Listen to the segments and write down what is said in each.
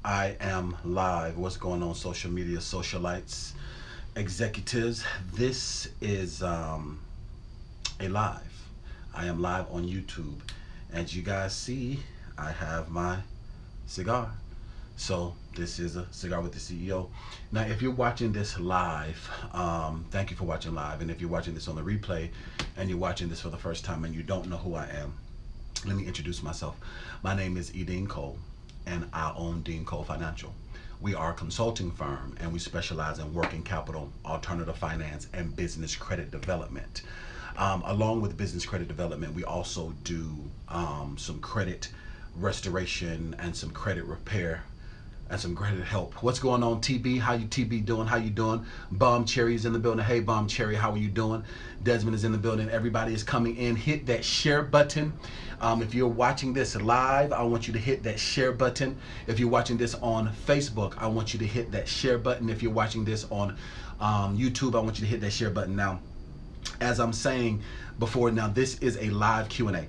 I am live. What's going on, social media, socialites, executives? This is a live. I am live on YouTube. As you guys see, I have my cigar. So this is a cigar with the CEO. Now, if you're watching this live, thank you for watching live. And if you're watching this on the replay and you're watching this for the first time and you don't know who I am, let me introduce myself. My name is E.DeanCole, and I own E.DeanCole Financial. We are a consulting firm, and we specialize in working capital, alternative finance, and business credit development. Along with business credit development, we also do some credit restoration and some credit repair and some credit help. What's going on, TB? How you, TB, doing? How you doing? Bomb Cherry is in the building. Hey, Bomb Cherry, how are you doing? Desmond is in the building. Everybody is coming in. Hit that share button. If you're watching this live, I want you to hit that share button. If you're watching this on Facebook, I want you to hit that share button. If you're watching this on YouTube, I want you to hit that share button. Now, as I'm saying before, now this is a live Q&A.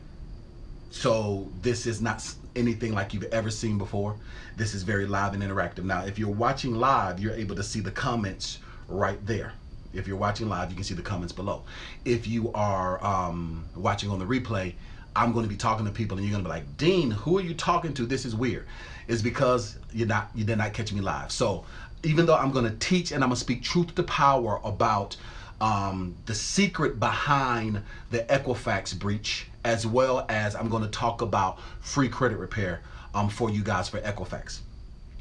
So this is not anything like you've ever seen before. This is very live and interactive. Now, if you're watching live, you're able to see the comments right there. If you're watching live, you can see the comments below. If you are watching on the replay, I'm going to be talking to people and you're going to be like, Dean, who are you talking to? This is weird. It's because you did not catch me live. So even though I'm going to teach and I'm going to speak truth to power about the secret behind the Equifax breach, as well as I'm going to talk about free credit repair for you guys for Equifax.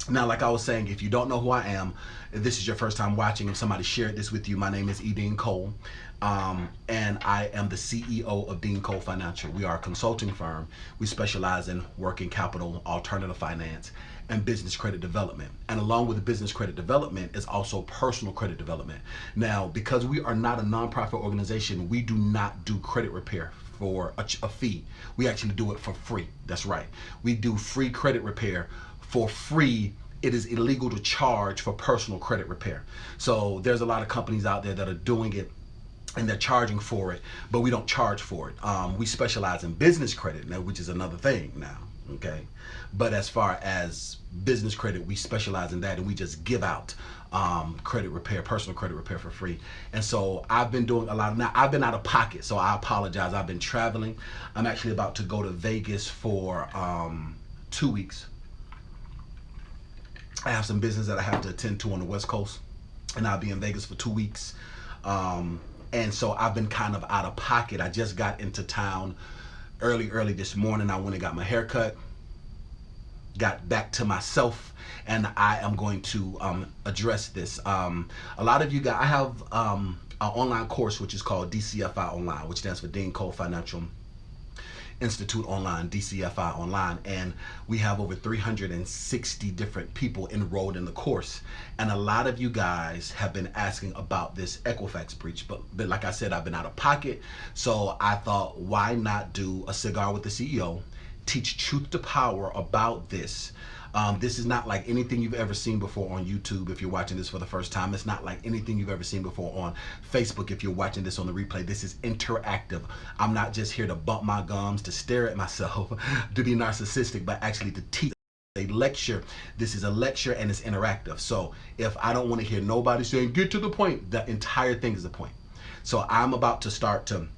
Now, like I was saying, if you don't know who I am, if this is your first time watching, if somebody shared this with you, my name is E.DeanCole, and I am the CEO of E.DeanCole Financial. We are a consulting firm. We specialize in working capital, alternative finance, and business credit development. And along with the business credit development is also personal credit development. Now, because we are not a nonprofit organization, we do not do credit repair for a fee. We actually do it for free. That's right. We do free credit repair for free. It is illegal to charge for personal credit repair. So there's a lot of companies out there that are doing it and they're charging for it, but we don't charge for it. We specialize in business credit now, which is another thing now, okay? But as far as business credit, we specialize in that, and we just give out credit repair, personal credit repair for free. And so I've been doing a lot of, now I've been out of pocket, so I apologize. I've been traveling. I'm actually about to go to Vegas for 2 weeks. I have some business that I have to attend to on the West Coast, and I'll be in Vegas for 2 weeks. And so I've been kind of out of pocket. I just got into town early this morning. I went and got my hair cut, got back to myself, and I am going to address this. A lot of you guys, I have an online course which is called DCFIonline, which stands for E.DeanCole Financial Institute Online, DCFIonline, and we have over 360 different people enrolled in the course. And a lot of you guys have been asking about this Equifax breach, but like I said, I've been out of pocket, so I thought, why not do a cigar with the CEO, teach truth to power about this. This is not like anything you've ever seen before on YouTube if you're watching this for the first time. It's not like anything you've ever seen before on Facebook if you're watching this on the replay. This is interactive. I'm not just here to bump my gums, to stare at myself, to be narcissistic, but actually to teach a lecture. This is a lecture and it's interactive. So if I don't want to hear nobody saying, get to the point, the entire thing is the point. So I'm about to start to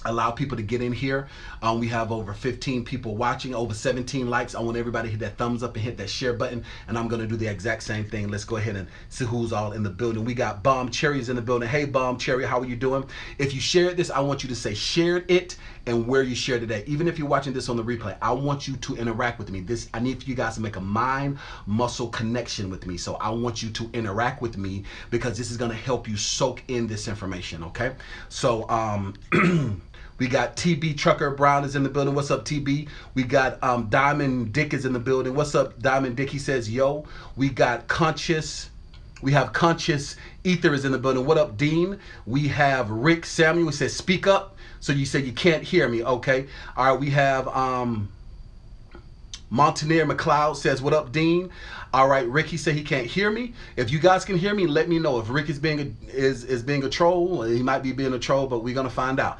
allow people to get in here. We have over 15 people watching, over 17 likes. I want everybody to hit that thumbs up and hit that share button, and I'm going to do the exact same thing. Let's go ahead and see who's all in the building. We got Bomb Cherry's in the building. Hey, Bomb Cherry, how are you doing? If you shared this, I want you to say shared it and where you shared it at. Even if you're watching this on the replay, I want you to interact with me. I need for you guys to make a mind muscle connection with me. So I want you to interact with me because this is going to help you soak in this information, okay? So we got TB Trucker Brown is in the building. What's up, TB? We got Diamond Dick is in the building. What's up, Diamond Dick? He says, yo. We got Conscious. We have Conscious Ether is in the building. What up, Dean? We have Rick Samuel. He says, speak up. So you said you can't hear me. Okay. All right. We have Montaner McLeod says, what up, Dean? All right, Ricky said he can't hear me. If you guys can hear me, let me know. If Rick is being a troll, he might be being a troll, but we're gonna find out.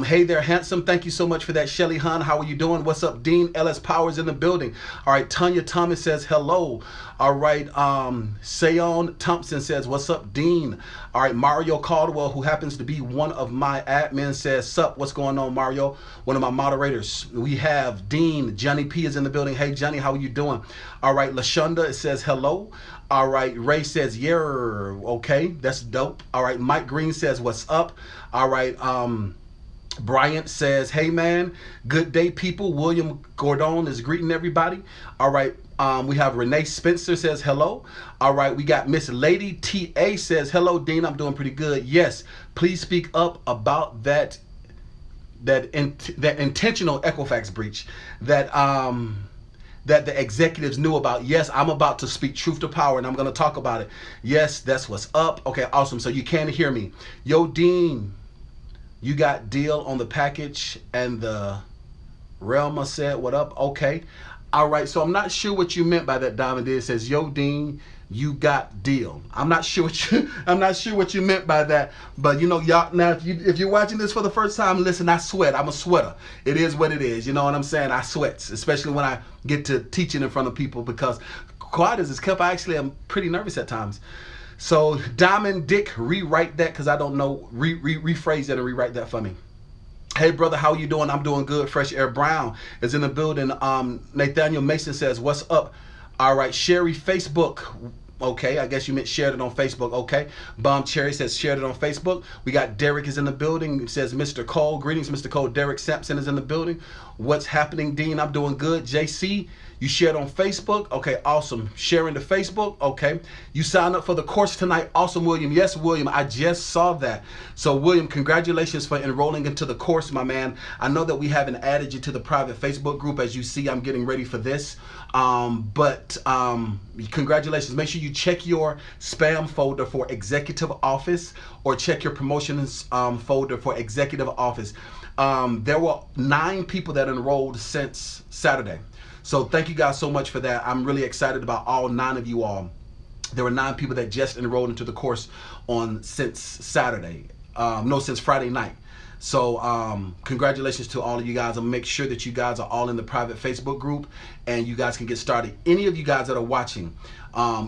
Hey there, handsome. Thank you so much for that, Shelly Hun. How are you doing? What's up, Dean? LS Powers in the building. All right, Tanya Thomas says hello. All right, Sayon Thompson says, what's up, Dean? All right, Mario Caldwell, who happens to be one of my admins, says, sup, what's going on, Mario? One of my moderators. We have Dean. Johnny P is in the building. Hey, Johnny, how are you doing? All right, LaShonda says hello. All right, Ray says, yeah, okay, that's dope. All right, Mike Green says, what's up? All right, Bryant says, hey man, good day people. William Gordon is greeting everybody. All right, we have Renee Spencer says hello. All right, we got Miss Lady TA says, hello Dean, I'm doing pretty good. Yes, please speak up about that intentional Equifax breach that the executives knew about. Yes, I'm about to speak truth to power and I'm going to talk about it. Yes, that's what's up. Okay, awesome. So you can hear me. Yo, Dean, you got deal on the package, and the Relma said, what up? Okay. All right. So I'm not sure what you meant by that, Diamond. It says, yo, Dean, you got deal. I'm not sure what you meant by that. But you know, y'all, now if you're watching this for the first time, listen, I sweat. I'm a sweater. It is what it is. You know what I'm saying? I sweat, especially when I get to teaching in front of people, because quiet as it's kept, I actually am pretty nervous at times. So Diamond Dick, rewrite that, because I don't know. Rephrase that and rewrite that for me. Hey brother, how you doing? I'm doing good. Fresh Air Brown is in the building. Nathaniel Mason says, what's up? All right, Sherry, Facebook. Okay, I guess you meant shared it on Facebook. Okay. Bomb Cherry says shared it on Facebook. We got Derek is in the building. It says Mr. Cole. Greetings, Mr. Cole. Derek Sampson is in the building. What's happening, Dean? I'm doing good. JC, you shared on Facebook. Okay, awesome. Sharing to Facebook. Okay. You signed up for the course tonight. Awesome, William. Yes, William, I just saw that. So, William, congratulations for enrolling into the course, my man. I know that we haven't added you to the private Facebook group. As you see, I'm getting ready for this. Congratulations. Make sure you check your spam folder for executive office, or check your promotions folder for executive office. There were 9 people that enrolled since Saturday. So thank you guys so much for that. I'm really excited about all 9 of you all. There were 9 people that just enrolled into the course since Saturday. Since Friday night. So congratulations to all of you guys. I'll make sure that you guys are all in the private Facebook group and you guys can get started. Any of you guys that are watching,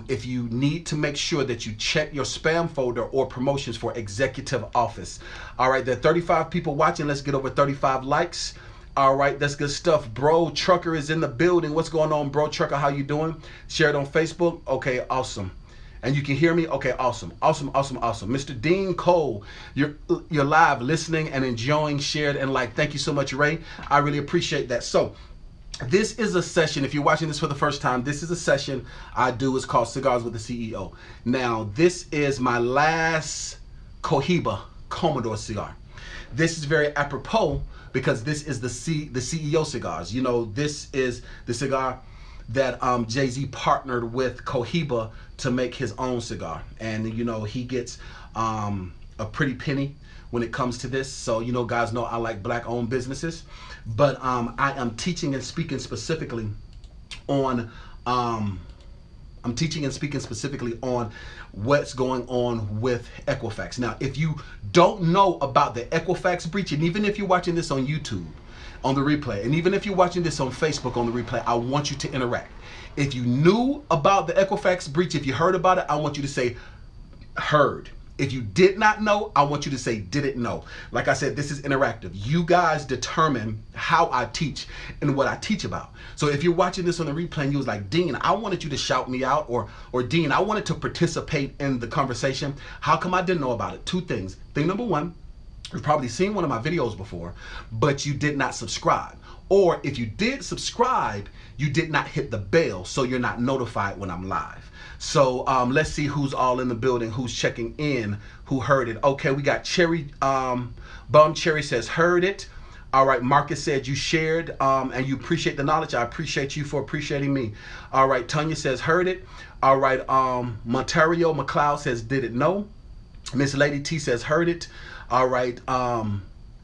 if you need to make sure that you check your spam folder or promotions for executive office. All right, there are 35 people watching. Let's get over 35 likes. All right, that's good stuff. Bro Trucker is in the building. What's going on, Bro Trucker? How you doing? Share it on Facebook. Okay, awesome. And you can hear me? Okay, awesome. Awesome, awesome, awesome. Mr. E.DeanCole, you're live, listening and enjoying, shared and like. Thank you so much, Ray. I really appreciate that. So this is a session, if you're watching this for the first time, this is a session I do. It's called Cigars with the CEO. Now, this is my last Cohiba Commodore cigar. This is very apropos because this is the CEO cigars. You know, this is the cigar that Jay-Z partnered with Cohiba to make his own cigar. And, you know, he gets a pretty penny when it comes to this. So, you know, guys know I like black-owned businesses. But I am teaching and speaking specifically on what's going on with Equifax. Now, if you don't know about the Equifax breach, and even if you're watching this on YouTube, on the replay, and even if you're watching this on Facebook on the replay, I want you to interact. If you knew about the Equifax breach, if you heard about it, I want you to say heard. If you did not know, I want you to say didn't know. Like I said, this is interactive. You guys determine how I teach and what I teach about. So if you're watching this on the replay and you was like, Dean, I wanted you to shout me out, or Dean, I wanted to participate in the conversation. How come I didn't know about it? 2 things. Thing number 1, you've probably seen one of my videos before, but you did not subscribe. Or if you did subscribe, you did not hit the bell, so you're not notified when I'm live. So let's see who's all in the building, who's checking in, who heard it. Okay, we got Cherry, Bum Cherry says heard it. All right, Marcus said you shared and you appreciate the knowledge. I appreciate you for appreciating me. All right, Tanya says heard it. All right, Montario McLeod says did it know. Miss Lady T says heard it. All right,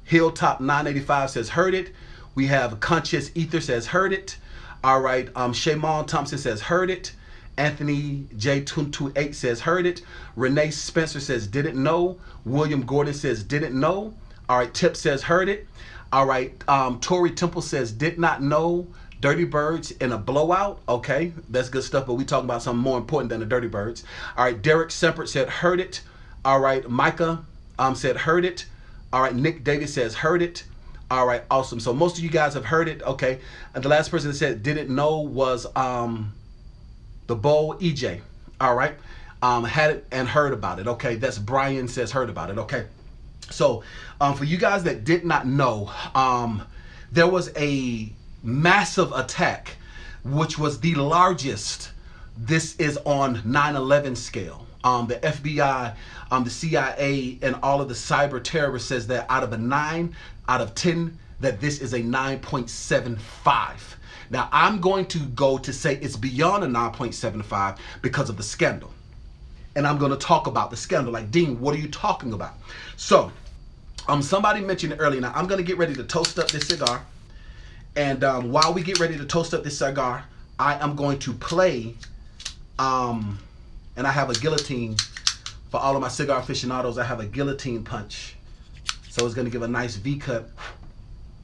Hilltop 985 says heard it. We have Conscious Ether says heard it. All right. Shaymon Thompson says, heard it. Anthony J228 says, heard it. Renee Spencer says, didn't know. William Gordon says, didn't know. All right. Tip says, heard it. All right. Tori Temple says, did not know. Dirty Birds in a blowout. Okay. That's good stuff, but we talking about something more important than the Dirty Birds. All right. Derek Sempert said, heard it. All right. Micah said, heard it. All right. Nick Davis says, heard it. All right, awesome. So most of you guys have heard it. Okay. And the last person that said didn't know was the Bowl EJ. All right. Had it and heard about it. Okay. That's Brian says heard about it. Okay. So for you guys that did not know, there was a massive attack, which was the largest. This is on 9/11 scale. The FBI, the CIA, and all of the cyber terrorists says that out of a 9 out of 10, that this is a 9.75. Now, I'm going to go to say it's beyond a 9.75 because of the scandal. And I'm going to talk about the scandal. Like, Dean, what are you talking about? So, somebody mentioned it earlier. Now, I'm going to get ready to toast up this cigar. And while we get ready to toast up this cigar, I am going to play, and I have a guillotine. For all of my cigar aficionados, I have a guillotine punch. So it's going to give a nice V cut.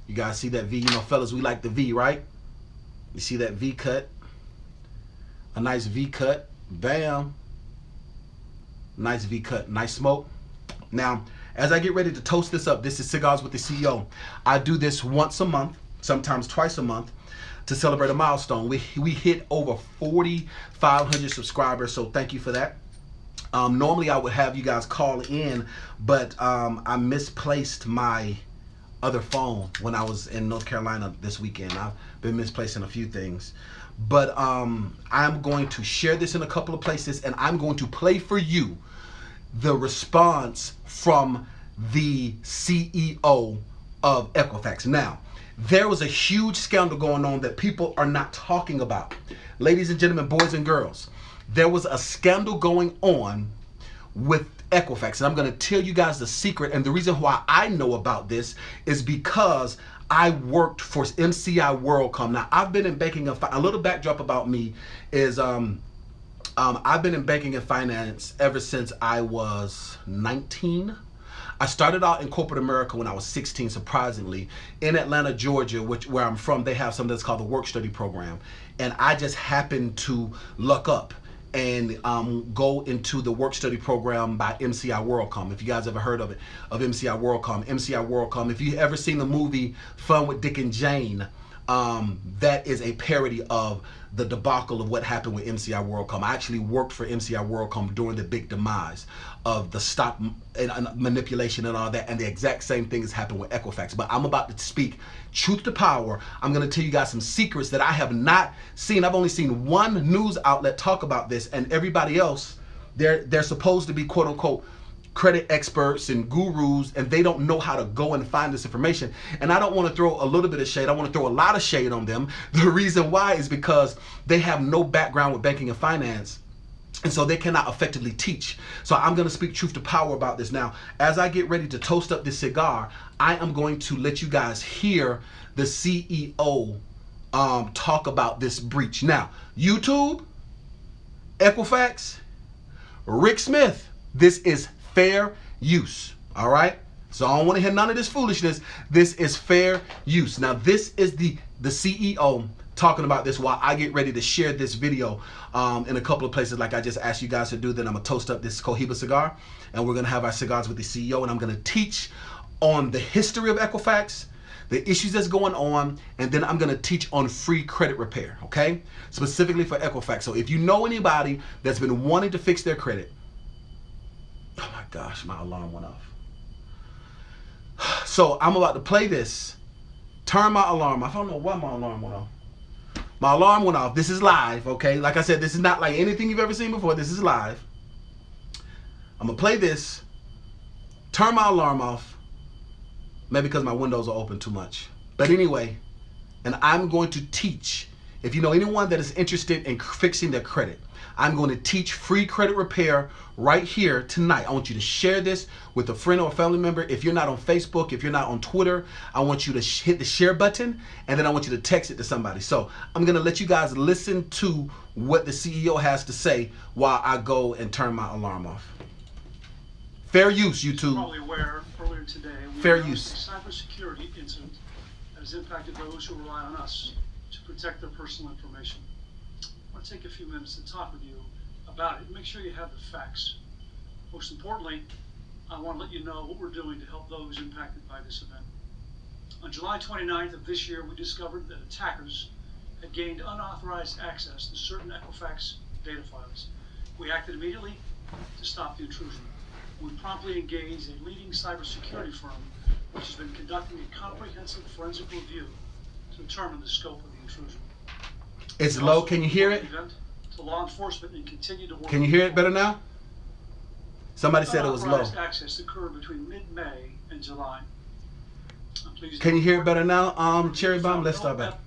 You guys see that V? You know, fellas, we like the V, right? You see that V cut? A nice V cut. Bam. Nice V cut. Nice smoke. Now, as I get ready to toast this up, this is Cigars with the CEO. I do this once a month, sometimes twice a month, to celebrate a milestone. We hit over 4,500 subscribers, so thank you for that. Normally I would have you guys call in, but I misplaced my other phone when I was in North Carolina this weekend. I've been misplacing a few things. But I'm going to share this in a couple of places, and I'm going to play for you the response from the CEO of Equifax. Now, there was a huge scandal going on that people are not talking about. Ladies and gentlemen, boys and girls, there was a scandal going on with Equifax. And I'm going to tell you guys the secret. And the reason why I know about this is because I worked for MCI WorldCom. Now, I've been in banking and a little backdrop about me is I've been in banking and finance ever since I was 19. I started out in corporate America when I was 16, surprisingly. In Atlanta, Georgia, where I'm from, they have something that's called the work study program. And I just happened to luck up and go into the work study program by MCI WorldCom. If you guys ever heard of it, of MCI WorldCom. MCI WorldCom, if you ever seen the movie Fun with Dick and Jane, that is a parody of the debacle of what happened with MCI WorldCom. I actually worked for MCI WorldCom during the big demise of the stock and manipulation and all that, and the exact same thing has happened with Equifax. But I'm about to speak truth to power. I'm going to tell you guys some secrets that I have not seen. I've only seen one news outlet talk about this, and everybody else, they're supposed to be quote unquote credit experts and gurus, and they don't know how to go and find this information. And I don't want to throw a little bit of shade. I want to throw a lot of shade on them. The reason why is because they have no background with banking and finance, and so they cannot effectively teach. So I'm going to speak truth to power about this. Now, as I get ready to toast up this cigar, I am going to let you guys hear the CEO talk about this breach. Now, YouTube, Equifax, Rick Smith, this is fair use. All right. So I don't want to hear none of this foolishness. This is fair use. Now, this is the CEO talking about this while I get ready to share this video in a couple of places like I just asked you guys to do. Then I'm going to toast up this Cohiba cigar, and we're going to have our cigars with the CEO, and I'm going to teach on the history of Equifax, the issues that's going on, and then I'm going to teach on free credit repair, okay? Specifically for Equifax. So if you know anybody that's been wanting to fix their credit, oh my gosh, my alarm went off. So I'm about to play this. Turn my alarm off. I don't know why my alarm went off. My alarm went off. This is live, okay? Like I said, this is not like anything you've ever seen before. This is live. I'm going to play this. Turn my alarm off. Maybe because my windows are open too much. But anyway, and I'm going to teach If you know anyone that is interested in fixing their credit, I'm going to teach free credit repair right here tonight. I want you to share this with a friend or a family member. If you're not on Facebook, if you're not on Twitter, I want you to hit the share button, and then I want you to text it to somebody. So I'm going to let you guys listen to what the CEO has to say while I go and turn my alarm off. Fair use, YouTube. You're probably aware earlier today we Fair announced a cybersecurity incident that has impacted those who rely on us to protect their personal information. I want to take a few minutes to talk with you about it. Make sure you have the facts. Most importantly, I want to let you know what we're doing to help those impacted by this event. On July 29th of this year, we discovered that attackers had gained unauthorized access to certain Equifax data files. We acted immediately to stop the intrusion. We promptly engaged a leading cybersecurity firm, which has been conducting a comprehensive forensic review to determine the scope of the intrusion. It's low. Can you hear it? To law enforcement and continue to work. Can you hear it better now? Somebody said it was low. Unauthorized access occurred between mid-May and July. Can you hear it better now, Cherry Bomb? Let's start back.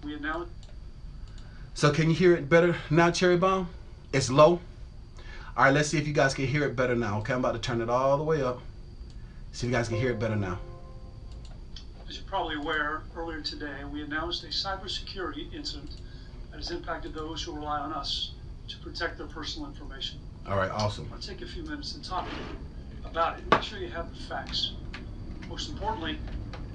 So can you hear it better now, Cherry Bomb? It's low. All right, let's see if you guys can hear it better now. Okay, I'm about to turn it all the way up. See if you guys can hear it better now. As you're probably aware, earlier today we announced a cybersecurity incident that has impacted those who rely on us to protect their personal information. All right, awesome. I'll take a few minutes to talk to you about it. Make sure you have the facts. Most importantly,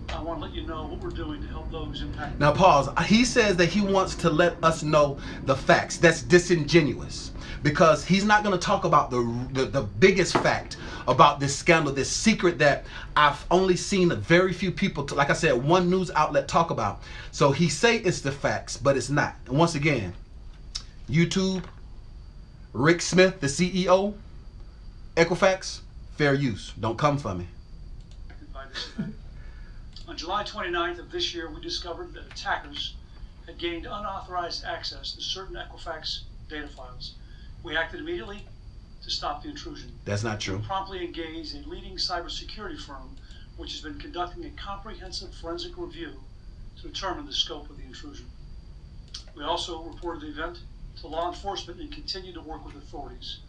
I want to let you know what we're doing to help those impacted. Now pause. He says that he wants to let us know the facts. That's disingenuous, because he's not going to talk about the biggest fact about this scandal, this secret that I've only seen very few people, like I said, one news outlet talk about. So he say it's the facts, but it's not. And once again, YouTube, Rick Smith, the CEO, Equifax, fair use. Don't come for me. By this event. On July 29th of this year, we discovered that attackers had gained unauthorized access to certain Equifax data files. We acted immediately to stop the intrusion. That's not true. We promptly engaged a leading cybersecurity firm, which has been conducting a comprehensive forensic review to determine the scope of the intrusion. We also reported the event to law enforcement and continue to work with authorities.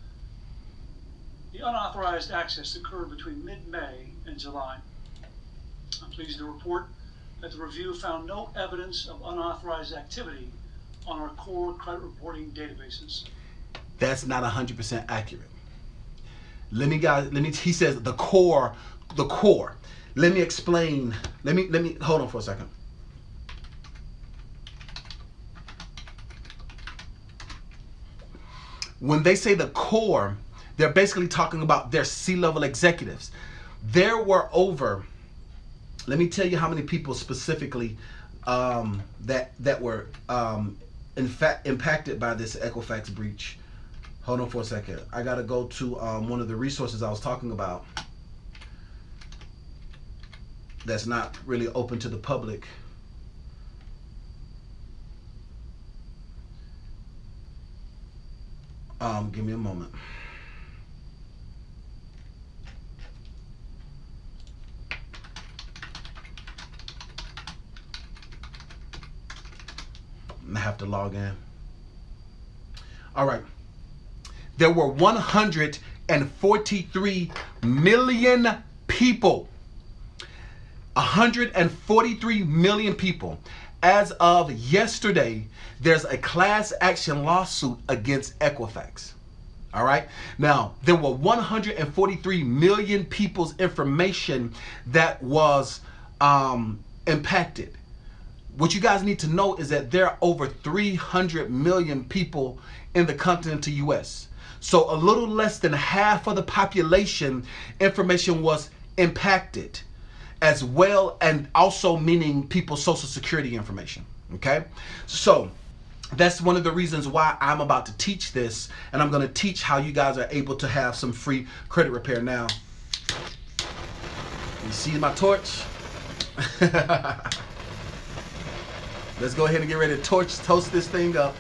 The unauthorized access occurred between mid-May and July. I'm pleased to report that the review found no evidence of unauthorized activity on our core credit reporting databases. That's not 100% accurate. He says the core. Let me explain. Let me hold on for a second. When they say the core, they're basically talking about their C-level executives. There were over, let me tell you how many people specifically that were in fact impacted by this Equifax breach. Hold on for a second. I gotta go to one of the resources I was talking about that's not really open to the public. Give me a moment. I have to log in. All right. There were 143 million people. 143 million people. As of yesterday, there's a class action lawsuit against Equifax. All right. Now, there were 143 million people's information that was impacted. What you guys need to know is that there are over 300 million people in the continental US. So a little less than half of the population information was impacted, as well, and also meaning people's social security information. Okay, so that's one of the reasons why I'm about to teach this, and I'm going to teach how you guys are able to have some free credit repair. Now, you see my torch? Let's go ahead and get ready to toast this thing up.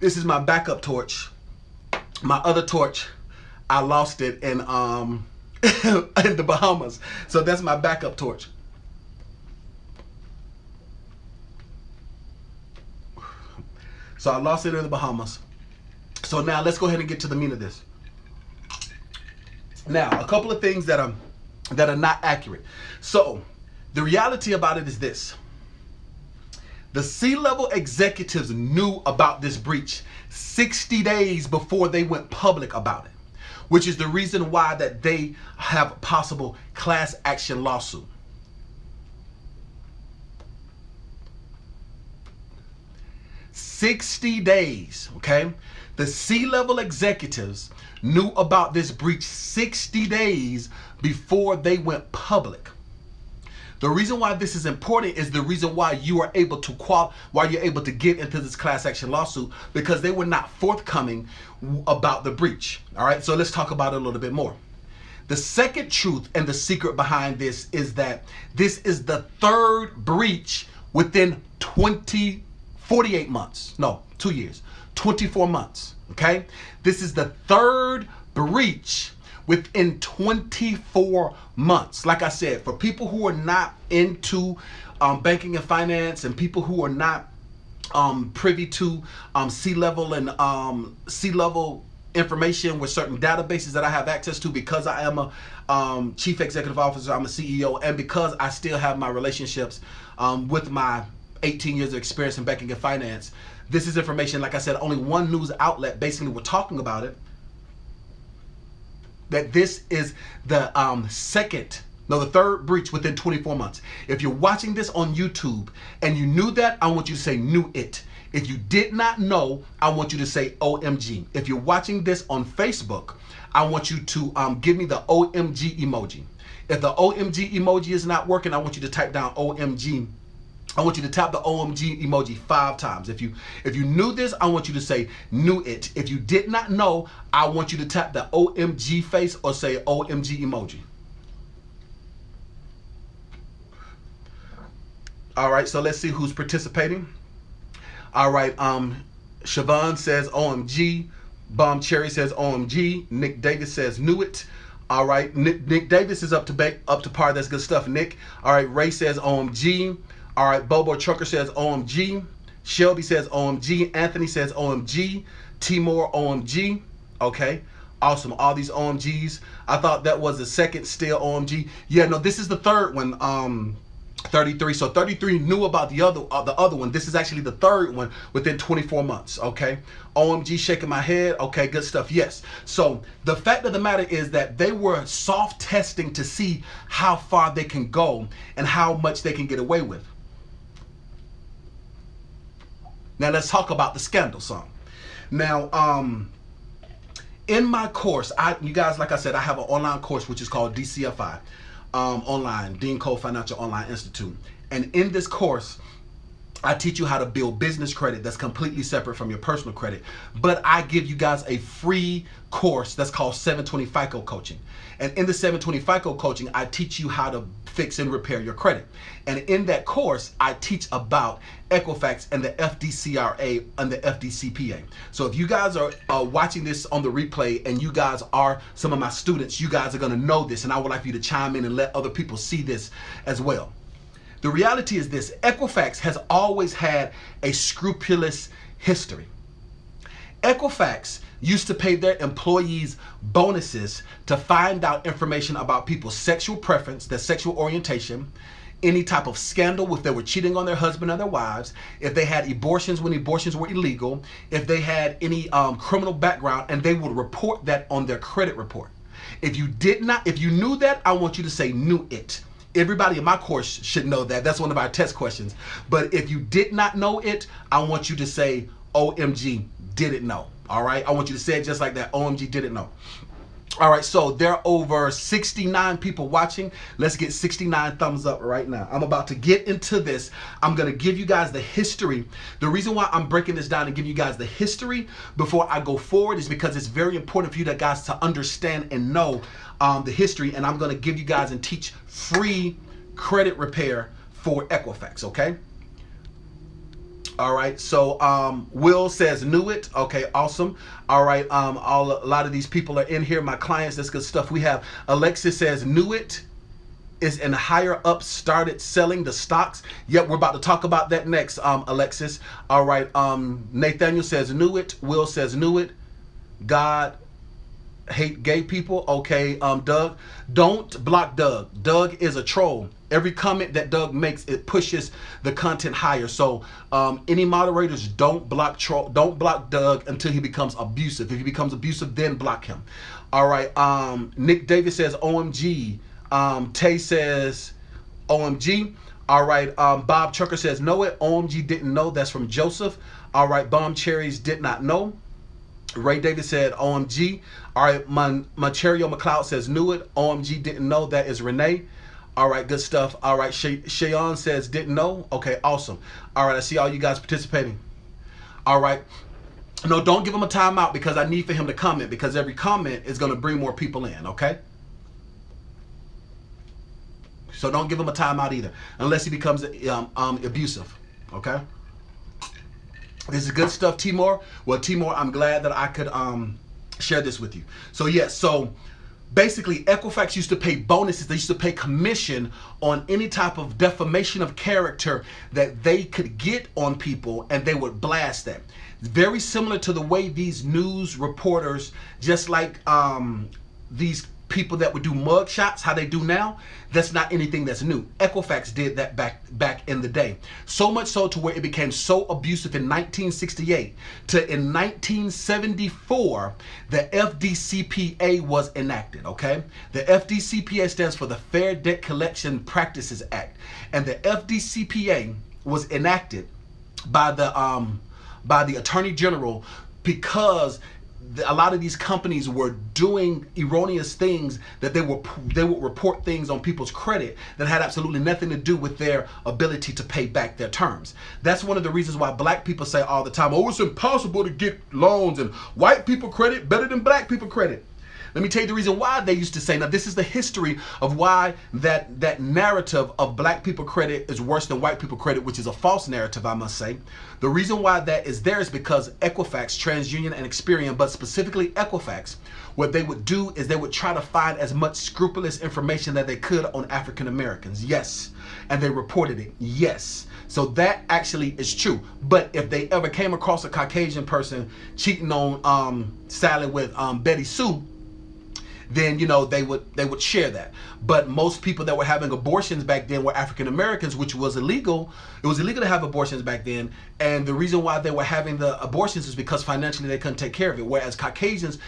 This is my backup torch. My other torch, I lost it in in the Bahamas. So that's my backup torch. So I lost it in the Bahamas. So now let's go ahead and get to the meat of this. Now, a couple of things that are not accurate. So the reality about it is this. The C-level executives knew about this breach 60 days before they went public about it, which is the reason why that they have a possible class action lawsuit. "60 days, okay? The C-level executives knew about this breach 60 days before they went public. The reason why this is important is the reason why you are able to why you're able to get into this class action lawsuit, because they were not forthcoming about the breach. All right, so let's talk about it a little bit more. The second truth and the secret behind this is that this is the third breach within 48 months. No, 2 years, 24 months. Okay, this is the third breach within 24 months. Like I said, for people who are not into banking and finance, and people who are not privy to C-level and C-level information with certain databases that I have access to, because I am a chief executive officer, I'm a CEO, and because I still have my relationships with my 18 years of experience in banking and finance, this is information, like I said, only one news outlet basically were talking about it, that this is the the third breach within 24 months. If you're watching this on YouTube and you knew that, I want you to say knew it. If you did not know, I want you to say OMG. If you're watching this on Facebook, I want you to give me the OMG emoji. If the OMG emoji is not working, I want you to type down OMG. I want you to tap the OMG emoji 5 times. If you knew this, I want you to say knew it. If you did not know, I want you to tap the OMG face or say OMG emoji. All right, so let's see who's participating. All right, Siobhan says OMG. Bomb Cherry says OMG. Nick Davis says knew it. All right, Nick Davis is up to par. That's good stuff, Nick. All right, Ray says OMG. All right, Bobo Trucker says OMG. Shelby says OMG. Anthony says OMG. Timor OMG. Okay, awesome. All these OMGs. I thought that was the second still OMG. Yeah, no, this is the third one. 33. So 33 knew about the other one. This is actually the third one within 24 months. Okay, OMG, shaking my head. Okay, good stuff. Yes. So the fact of the matter is that they were soft testing to see how far they can go and how much they can get away with. Now let's talk about the scandal song. Now, in my course, you guys, like I said, I have an online course which is called DCFI Online, E.DeanCole Financial Online Institute. And in this course, I teach you how to build business credit that's completely separate from your personal credit. But I give you guys a free course that's called 720 FICO Coaching. And in the 720 FICO Coaching, I teach you how to fix and repair your credit. And in that course, I teach about Equifax and the FDCRA and the FDCPA. So if you guys are watching this on the replay and you guys are some of my students, you guys are going to know this, and I would like you to chime in and let other people see this as well. The reality is this: Equifax has always had a scrupulous history. Equifax used to pay their employees bonuses to find out information about people's sexual preference, their sexual orientation, any type of scandal, if they were cheating on their husband or their wives, if they had abortions when abortions were illegal, if they had any criminal background, and they would report that on their credit report. If you knew that, I want you to say knew it. Everybody in my course should know that. That's one of our test questions. But if you did not know it, I want you to say OMG, didn't know. All right, I want you to say it just like that. OMG, didn't know. All right, so there are over 69 people watching. Let's get 69 thumbs up right now. I'm about to get into this. I'm going to give you guys the history. The reason why I'm breaking this down and giving you guys the history before I go forward is because it's very important for you guys to understand and know the history. And I'm going to give you guys and teach free credit repair for Equifax, okay? All right, so Will says knew it. Okay, awesome. All right, a lot of these people are in here, my clients. That's good stuff. We have Alexis says knew it is in higher up started selling the stocks. Yep, we're about to talk about that next, Alexis. All right, Nathaniel says knew it. Will says knew it. God hate gay people. Okay, Doug, don't block Doug. Doug is a troll. Every comment that Doug makes, it pushes the content higher. So any moderators, don't block Doug until he becomes abusive. If he becomes abusive, then block him. All right, Nick Davis says OMG. Tay says OMG. All right, Bob Trucker says know it. OMG didn't know. That's from Joseph. All right, Bomb Cherries did not know. Ray Davis said OMG. All right, Macherio McLeod says knew it. OMG didn't know. That is Renee. All right, good stuff. All right, Shayon says didn't know. Okay, awesome. All right, I see all you guys participating. All right. No, don't give him a timeout because I need for him to comment, because every comment is going to bring more people in, okay? So don't give him a timeout either, unless he becomes abusive, okay? This is good stuff, Timor. Well, Timor, I'm glad that I could share this with you. So yes, so basically Equifax used to pay bonuses. They used to pay commission on any type of defamation of character that they could get on people, and they would blast them. Very similar to the way these news reporters, just like these people that would do mug shots, how they do now. That's not anything that's new. Equifax did that back in the day. So much so to where it became so abusive in 1968 to in 1974, the FDCPA was enacted, okay? The FDCPA stands for the Fair Debt Collection Practices Act. And the FDCPA was enacted by the Attorney General because a lot of these companies were doing erroneous things, that they would report things on people's credit that had absolutely nothing to do with their ability to pay back their terms. That's one of the reasons why black people say all the time, oh, it's impossible to get loans and white people credit better than black people credit. Let me tell you the reason why they used to say. Now, this is the history of why that narrative of black people credit is worse than white people credit, which is a false narrative, I must say. The reason why that is there is because Equifax, TransUnion, and Experian, but specifically Equifax, what they would do is they would try to find as much scrupulous information that they could on African Americans. Yes. And they reported it. Yes. So that actually is true. But if they ever came across a Caucasian person cheating on Sally with Betty Sue, then they would share that. But most people that were having abortions back then were African Americans, which was illegal. It was illegal to have abortions back then, and the reason why they were having the abortions is because financially they couldn't take care of it. Whereas Caucasians,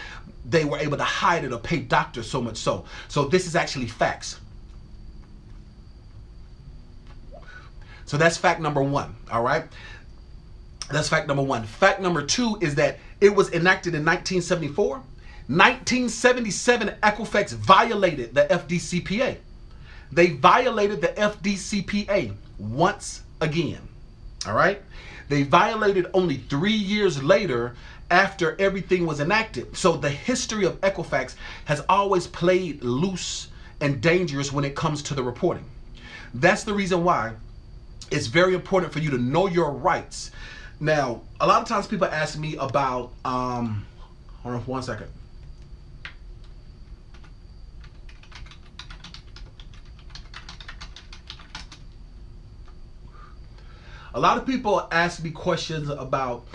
they were able to hide it or pay doctors so much so. So this is actually facts. So that's fact number one. All right. That's fact number one. Fact number two is that it was enacted in 1974. 1977, Equifax violated the FDCPA. They violated the FDCPA once again. All right? They violated only 3 years later after everything was enacted. So the history of Equifax has always played loose and dangerous when it comes to the reporting. That's the reason why it's very important for you to know your rights. Now, a lot of times people ask me about, hold on for 1 second. A lot of people ask me questions about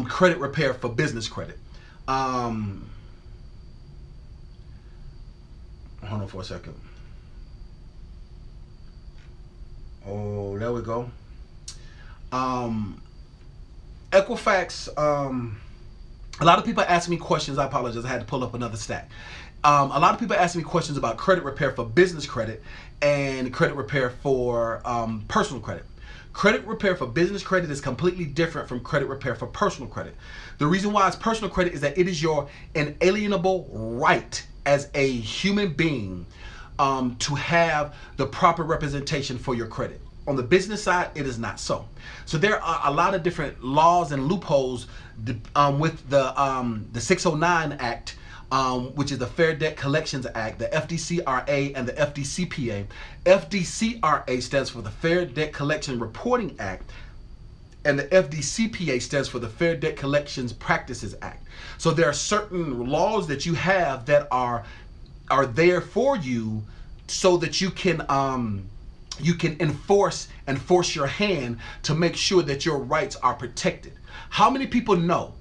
credit repair for business credit. Hold on for a second. Oh, there we go. Equifax, a lot of people ask me questions. I apologize, I had to pull up another stat. A lot of people ask me questions about credit repair for business credit and credit repair for personal credit. Credit repair for business credit is completely different from credit repair for personal credit. The reason why it's personal credit is that it is your inalienable right as a human being to have the proper representation for your credit. On the business side, it is not so. So there are a lot of different laws and loopholes with the 609 Act, which is the Fair Debt Collections Act, the FDCRA, and the FDCPA. FDCRA stands for the Fair Debt Collection Reporting Act. and the FDCPA stands for the Fair Debt Collections Practices Act. So there are certain laws that you have that are there for you so that you can enforce your hand to make sure that your rights are protected. How many people know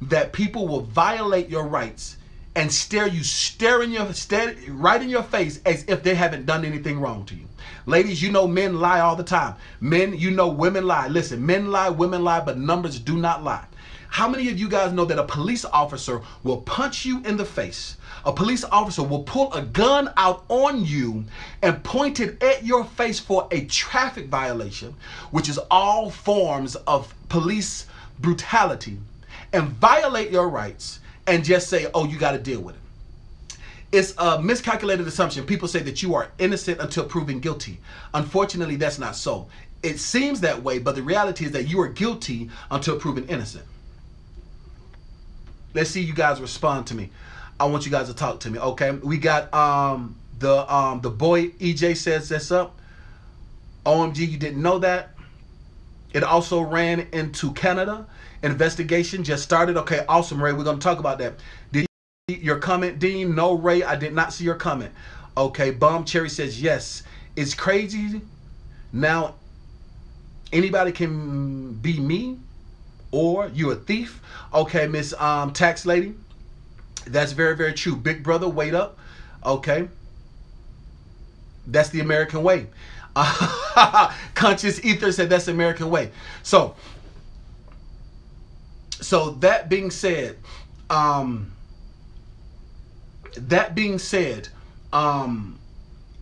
that people will violate your rights and stare right in your face as if they haven't done anything wrong to you? Ladies, you know men lie all the time. Men, you know women lie. Listen, men lie, women lie, but numbers do not lie. How many of you guys know that a police officer will punch you in the face? A police officer will pull a gun out on you and point it at your face for a traffic violation, which is all forms of police brutality, and violate your rights and just say, oh, you got to deal with it. It's a miscalculated assumption. People say that you are innocent until proven guilty. Unfortunately, that's not so. It seems that way, but the reality is that you are guilty until proven innocent. Let's see you guys respond to me. I want you guys to talk to me, okay? We got the boy EJ says that's up. OMG, you didn't know that? It also ran into Canada. Investigation just started. Okay, awesome, Ray. We're going to talk about that. Did you see your comment, Dean? No, Ray, I did not see your comment. Okay, Bomb Cherry says yes. It's crazy. Now, anybody can be me or you a thief. Okay, Miss Tax Lady. That's very, very true. Big brother, wait up. Okay. That's the American way. Conscious Ether said that's the American way. So that being said,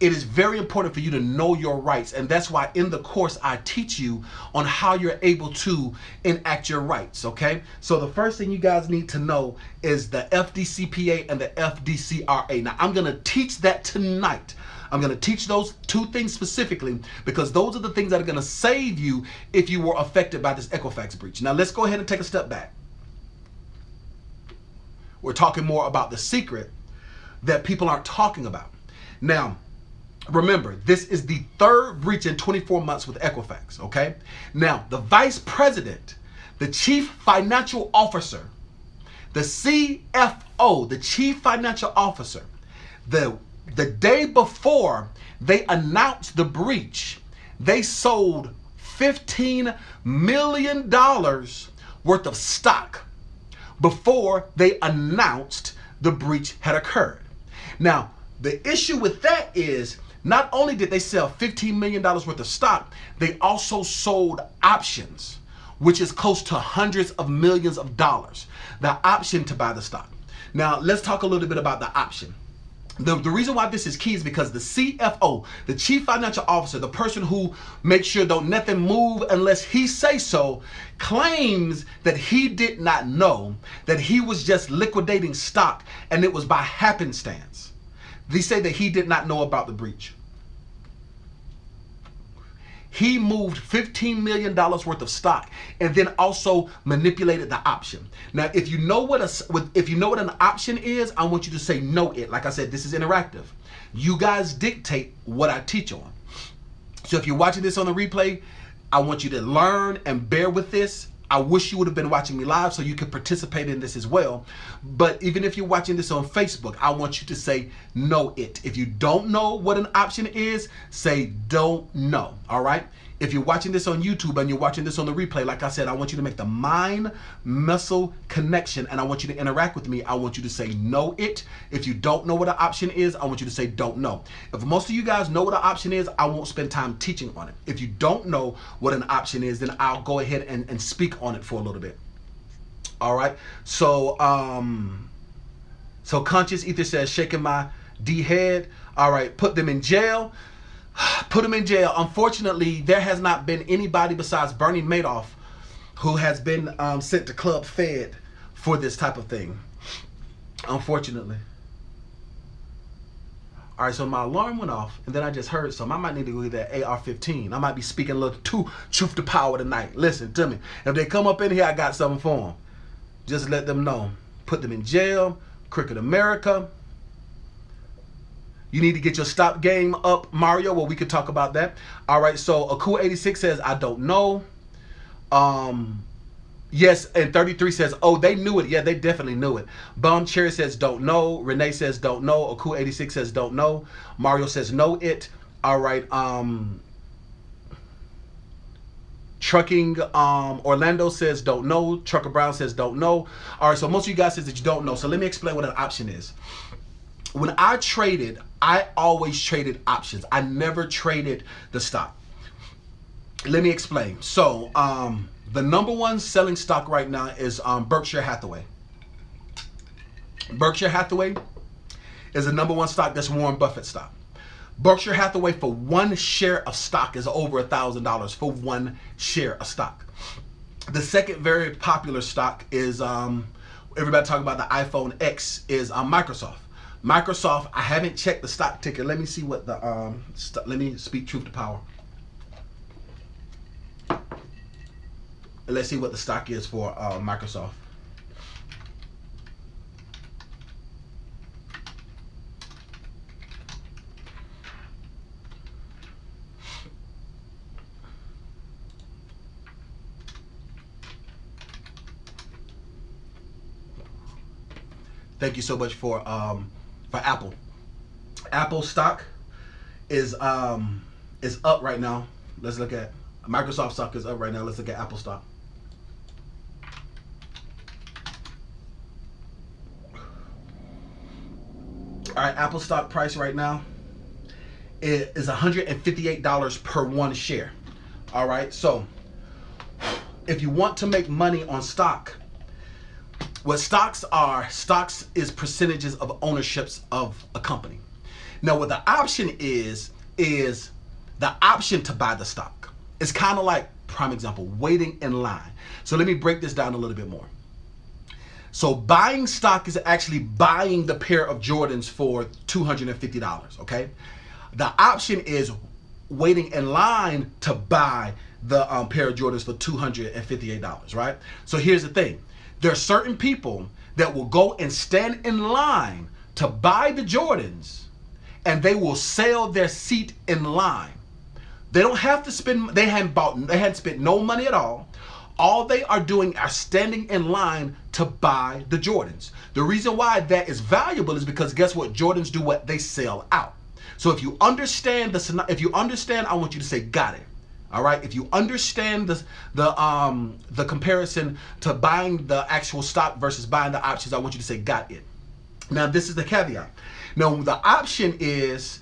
it is very important for you to know your rights, and that's why in the course I teach you on how you're able to enact your rights, okay? So the first thing you guys need to know is the FDCPA and the FDCRA. Now, I'm going to teach that tonight. I'm going to teach those two things specifically because those are the things that are going to save you if you were affected by this Equifax breach. Now, let's go ahead and take a step back. We're talking more about the secret that people aren't talking about. Now, remember, this is the third breach in 24 months with Equifax, okay? Now, the vice president, the chief financial officer, the CFO, the chief financial officer, the day before they announced the breach, they sold $15 million worth of stock before they announced the breach had occurred. Now, the issue with that is not only did they sell $15 million worth of stock, they also sold options, which is close to hundreds of millions of dollars, the option to buy the stock. Now, let's talk a little bit about the option. The reason why this is key is because the CFO, the chief financial officer, the person who makes sure don't nothing move unless he say so, claims that he did not know that he was just liquidating stock and it was by happenstance. They say that he did not know about the breach. He moved $15 million worth of stock and then also manipulated the option. Now, if you know what an option is, I want you to say know it. Like I said, this is interactive. You guys dictate what I teach on. So if you're watching this on the replay, I want you to learn and bear with this. I wish you would have been watching me live so you could participate in this as well. But even if you're watching this on Facebook, I want you to say know it. If you don't know what an option is, say don't know. All right? If you're watching this on YouTube and you're watching this on the replay, like I said, I want you to make the mind-muscle connection and I want you to interact with me. I want you to say know it. If you don't know what an option is, I want you to say don't know. If most of you guys know what an option is, I won't spend time teaching on it. If you don't know what an option is, then I'll go ahead and speak on it for a little bit. All right. So Conscious Ether says shaking my D head. All right. Put them in jail. Put them in jail. Unfortunately, there has not been anybody besides Bernie Madoff who has been sent to Club Fed for this type of thing. Unfortunately. All right, so my alarm went off, and then I just heard something. I might need to go get that AR-15. I might be speaking a little too truth to power tonight. Listen to me. If they come up in here, I got something for them. Just let them know. Put them in jail. Cricket America. You need to get your stop game up, Mario. Well, we could talk about that. All right, so Aku86 says, I don't know. Yes, and 33 says, oh, they knew it. Yeah, they definitely knew it. Bum Cherry says, don't know. Renee says, don't know. Aku 86 says, don't know. Mario says, know it. All right. Trucking Orlando says, don't know. Trucker Brown says, don't know. All right, so most of you guys says that you don't know. So let me explain what an option is. When I traded, I always traded options. I never traded the stock. Let me explain. So, the number one selling stock right now is Berkshire Hathaway. Berkshire Hathaway is the number one stock. That's Warren Buffett stock. Berkshire Hathaway for one share of stock is over $1,000 for one share of stock. The second very popular stock is everybody talking about the iPhone X is Microsoft. Microsoft, I haven't checked the stock ticker. Let me see what the let me speak truth to power. Let's see what the stock is for Microsoft. Thank you so much for Apple. Apple stock is up right now. Let's look at Microsoft stock is up right now. Let's look at Apple stock. All right, Apple stock price right now is $158 per one share. All right, so if you want to make money on stock, what stocks are, stocks is percentages of ownerships of a company. Now, what the option is the option to buy the stock. It's kind of like, prime example, waiting in line. So let me break this down a little bit more. So buying stock is actually buying the pair of Jordans for $250, okay? The option is waiting in line to buy the pair of Jordans for $258, right? So here's the thing. There are certain people that will go and stand in line to buy the Jordans, and they will sell their seat in line. They don't have to spend, they hadn't spent no money at all. All they are doing are standing in line to buy the Jordans. The reason why that is valuable is because guess what? Jordans do what? They sell out. So if you understand I want you to say got it. All right. If you understand the comparison to buying the actual stock versus buying the options, I want you to say got it. Now this is the caveat. Now the option is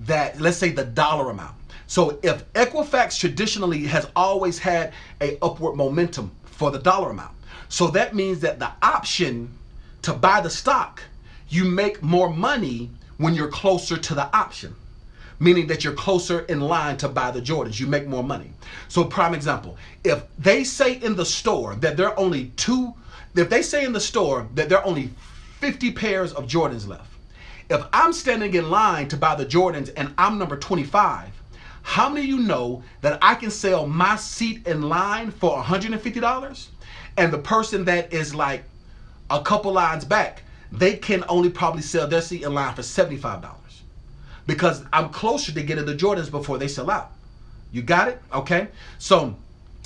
that, let's say, the dollar amount. So if Equifax traditionally has always had a upward momentum for the dollar amount, so that means that the option to buy the stock, you make more money when you're closer to the option, meaning that you're closer in line to buy the Jordans. You make more money. So prime example, if they say in the store that there are only 50 pairs of Jordans left, if I'm standing in line to buy the Jordans and I'm number 25, how many of you know that I can sell my seat in line for $150, and the person that is like a couple lines back, they can only probably sell their seat in line for $75 because I'm closer to getting the Jordans before they sell out. You got it? Okay. So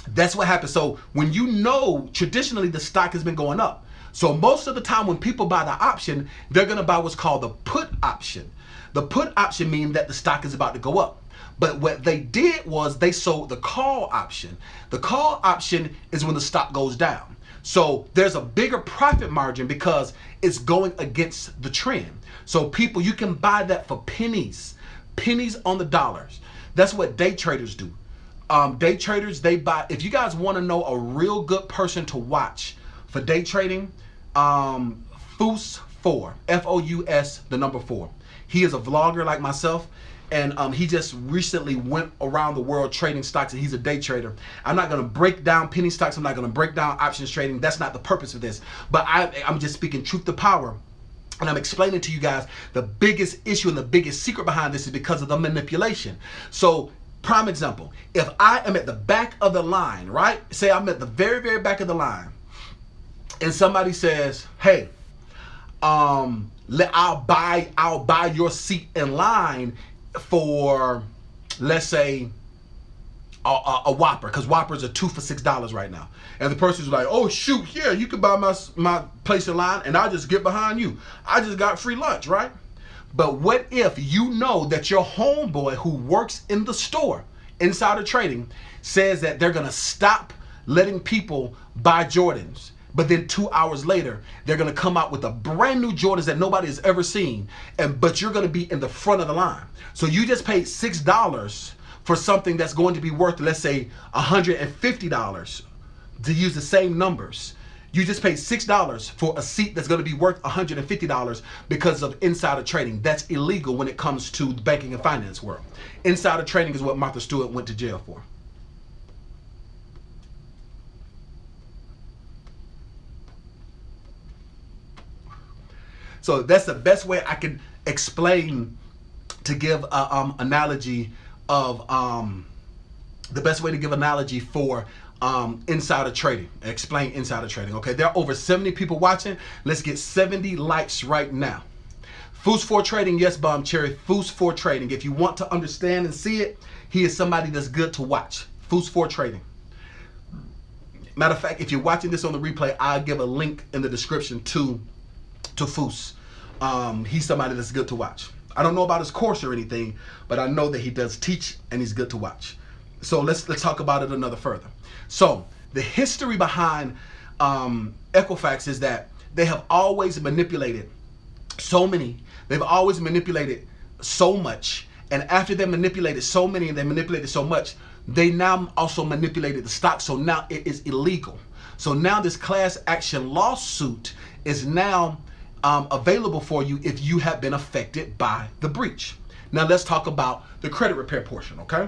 that's what happens. So when you know, traditionally the stock has been going up. So most of the time when people buy the option, they're going to buy what's called the put option. The put option means that the stock is about to go up. But what they did was they sold the call option. The call option is when the stock goes down. So there's a bigger profit margin because it's going against the trend. So people, you can buy that for pennies on the dollars. That's what day traders do. Day traders, they buy, if you guys want to know a real good person to watch for day trading, Fous4, F-O-U-S, the number 4. He is a vlogger like myself, and he just recently went around the world trading stocks, and he's a day trader. I'm not going to break down penny stocks. I'm not going to break down options trading. That's not the purpose of this. But I'm just speaking truth to power. And I'm explaining to you guys the biggest issue and the biggest secret behind this is because of the manipulation. So, prime example, if I am at the back of the line, right? Say I'm at the very, very back of the line, and somebody says, hey, I'll buy your seat in line for, let's say, a Whopper, because Whoppers are 2 for $6 right now. And the person's like, oh shoot, yeah, you can buy my place in line and I'll just get behind you. I just got free lunch, right? But what if you know that your homeboy who works in the store, insider trading, says that they're gonna stop letting people buy Jordans, but then 2 hours later, they're gonna come out with a brand new Jordans that nobody has ever seen, but you're gonna be in the front of the line. So you just paid $6 for something that's going to be worth, let's say, $150, to use the same numbers. You just paid $6 for a seat that's going to be worth $150 because of insider trading. That's illegal when it comes to the banking and finance world. Insider trading is what Martha Stewart went to jail for. So that's the best way I can explain, to give a analogy of the best way to give analogy for insider trading. Explain insider trading. Okay, there are over 70 people watching. Let's get 70 likes right now. Foos for trading, yes, Bomb Cherry. Foos for trading. If you want to understand and see it, he is somebody that's good to watch. Foos for trading. Matter of fact, if you're watching this on the replay, I'll give a link in the description to Foos. He's somebody that's good to watch. I don't know about his course or anything, but I know that he does teach and he's good to watch. So let's talk about it another further. So the history behind Equifax is that they have always manipulated so many. They've always manipulated so much. And after they manipulated so many and they manipulated so much, they now also manipulated the stock. So now it is illegal. So now this class action lawsuit is now available for you if you have been affected by the breach. Now let's talk about the credit repair portion, okay?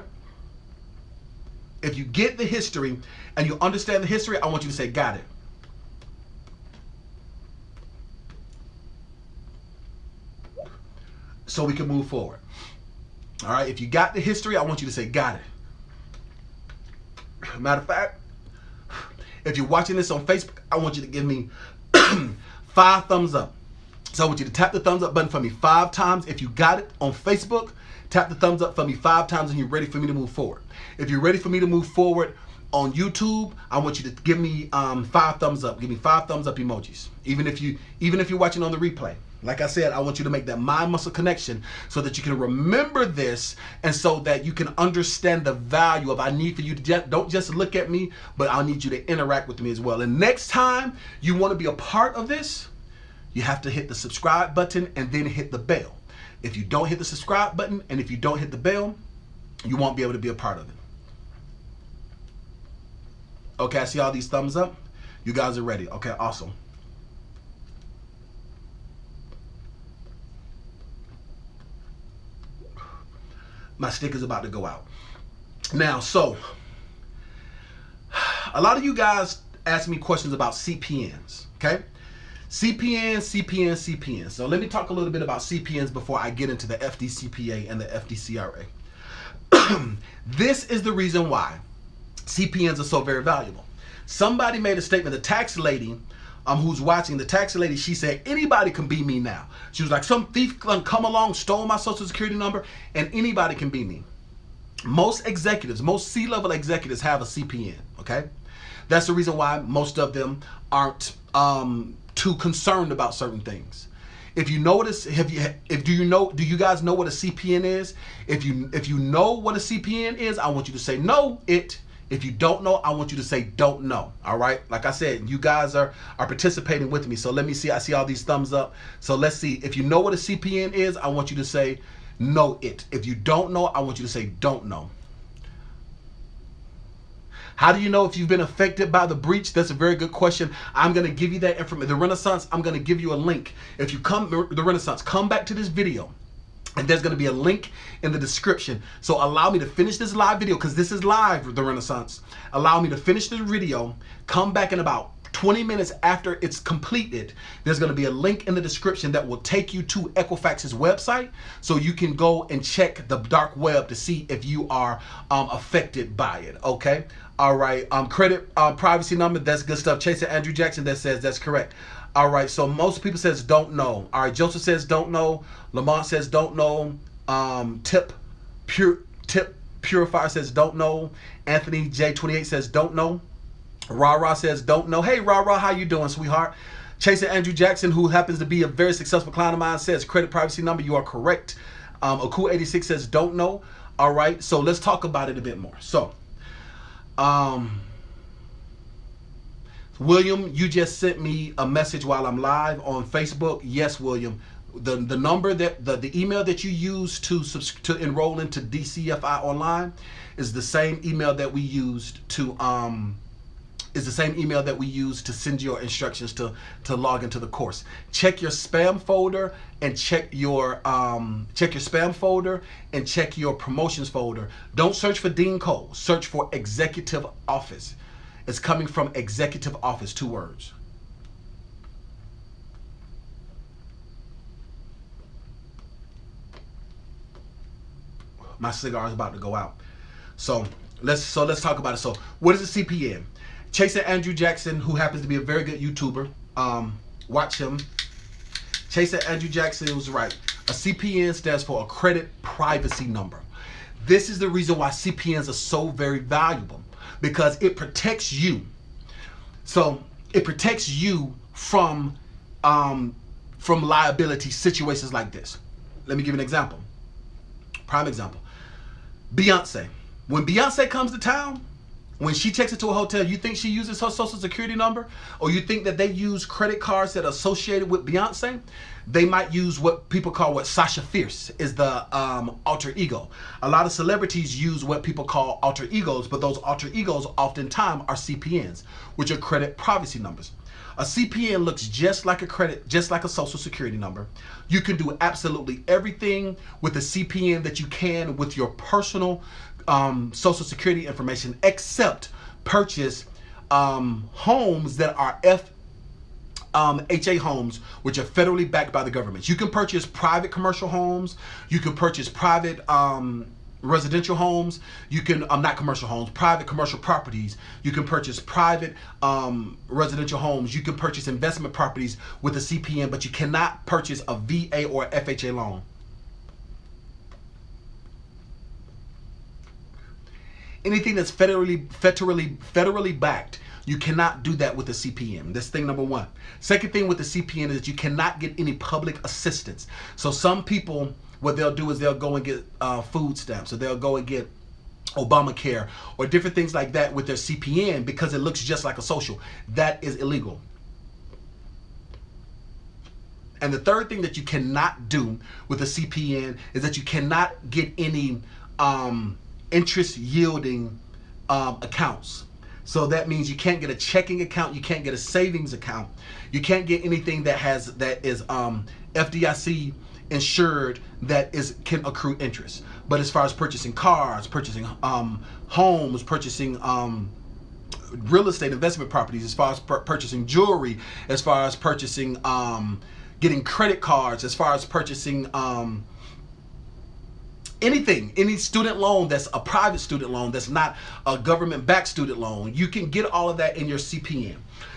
If you get the history and you understand the history, I want you to say, got it. So we can move forward. All right, if you got the history, I want you to say, got it. Matter of fact, if you're watching this on Facebook, I want you to give me 5 thumbs up. So I want you to tap the thumbs up button for me 5 times. If you got it on Facebook, tap the thumbs up for me 5 times and you're ready for me to move forward. If you're ready for me to move forward on YouTube, I want you to give me 5 thumbs up. Give me 5 thumbs up emojis. Even if you're watching on the replay. Like I said, I want you to make that mind muscle connection so that you can remember this and so that you can understand the value of, I need for you to don't just look at me, but I need you to interact with me as well. And next time you want to be a part of this, you have to hit the subscribe button and then hit the bell. If you don't hit the subscribe button and if you don't hit the bell, you won't be able to be a part of it. Okay, I see all these thumbs up. You guys are ready. Okay, awesome. My stick is about to go out. Now, so a lot of you guys ask me questions about CPNs, okay? CPN. So let me talk a little bit about CPNs before I get into the FDCPA and the FDCRA. This is the reason why CPNs are so very valuable. Somebody made a statement, the tax lady who's watching, the tax lady, she said, anybody can be me now. She was like, some thief come along, stole my social security number, and anybody can be me. Most executives, most C-level executives have a CPN, okay? That's the reason why most of them aren't too concerned about certain things. If you notice, do you guys know what a CPN is? If you know what a CPN is, I want you to say know it. If you don't know, I want you to say don't know. All right? Like I said, you guys are participating with me. So let me see. I see all these thumbs up. So let's see. If you know what a CPN is, I want you to say know it. If you don't know, I want you to say don't know. How do you know if you've been affected by the breach? That's a very good question. I'm going to give you that information. The Renaissance, I'm going to give you a link. If you come, the Renaissance, come back to this video. And there's going to be a link in the description. So allow me to finish this live video because this is live, the Renaissance. Allow me to finish this video. Come back in about 20 minutes after it's completed. There's going to be a link in the description that will take you to Equifax's website so you can go and check the dark web to see if you are affected by it. Okay. All right. Credit privacy number. That's good stuff. Chase Andrew Jackson that says that's correct. All right, so most people says don't know. All right, Joseph says don't know. Lamont says don't know. Tip Purifier says don't know. Anthony J28 says don't know. Ra says don't know. Hey Ra, how you doing, sweetheart? Chaser Andrew Jackson, who happens to be a very successful client of mine, says credit privacy number. You are correct. Aku86 says don't know. All right, so let's talk about it a bit more. So, William, you just sent me a message while I'm live on Facebook. Yes, William, the number that the email that you use to enroll into DCFIonline is the same email that we used to send your instructions to log into the course. Check your spam folder and check your spam folder and check your promotions folder. Don't search for E.DeanCole. Search for executive office. It's coming from executive office, 2 words. My cigar is about to go out. So let's talk about it. So what is a CPN? Chaser Andrew Jackson, who happens to be a very good YouTuber, watch him. Chaser Andrew Jackson was right. A CPN stands for a credit privacy number. This is the reason why CPNs are so very valuable, because it protects you. So it protects you from liability situations like this. Let me give you an example. Prime example. Beyonce. When Beyonce comes to town, when she checks into a hotel, you think she uses her social security number? Or you think that they use credit cards that are associated with Beyonce? They might use what people call what Sasha Fierce is the alter ego. A lot of celebrities use what people call alter egos, but those alter egos oftentimes are CPNs, which are credit privacy numbers. A CPN looks just like a social security number. You can do absolutely everything with a CPN that you can with your personal social security information, except purchase homes that are HA homes, which are federally backed by the government. You can purchase private commercial homes. You can purchase private residential homes. You can not commercial homes, private commercial properties. You can purchase private residential homes. You can purchase investment properties with a CPN, but you cannot purchase a VA or FHA loan. Anything that's federally backed, you cannot do that with a CPN. That's thing number one. Second thing with the CPN is you cannot get any public assistance. So some people, what they'll do is they'll go and get food stamps, or they'll go and get Obamacare or different things like that with their CPN because it looks just like a social. That is illegal. And the third thing that you cannot do with a CPN is that you cannot get any interest yielding accounts. So that means you can't get a checking account, you can't get a savings account, you can't get anything that is FDIC insured that can accrue interest. But as far as purchasing cars, purchasing homes, purchasing real estate investment properties, as far as purchasing jewelry, as far as purchasing getting credit cards, as far as purchasing anything, any student loan that's a private student loan, that's not a government-backed student loan, you can get all of that in your CPN.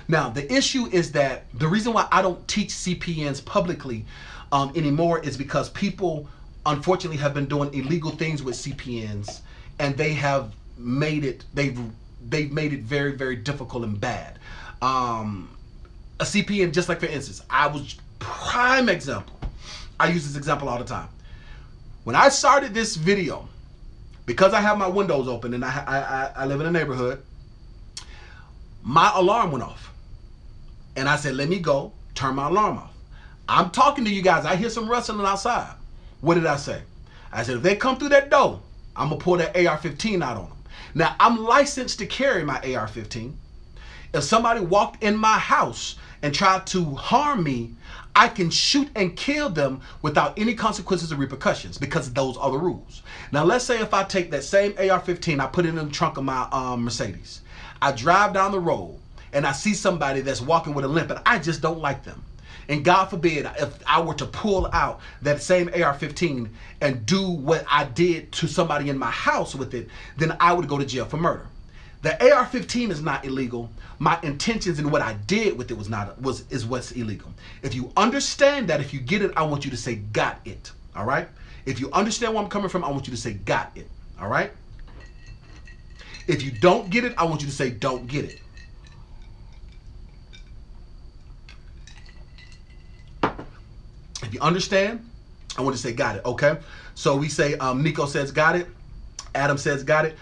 Now, the issue is that the reason why I don't teach CPNs publicly anymore is because people, unfortunately, have been doing illegal things with CPNs, and they have made it, they've made it very, very difficult and bad. A CPN, just like for instance, prime example. I use this example all the time. When I started this video, because I have my windows open and I live in a neighborhood, my alarm went off. And I said, let me go turn my alarm off. I'm talking to you guys. I hear some rustling outside. What did I say? I said, if they come through that door, I'm going to pull that AR-15 out on them. Now, I'm licensed to carry my AR-15. If somebody walked in my house and tried to harm me, I can shoot and kill them without any consequences or repercussions, because those are the rules. Now, let's say if I take that same AR-15, I put it in the trunk of my Mercedes. I drive down the road and I see somebody that's walking with a limp and I just don't like them. And God forbid, if I were to pull out that same AR-15 and do what I did to somebody in my house with it, then I would go to jail for murder. The AR-15 is not illegal. My intentions and what I did with it is what's illegal. If you understand that, if you get it, I want you to say got it. All right? If you understand where I'm coming from, I want you to say got it. All right? If you don't get it, I want you to say don't get it. If you understand, I want to say got it, okay? So we say Nico says got it. Adam says got it.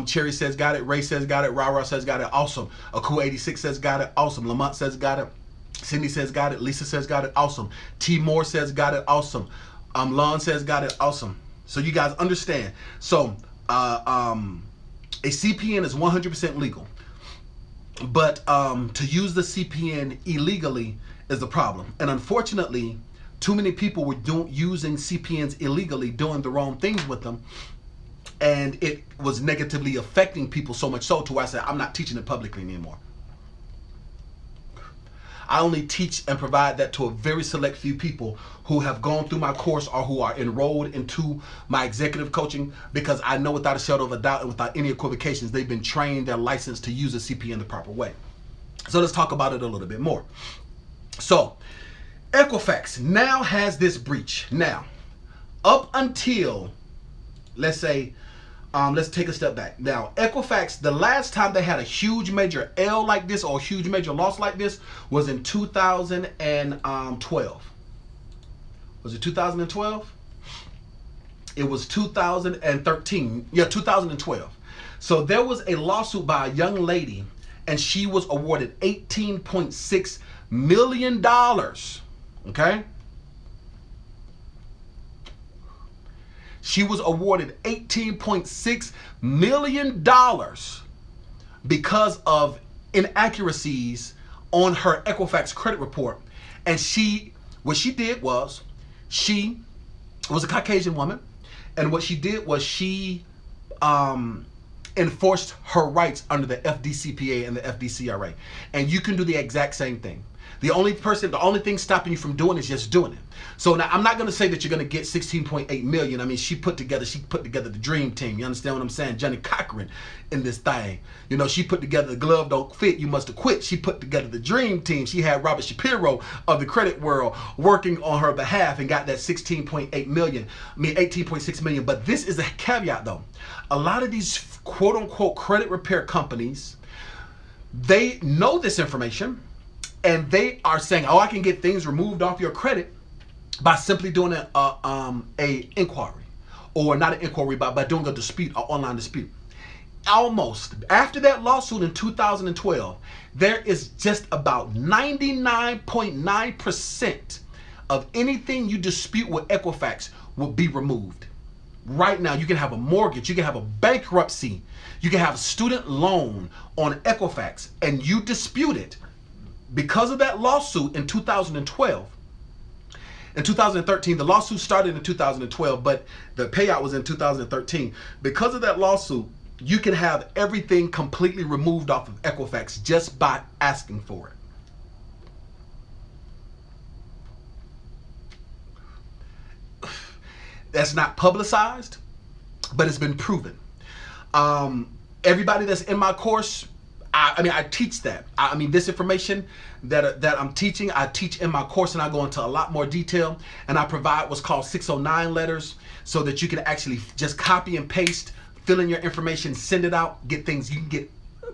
Cherry says got it. Ray says got it. Ra says got it. Awesome. Aku86 says got it. Awesome. Lamont says got it. Cindy says got it. Lisa says got it. Awesome. T Moore says got it. Awesome. Lon says got it. Awesome. So you guys understand. So a CPN is 100% legal, but to use the CPN illegally is the problem. And unfortunately, too many people were using CPNs illegally, doing the wrong things with them, and it was negatively affecting people so much so to where I said, I'm not teaching it publicly anymore. I only teach and provide that to a very select few people who have gone through my course or who are enrolled into my executive coaching, because I know without a shadow of a doubt and without any equivocations, they've been trained, they're licensed to use a CPN the proper way. So let's talk about it a little bit more. So Equifax now has this breach. Now, up until, let's say, let's take a step back. Now, Equifax, the last time they had a huge major L like this or a huge major loss like this was in 2012. Was it 2012? It was 2013. Yeah, 2012. So there was a lawsuit by a young lady, and she was awarded $18.6 million. Okay? She was awarded $18.6 million because of inaccuracies on her Equifax credit report. And what she did was, she was a Caucasian woman, and what she did was she enforced her rights under the FDCPA and the FDCRA. And you can do the exact same thing. The only thing stopping you from doing is just doing it. So now I'm not going to say that you're going to get 16.8 million. I mean, she put together the dream team. You understand what I'm saying? Johnny Cochran in this thing. You know, she put together the glove don't fit, you must have quit. She put together the dream team. She had Robert Shapiro of the credit world working on her behalf and got that 16.8 million. I mean, 18.6 million. But this is a caveat though. A lot of these quote unquote credit repair companies, they know this information, and they are saying, oh, I can get things removed off your credit by simply doing a inquiry, or not an inquiry, by doing a dispute, an online dispute. Almost after that lawsuit in 2012, there is just about 99.9% of anything you dispute with Equifax will be removed. Right now, you can have a mortgage, you can have a bankruptcy, you can have a student loan on Equifax, and you dispute it. Because of that lawsuit in 2012, in 2013, the lawsuit started in 2012, but the payout was in 2013. Because of that lawsuit, you can have everything completely removed off of Equifax just by asking for it. That's not publicized, but it's been proven. Everybody that's in my course, I teach that. I mean, this information that I'm teaching, I teach in my course, and I go into a lot more detail, and I provide what's called 609 letters so that you can actually just copy and paste, fill in your information, send it out, get things. You can get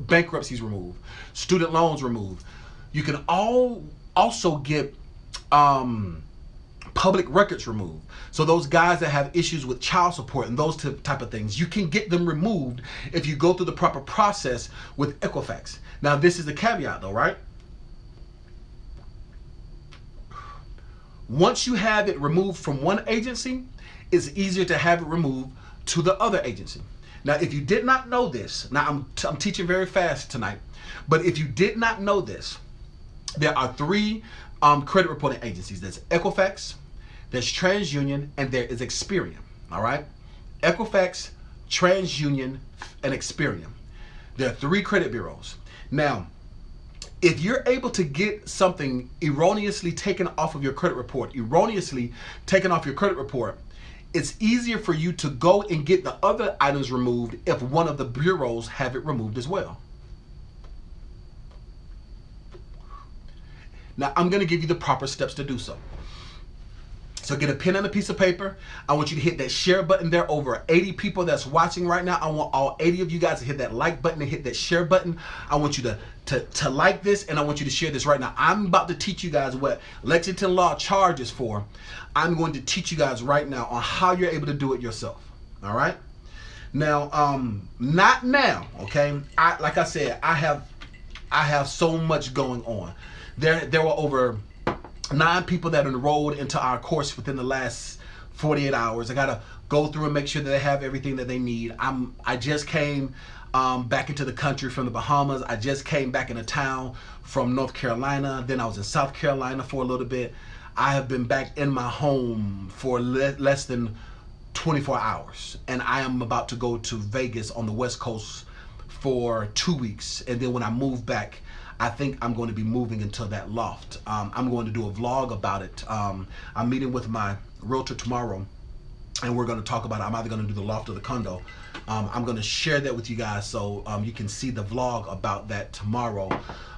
bankruptcies removed, student loans removed. You can also get public records removed. So those guys that have issues with child support and those type of things, you can get them removed if you go through the proper process with Equifax. Now, this is the caveat though, right? Once you have it removed from one agency, it's easier to have it removed to the other agency. Now, if you did not know this, now I'm teaching very fast tonight, but if you did not know this, there are three credit reporting agencies. There's Equifax, there's TransUnion, and there is Experian. All right, Equifax, TransUnion, and Experian. There are three credit bureaus. Now, if you're able to get something erroneously taken off of your credit report, it's easier for you to go and get the other items removed if one of the bureaus have it removed as well. Now, I'm going to give you the proper steps to do so. So get a pen and a piece of paper. I want you to hit that share button there. Over 80 people that's watching right now. I want all 80 of you guys to hit that like button and hit that share button. I want you to like this, and I want you to share this right now. I'm about to teach you guys what Lexington Law charges for. I'm going to teach you guys right now on how you're able to do it yourself. All right? Now, not now, okay? Like I said, I have so much going on. There were over 9 people that enrolled into our course within the last 48 hours. I gotta go through and make sure that they have everything that they need. I just came back into the country from the Bahamas. I just came back into town from North Carolina. Then I was in South Carolina for a little bit. I have been back in my home for less than 24 hours. And I am about to go to Vegas on the West Coast for 2 weeks. And then when I move back, I think I'm going to be moving into that loft. I'm going to do a vlog about it. I'm meeting with my realtor tomorrow, and we're going to talk about it. I'm either going to do the loft or the condo. I'm going to share that with you guys so you can see the vlog about that tomorrow.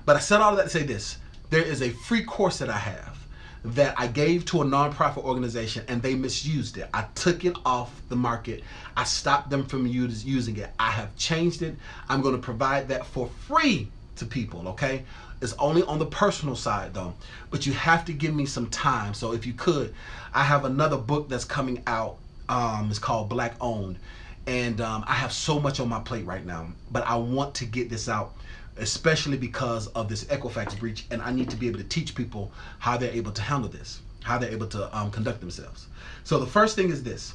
But I said all of that to say this. There is a free course that I have that I gave to a nonprofit organization, and they misused it. I took it off the market. I stopped them from using it. I have changed it. I'm going to provide that for free to people, okay? It's only on the personal side though, but you have to give me some time. So if you could, I have another book that's coming out. It's called Black Owned, and I have so much on my plate right now, but I want to get this out, especially because of this Equifax breach, and I need to be able to teach people how they're able to handle this, how they're able to conduct themselves. So the first thing is this.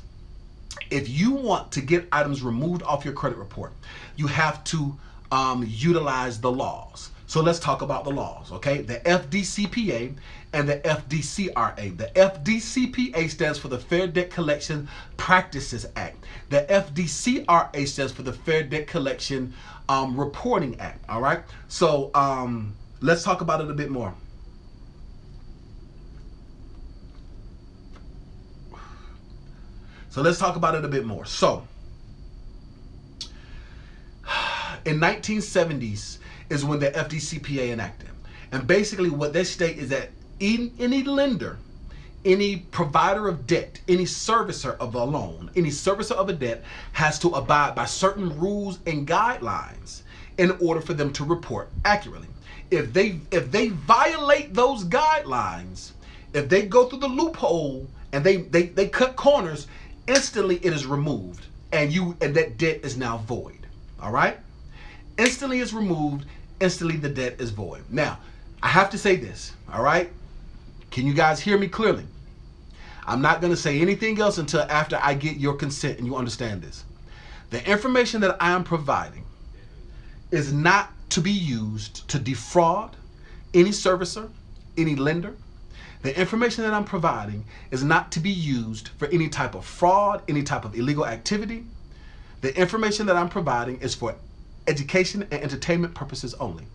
If you want to get items removed off your credit report, you have to utilize the laws. So let's talk about the laws, okay? The FDCPA and the FDCRA. The FDCPA stands for the Fair Debt Collection Practices Act. The FDCRA stands for the Fair Debt Collection Reporting Act, all right? So let's talk about it a bit more. So in 1970s is when the FDCPA enacted. And basically what they state is that any lender, any provider of debt, any servicer of a loan, any servicer of a debt has to abide by certain rules and guidelines in order for them to report accurately. If they violate those guidelines, if they go through the loophole and they cut corners, instantly it is removed and that debt is now void. All right? Instantly it's removed, instantly the debt is void. Now, I have to say this, all right? Can you guys hear me clearly? I'm not going to say anything else until after I get your consent and you understand this. The information that I am providing is not to be used to defraud any servicer, any lender. The information that I'm providing is not to be used for any type of fraud, any type of illegal activity. The information that I'm providing is for education and entertainment purposes only,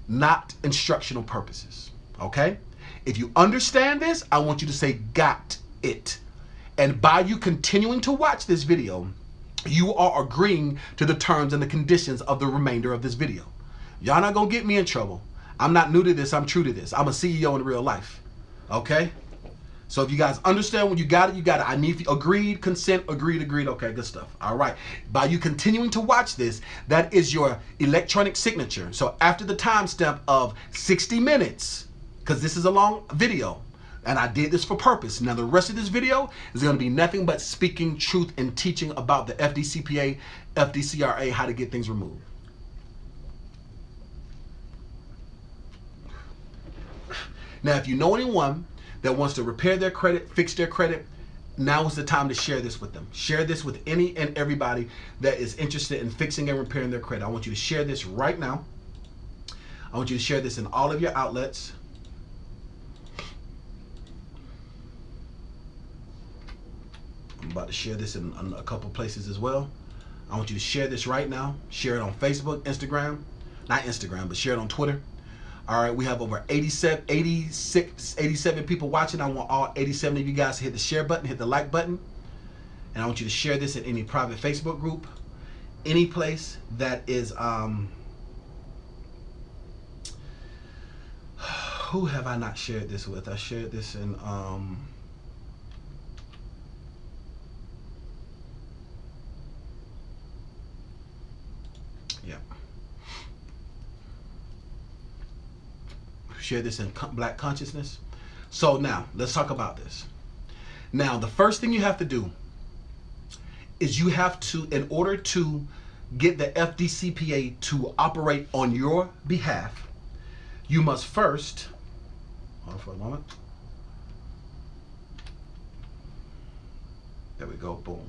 not instructional purposes, okay? If you understand this, I want you to say, got it. And by you continuing to watch this video, you are agreeing to the terms and the conditions of the remainder of this video. Y'all not gonna get me in trouble. I'm not new to this, I'm true to this. I'm a CEO in real life, okay? So if you guys understand when you got it, you got it. I need agreed, consent, agreed. Okay, good stuff. All right. By you continuing to watch this, that is your electronic signature. So after the timestamp of 60 minutes, because this is a long video, and I did this for purpose. Now the rest of this video is going to be nothing but speaking truth and teaching about the FDCPA, FDCRA, how to get things removed. Now, if you know anyone that wants to repair their credit, fix their credit, now is the time to share this with them. Share this with any and everybody that is interested in fixing and repairing their credit. I want you to share this right now. I want you to share this in all of your outlets. I'm about to share this in a couple places as well. I want you to share this right now. Share it on Facebook, Instagram, not Instagram, but share it on Twitter. All right, we have over 87 people watching. I want all 87 of you guys to hit the share button, hit the like button. And I want you to share this in any private Facebook group, any place that is, who have I not shared this with? I shared this in, share this in Black consciousness. So now let's talk about this. Now, the first thing you have to do is you have to, in order to get the FDCPA to operate on your behalf, you must first, hold on for a moment. There we go, boom.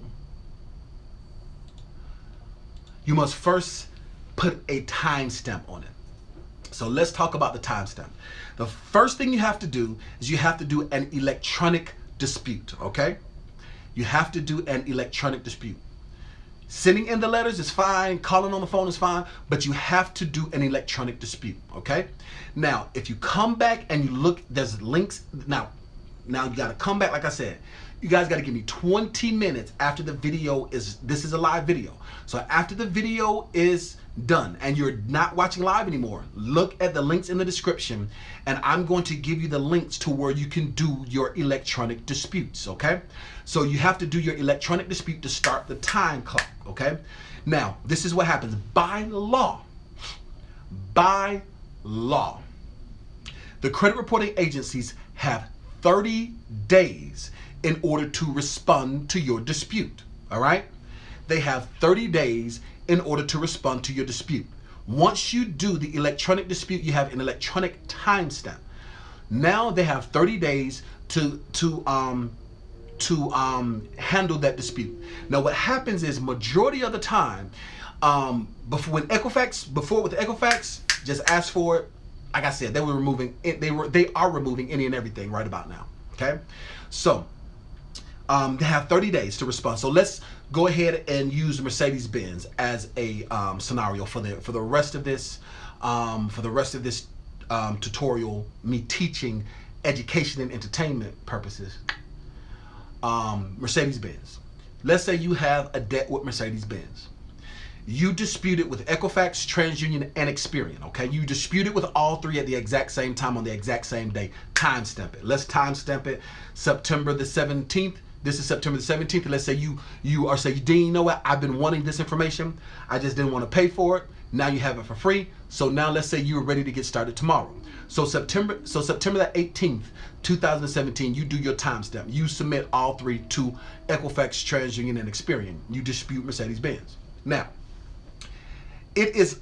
You must first put a timestamp on it. So let's talk about the timestamp. The first thing you have to do is you have to do an electronic dispute, okay? You have to do an electronic dispute. Sending in the letters is fine, calling on the phone is fine, but you have to do an electronic dispute, okay? Now, if you come back and you look, there's links. Now you gotta come back, like I said, you guys gotta give me 20 minutes after the video is, this is a live video. So after the video is done and you're not watching live anymore, look at the links in the description and I'm going to give you the links to where you can do your electronic disputes, okay? So you have to do your electronic dispute to start the time clock, okay? Now, this is what happens. By law, the credit reporting agencies have 30 days in order to respond to your dispute, all right? They have 30 days in order to respond to your dispute. Once you do the electronic dispute, you have an electronic timestamp. Now they have 30 days to handle that dispute. Now what happens is majority of the time, before with Equifax, just ask for it. Like I said, they are removing any and everything right about now. Okay, so they have 30 days to respond. So let's go ahead and use Mercedes-Benz as a scenario for the rest of this tutorial. Me teaching education and entertainment purposes. Mercedes-Benz. Let's say you have a debt with Mercedes-Benz. You dispute it with Equifax, TransUnion, and Experian, okay? You dispute it with all three at the exact same time on the exact same day. Timestamp it. Let's timestamp it September the 17th. This is September the 17th. And let's say you are saying, Dean, you know what? I've been wanting this information. I just didn't want to pay for it. Now you have it for free. So now let's say you're ready to get started tomorrow. So September the 18th, 2017, you do your timestamp. You submit all three to Equifax, TransUnion, and Experian. You dispute Mercedes-Benz. Now, it is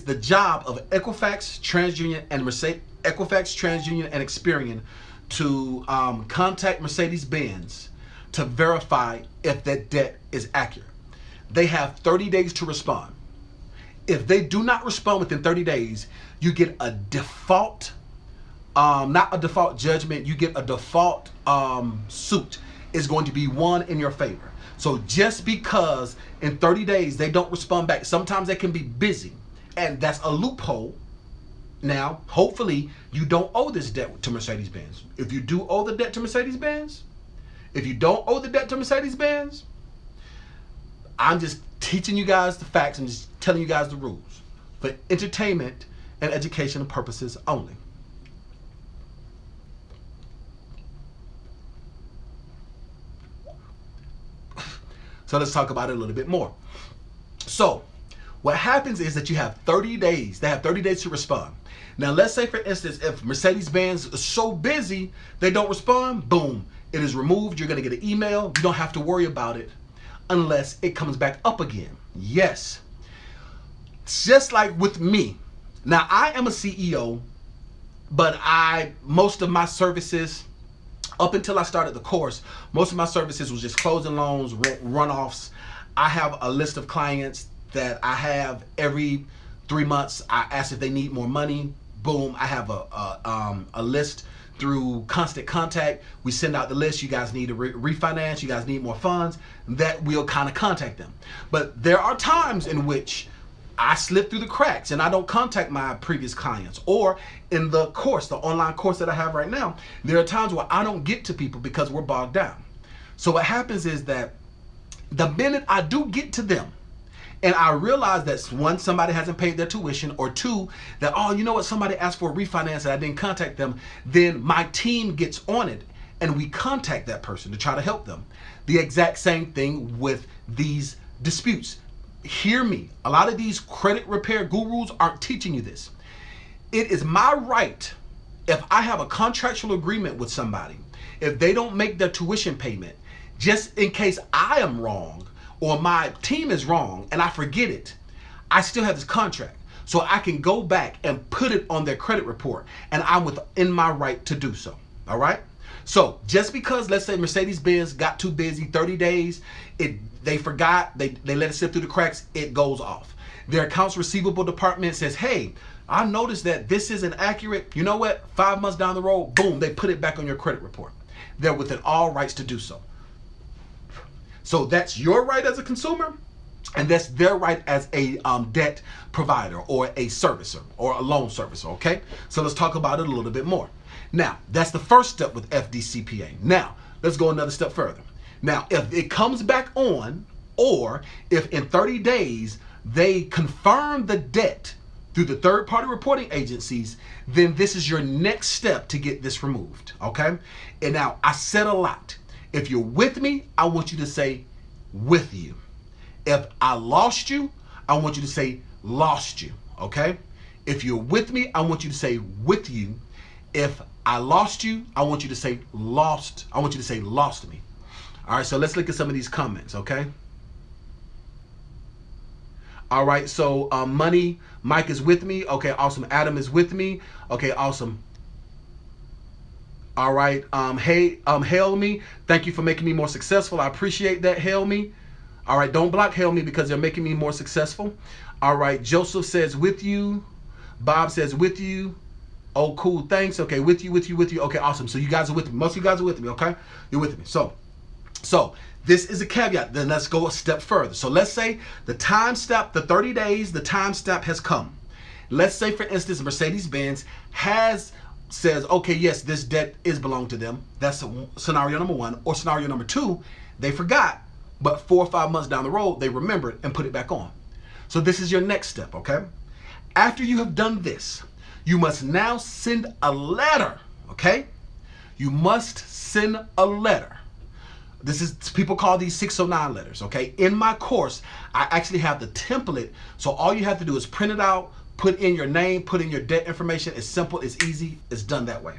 the job of Equifax, TransUnion, and Experian to contact Mercedes-Benz to verify if that debt is accurate. They have 30 days to respond. If they do not respond within 30 days, you get a default, not a default judgment, you get a default suit is going to be won in your favor. So just because in 30 days they don't respond back, sometimes they can be busy, and that's a loophole. Now, hopefully you don't owe this debt to Mercedes-Benz. If you do owe the debt to Mercedes-Benz, if you don't owe the debt to Mercedes-Benz, I'm just teaching you guys the facts and just telling you guys the rules for entertainment and educational purposes only. So let's talk about it a little bit more. So what happens is that you have 30 days. They have 30 days to respond. Now, let's say, for instance, if Mercedes-Benz is so busy, they don't respond, boom, it is removed. You're going to get an email. You don't have to worry about it unless it comes back up again. Yes. Just like with me. Now, I am a CEO, but most of my services, up until I started the course, most of my services was just closing loans, runoffs. I have a list of clients that I have every 3 months. I ask if they need more money. Boom, I have a list through Constant Contact. We send out the list. You guys need to refinance. You guys need more funds. That we'll kind of contact them. But there are times in which I slip through the cracks and I don't contact my previous clients. Or in the course, the online course that I have right now, there are times where I don't get to people because we're bogged down. So what happens is that the minute I do get to them, and I realize that one, somebody hasn't paid their tuition, or two, that, oh, you know what, somebody asked for a refinance and I didn't contact them, then my team gets on it and we contact that person to try to help them. The exact same thing with these disputes. Hear me, a lot of these credit repair gurus aren't teaching you this. It is my right if I have a contractual agreement with somebody, if they don't make their tuition payment, just in case I am wrong or my team is wrong and I forget it, I still have this contract. So I can go back and put it on their credit report, and I'm within my right to do so. All right? So just because, let's say, Mercedes-Benz got too busy, 30 days, they forgot, they let it slip through the cracks, it goes off. Their accounts receivable department says, hey, I noticed that this isn't accurate. You know what? 5 months down the road, boom, they put it back on your credit report. They're within all rights to do so. So that's your right as a consumer, and that's their right as a debt provider or a servicer or a loan servicer, okay? So let's talk about it a little bit more. Now, that's the first step with FDCPA. Now, let's go another step further. Now, if it comes back on, or if in 30 days they confirm the debt through the third-party reporting agencies, then this is your next step to get this removed, okay? And now, I said a lot. If you're with me, I want you to say, with you. If I lost you, I want you to say, lost you, okay? If you're with me, I want you to say, with you. If I lost you, I want you to say, lost. I want you to say, lost me. All right, so let's look at some of these comments, okay? All right, so Money, Mike is with me. Okay, awesome. Adam is with me. Okay, awesome. All right, Hail Me, thank you for making me more successful. I appreciate that, Hail Me. All right, don't block Hail Me because they're making me more successful. All right, Joseph says with you. Bob says with you. Oh, cool, thanks. Okay, with you. Okay, awesome. So you guys are with me. Most of you guys are with me, okay? You're with me. So this is a caveat. Then let's go a step further. So let's say the time step, the 30 days, the time step has come. Let's say, for instance, Mercedes-Benz says, okay, yes, this debt is belong to them. That's scenario number one. Or scenario number two, they forgot, but 4 or 5 months down the road, they remembered and put it back on. So this is your next step, okay? After you have done this, you must now send a letter, okay? You must send a letter. This is, people call these 609 letters, okay? In my course, I actually have the template, so all you have to do is print it out, put in your name, put in your debt information. It's simple, it's easy, it's done that way.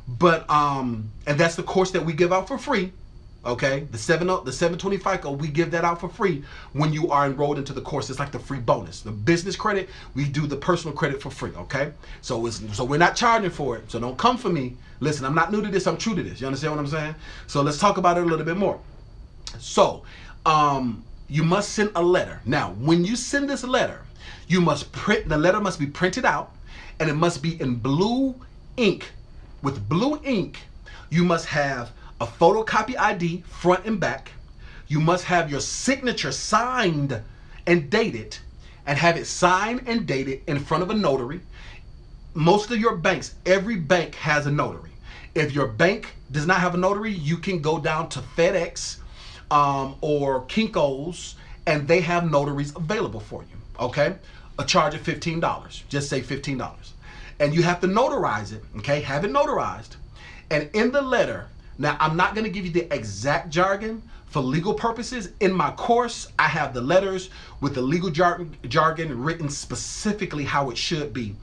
But, and that's the course that we give out for free, okay? The 720 FICO, we give that out for free when you are enrolled into the course. It's like the free bonus. The business credit, we do the personal credit for free, okay? So we're not charging for it, so don't come for me. Listen, I'm not new to this, I'm true to this. You understand what I'm saying? So let's talk about it a little bit more. So, you must send a letter. Now, when you send this letter, you must print, the letter must be printed out, and it must be in blue ink. With blue ink, you must have a photocopy ID front and back. You must have your signature signed and dated, and have it signed and dated in front of a notary. Most of your banks, every bank has a notary. If your bank does not have a notary, you can go down to FedEx or Kinko's, and they have notaries available for you, okay? A charge of $15, just say $15. And you have to notarize it, okay? Have it notarized. And in the letter, now I'm not gonna give you the exact jargon for legal purposes. In my course, I have the letters with the legal jargon written specifically how it should be.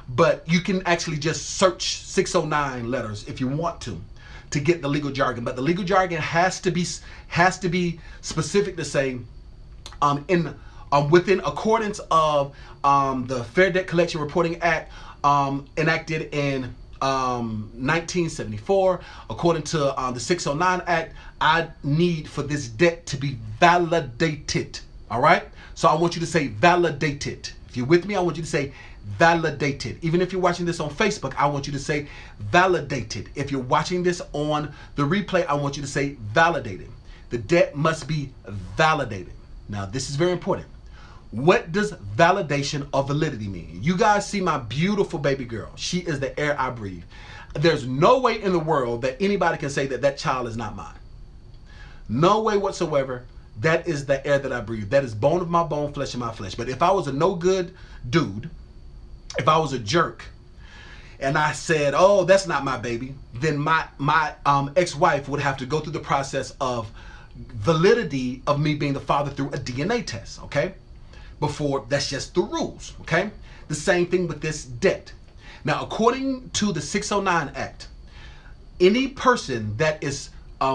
But you can actually just search 609 letters if you want to get the legal jargon. But the legal jargon has to be specific to say, within accordance of the Fair Debt Collection Reporting Act enacted in 1974, according to the 609 Act, I need for this debt to be validated. All right? So I want you to say validated. If you're with me, I want you to say validated. Even if you're watching this on Facebook, I want you to say validated. If you're watching this on the replay, I want you to say validated. The debt must be validated. Now, this is very important. What does validation or validity mean? You guys see my beautiful baby girl. She is the air I breathe. There's no way in the world that anybody can say that that child is not mine. No way whatsoever. That is the air that I breathe. That is bone of my bone, flesh of my flesh. But if I was a no good dude, if I was a jerk, and I said, oh, that's not my baby, then my ex-wife would have to go through the process of validity of me being the father through a DNA test, okay? Before, that's just the rules, okay? The same thing with this debt. Now, according to the 609 Act, any person that is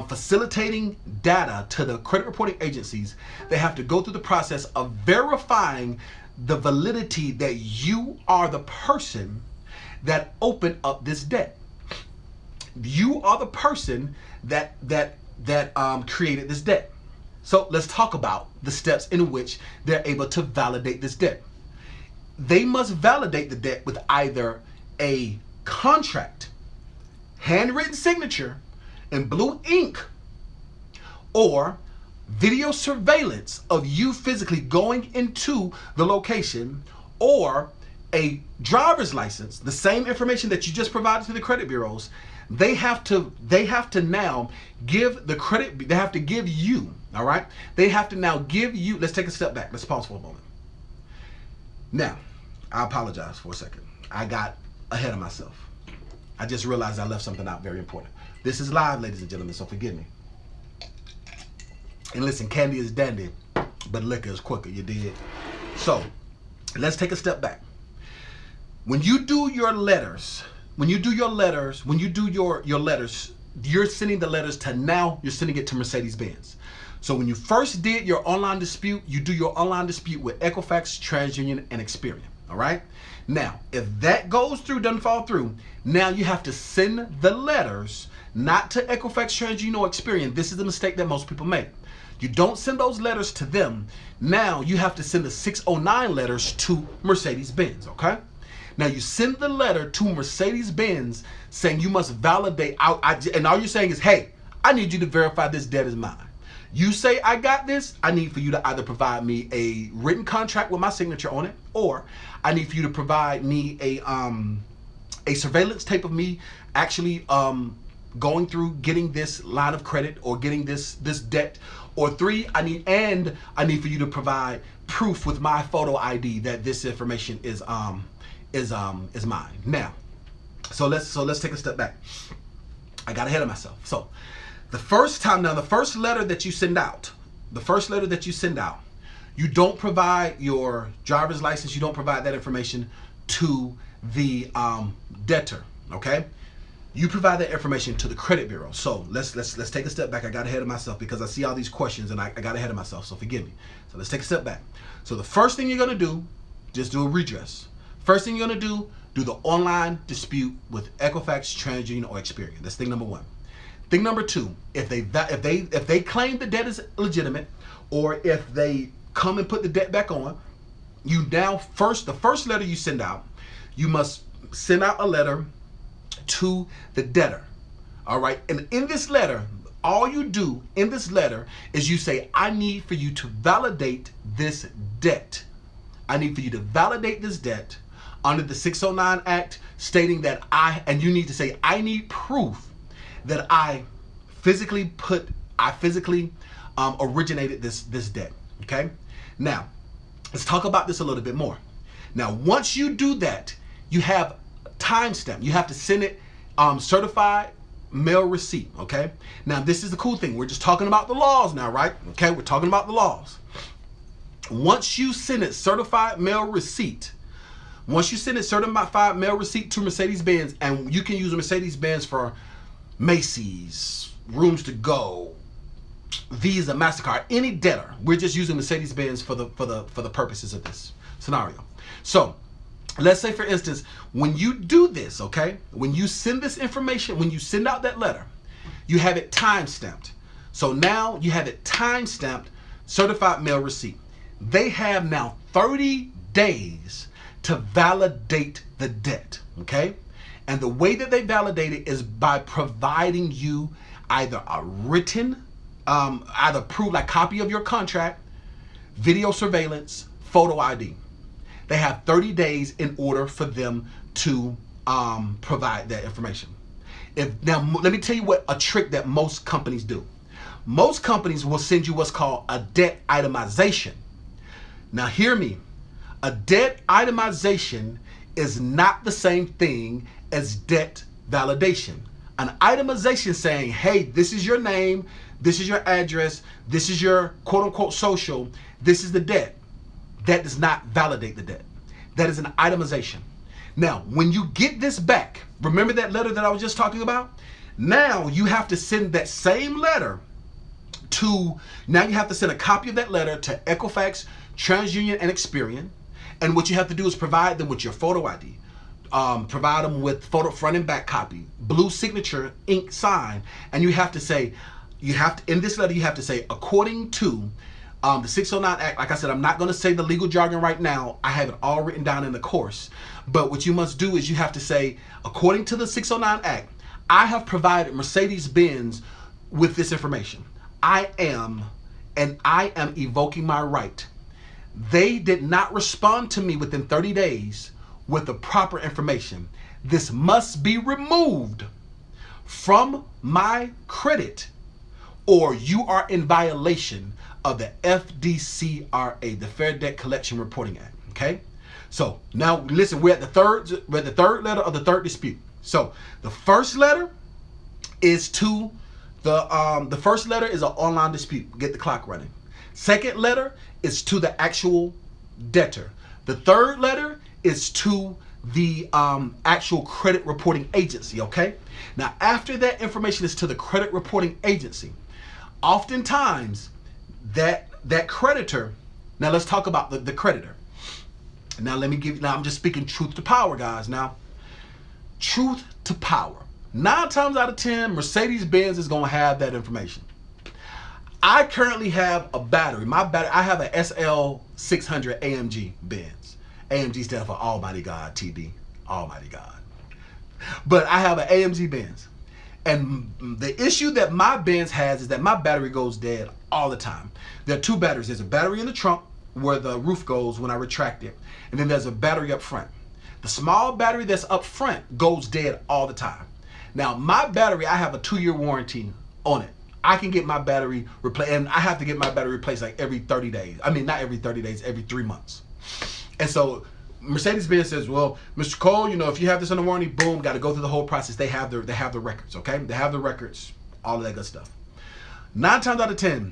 facilitating data to the credit reporting agencies, they have to go through the process of verifying the validity that you are the person that opened up this debt. You are the person that created this debt. So let's talk about the steps in which they're able to validate this debt. They must validate the debt with either a contract, handwritten signature in blue ink, or video surveillance of you physically going into the location, or a driver's license, the same information that you just provided to the credit bureaus. They have to now give the credit, they have to give you, all right? They have to now give you, let's take a step back. Let's pause for a moment. Now, I apologize for a second. I got ahead of myself. I just realized I left something out very important. This is live, ladies and gentlemen, so forgive me. And listen, candy is dandy, but liquor is quicker, you did? So, let's take a step back. When you do your letters, you're sending the letters to, now you're sending it to Mercedes-Benz. So when you first did your online dispute, you do your online dispute with Equifax, TransUnion, and Experian, all right? Now, if that goes through, doesn't fall through, now you have to send the letters not to Equifax, TransUnion, or Experian. This is the mistake that most people make. You don't send those letters to them. Now you have to send the 609 letters to Mercedes-Benz, okay? Now you send the letter to Mercedes-Benz saying you must validate, and all you're saying is, hey, I need you to verify this debt is mine. You say I got this, I need for you to either provide me a written contract with my signature on it, or I need for you to provide me a surveillance tape of me actually going through getting this line of credit or getting this debt. Or 3, I need for you to provide proof with my photo ID that this information is mine. Now, so let's take a step back. I got ahead of myself. So the first letter that you send out, you don't provide your driver's license, you don't provide that information to the debtor, okay? You provide that information to the credit bureau. So let's take a step back. I got ahead of myself because I see all these questions and I got ahead of myself, so forgive me. So let's take a step back. So the first thing you're gonna do, just do a redress. First thing you're gonna do the online dispute with Equifax, TransUnion, or Experian. That's thing number 1. Thing number 2, if they claim the debt is legitimate, or if they come and put the debt back on, you now the first letter you send out, you must send out a letter to the debtor. All right, and in this letter, all you do in this letter is you say, I need for you to validate this debt. I need for you to validate this debt under the 609 Act, stating that and you need to say, I need proof that I physically originated this debt, okay? Now, let's talk about this a little bit more. Now, once you do that, you have timestamp. You have to send it certified mail receipt, okay? Now, this is the cool thing. We're just talking about the laws now, right? Okay, we're talking about the laws. Once you send it certified mail receipt, to Mercedes-Benz, and you can use a Mercedes-Benz for Macy's, Rooms to Go, Visa, MasterCard, any debtor. We're just using Mercedes-Benz for the purposes of this scenario. So let's say, for instance, when you do this, okay, when you send this information, when you send out that letter, you have it time-stamped. So now you have it time-stamped, certified mail receipt. They have now 30 days to validate the debt, okay? And the way that they validate it is by providing you either a written, either proof, like copy of your contract, video surveillance, photo ID. They have 30 days in order for them to provide that information. Now, let me tell you what a trick that most companies do. Most companies will send you what's called a debt itemization. Now, hear me. A debt itemization is not the same thing as debt validation. An itemization saying, hey, this is your name, this is your address, this is your quote unquote social, this is the debt. That does not validate the debt. That is an itemization. Now, when you get this back, remember that letter that I was just talking about? Now you have to send that same letter now you have to send a copy of that letter to Equifax, TransUnion, and Experian. And what you have to do is provide them with your photo ID. Provide them with photo front and back copy, blue signature, ink sign, and you have to say, in this letter you have to say, according to the 609 Act. Like I said, I'm not going to say the legal jargon right now. I have it all written down in the course. But what you must do is you have to say, according to the 609 Act, I have provided Mercedes-Benz with this information. I am evoking my right. They did not respond to me within 30 days with the proper information. This must be removed from my credit, or you are in violation of the FDCRA, the Fair Debt Collection Reporting Act. Okay? So now listen, we're at the third letter of the third dispute. So the first letter is to the first letter is an online dispute. Get the clock running. Second letter is to the actual debtor. The third letter is to the actual credit reporting agency. Okay. Now, after that information is to the credit reporting agency, oftentimes that creditor. Now let's talk about the creditor. Now I'm just speaking truth to power, guys. Now, truth to power. 9 times out of 10, Mercedes-Benz is going to have that information. I currently have a battery. I have a SL600 AMG Benz. AMG stands for Almighty God, TD, Almighty God. But I have an AMG Benz. And the issue that my Benz has is that my battery goes dead all the time. There are 2 batteries. There's a battery in the trunk where the roof goes when I retract it. And then there's a battery up front. The small battery that's up front goes dead all the time. Now, my battery, I have a 2-year warranty on it. I can get my battery replaced, and I have to get my battery replaced like every 30 days. I mean, not every 30 days, every 3 months. And so Mercedes-Benz says, well, Mr. Cole, if you have this under warranty, boom, got to go through the whole process. They have the records, okay? They have the records, all of that good stuff. 9 times out of 10,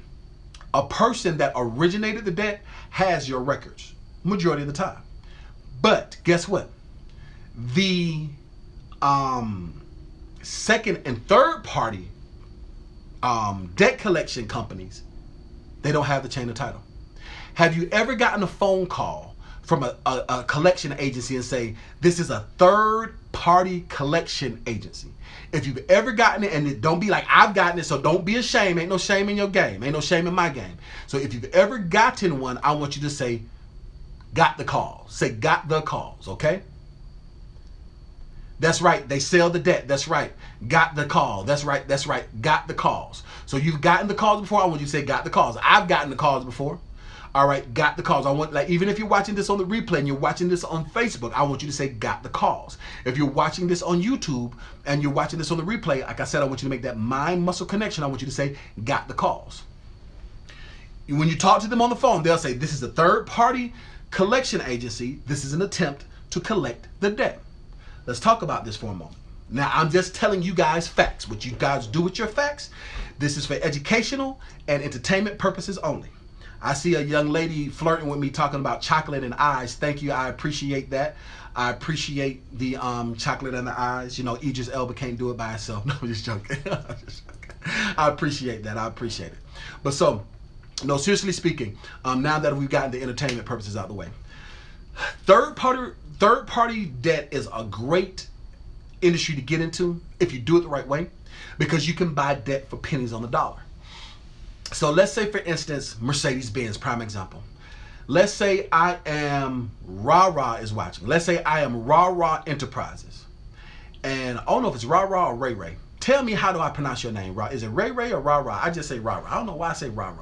a person that originated the debt has your records, majority of the time. But guess what? The second and third party debt collection companies, they don't have the chain of title. Have you ever gotten a phone call from a collection agency and say, this is a third party collection agency? If you've ever gotten it, and don't be like, I've gotten it, so don't be ashamed. Ain't no shame in your game. Ain't no shame in my game. So if you've ever gotten one, I want you to say, got the calls. Say, got the calls, okay? That's right. They sell the debt. That's right. Got the call. That's right. That's right. Got the calls. So you've gotten the calls before. I want you to say got the calls. I've gotten the calls before. All right. Got the calls. I want, like, even if you're watching this on the replay and you're watching this on Facebook, I want you to say got the calls. If you're watching this on YouTube and you're watching this on the replay, like I said, I want you to make that mind muscle connection. I want you to say got the calls. When you talk to them on the phone, they'll say, this is a third party collection agency. This is an attempt to collect the debt. Let's talk about this for a moment. Now, I'm just telling you guys facts. What you guys do with your facts, this is for educational and entertainment purposes only. I see a young lady flirting with me talking about chocolate and eyes. Thank you. I appreciate that. I appreciate the chocolate and the eyes. Idris Elba can't do it by herself. No, I'm just joking. I appreciate that. I appreciate it. But so, no, seriously speaking, now that we've gotten the entertainment purposes out of the way, third party debt is a great industry to get into if you do it the right way, because you can buy debt for pennies on the dollar. So let's say, for instance, Mercedes-Benz, prime example. Let's say I am Rah is watching. Let's say I am Rah Enterprises. And I don't know if it's Rah or Ray Ray. Tell me, how do I pronounce your name? Is it Ray Ray or Rah? I just say Rah. I don't know why I say Rah,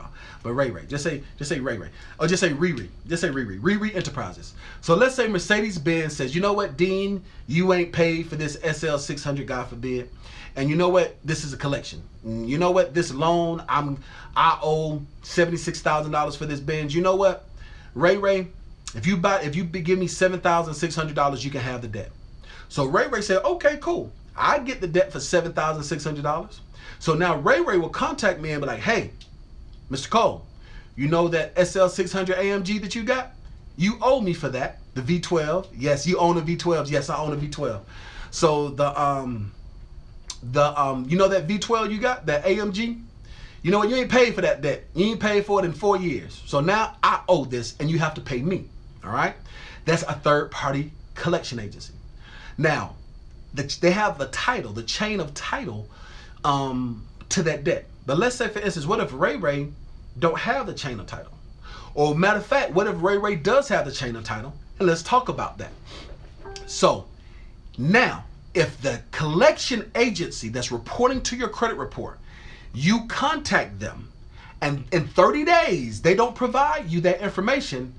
but Ray Ray. Just say Ray Ray. Or just say Riri. Just say Riri. Riri Enterprises. So let's say Mercedes-Benz says, you know what, Dean, you ain't paid for this SL600, God forbid. And you know what? This is a collection. You know what? This loan, I owe $76,000 for this Benz. You know what, Ray Ray, if you give me $7,600, you can have the debt. So Ray Ray said, okay, cool. I get the debt for $7,600. So now Ray Ray will contact me and be like, hey, Mr. Cole, you know that SL600 AMG that you got? You owe me for that. The V12. Yes, you own a V12. Yes, I own a V12. So you know that V12 you got, that AMG? You know what? You ain't paid for that debt. You ain't paid for it in 4 years. So now I owe this and you have to pay me. All right? That's a third party collection agency. Now, they have the title, the chain of title to that debt. But let's say, for instance, what if Ray Ray don't have the chain of title? Or matter of fact, what if Ray Ray does have the chain of title? And let's talk about that. So now, if the collection agency that's reporting to your credit report, you contact them, and in 30 days, they don't provide you that information,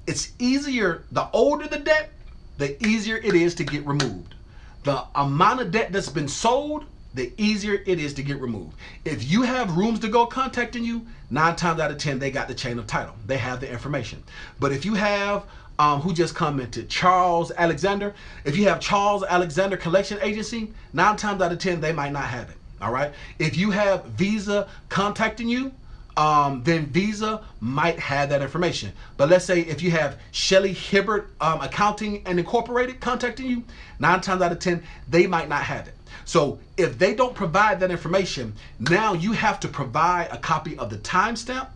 it's easier, the older the debt, the easier it is to get removed. The amount of debt that's been sold, the easier it is to get removed. If you have rooms to go contacting you, 9 times out of 10, they got the chain of title. They have the information. But if you have, who just commented, Charles Alexander, if you have Charles Alexander Collection Agency, 9 times out of 10, they might not have it. All right. If you have Visa contacting you, then Visa might have that information. But let's say if you have Shelley Hibbert Accounting and Incorporated contacting you, 9 times out of 10, they might not have it. So if they don't provide that information, now you have to provide a copy of the timestamp,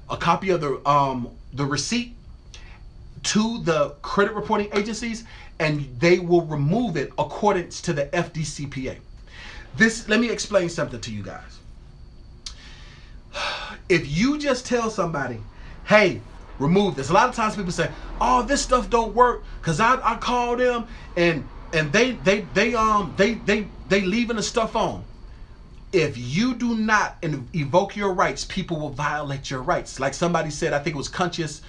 a copy of the receipt to the credit reporting agencies, and they will remove it according to the FDCPA. Let me explain something to you guys. If you just tell somebody, hey, remove this. A lot of times people say, oh, this stuff don't work because I called them and they leaving the stuff on. If you do not evoke your rights, people will violate your rights. Like somebody said, I think it was Conscious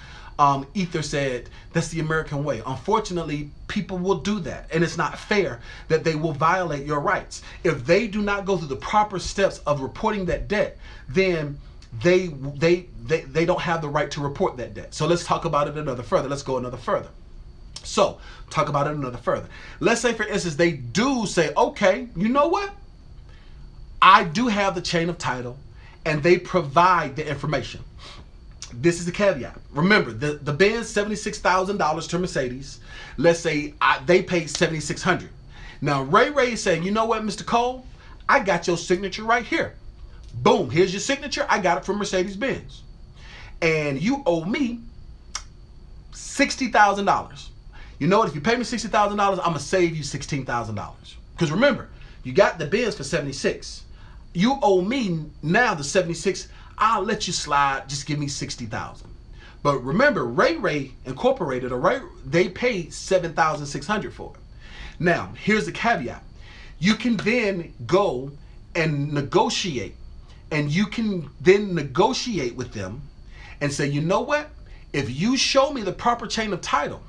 Ether said, that's the American way. Unfortunately, people will do that, and it's not fair that they will violate your rights. If they do not go through the proper steps of reporting that debt, then they don't have the right to report that debt. So let's talk about it another further. Let's go another further. So talk about it another further. Let's say, for instance, they do say, okay, you know what? I do have the chain of title, and they provide the information. This is the caveat. Remember, the Benz $76,000 to Mercedes. Let's say they paid $7,600. Now Ray is saying, you know what, Mr. Cole, I got your signature right here. Boom, here's your signature. I got it from Mercedes-Benz, and you owe me $60,000. You know what? If you pay me $60,000, I'm gonna save you $16,000. Because remember, you got the Benz for 76. You owe me now the 76. I'll let you slide. Just give me 60,000. But remember, Ray Incorporated, they paid 7,600 for it. Now, here's the caveat. You can then go and negotiate, and you can then negotiate with them and say, you know what? If you show me the proper chain of title,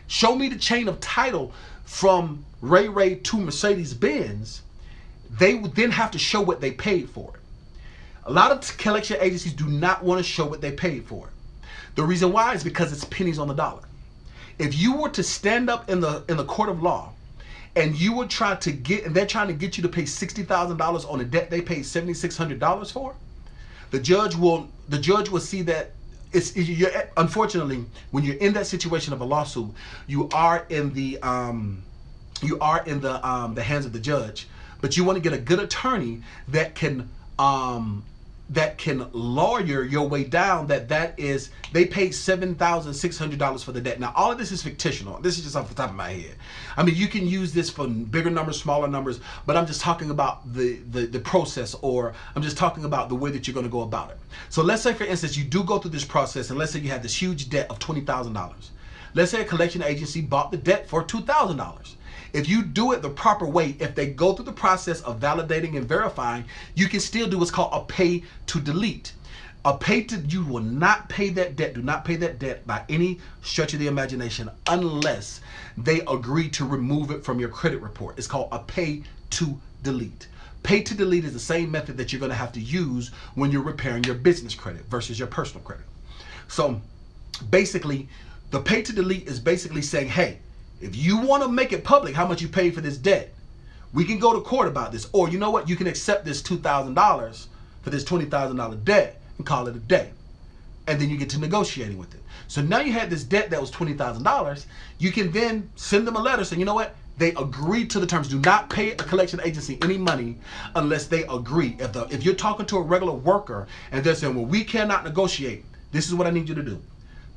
show me the chain of title from Ray to Mercedes-Benz, they would then have to show what they paid for it. A lot of collection agencies do not want to show what they paid for it. The reason why is because it's pennies on the dollar. If you were to stand up in the court of law and you would try to and they're trying to get you to pay $60,000 on a debt they paid $7,600 for, the judge will see that unfortunately, when you're in that situation of a lawsuit, you are in the hands of the judge. But you want to get a good attorney that can lawyer your way down. They paid $7,600 for the debt. Now, all of this is fictional. This is just off the top of my head. I mean, you can use this for bigger numbers, smaller numbers, but I'm just talking about the process, or I'm just talking about the way that you're going to go about it. So let's say, for instance, you do go through this process, and let's say you have this huge debt of $20,000. Let's say a collection agency bought the debt for $2,000. If you do it the proper way, if they go through the process of validating and verifying, you can still do what's called a pay to delete. You will not pay that debt. Do not pay that debt by any stretch of the imagination unless they agree to remove it from your credit report. It's called a pay to delete. Pay to delete is the same method that you're going to have to use when you're repairing your business credit versus your personal credit. So basically, the pay to delete is basically saying, hey, if you want to make it public how much you paid for this debt, we can go to court about this. Or you know what? You can accept this $2,000 for this $20,000 debt and call it a day. and then you get to negotiating with it. So now you had this debt that was $20,000. You can then send them a letter saying, you know what? They agreed to the terms. Do not pay a collection agency any money unless they agree. If you're talking to a regular worker and they're saying, well, we cannot negotiate, this is what I need you to do.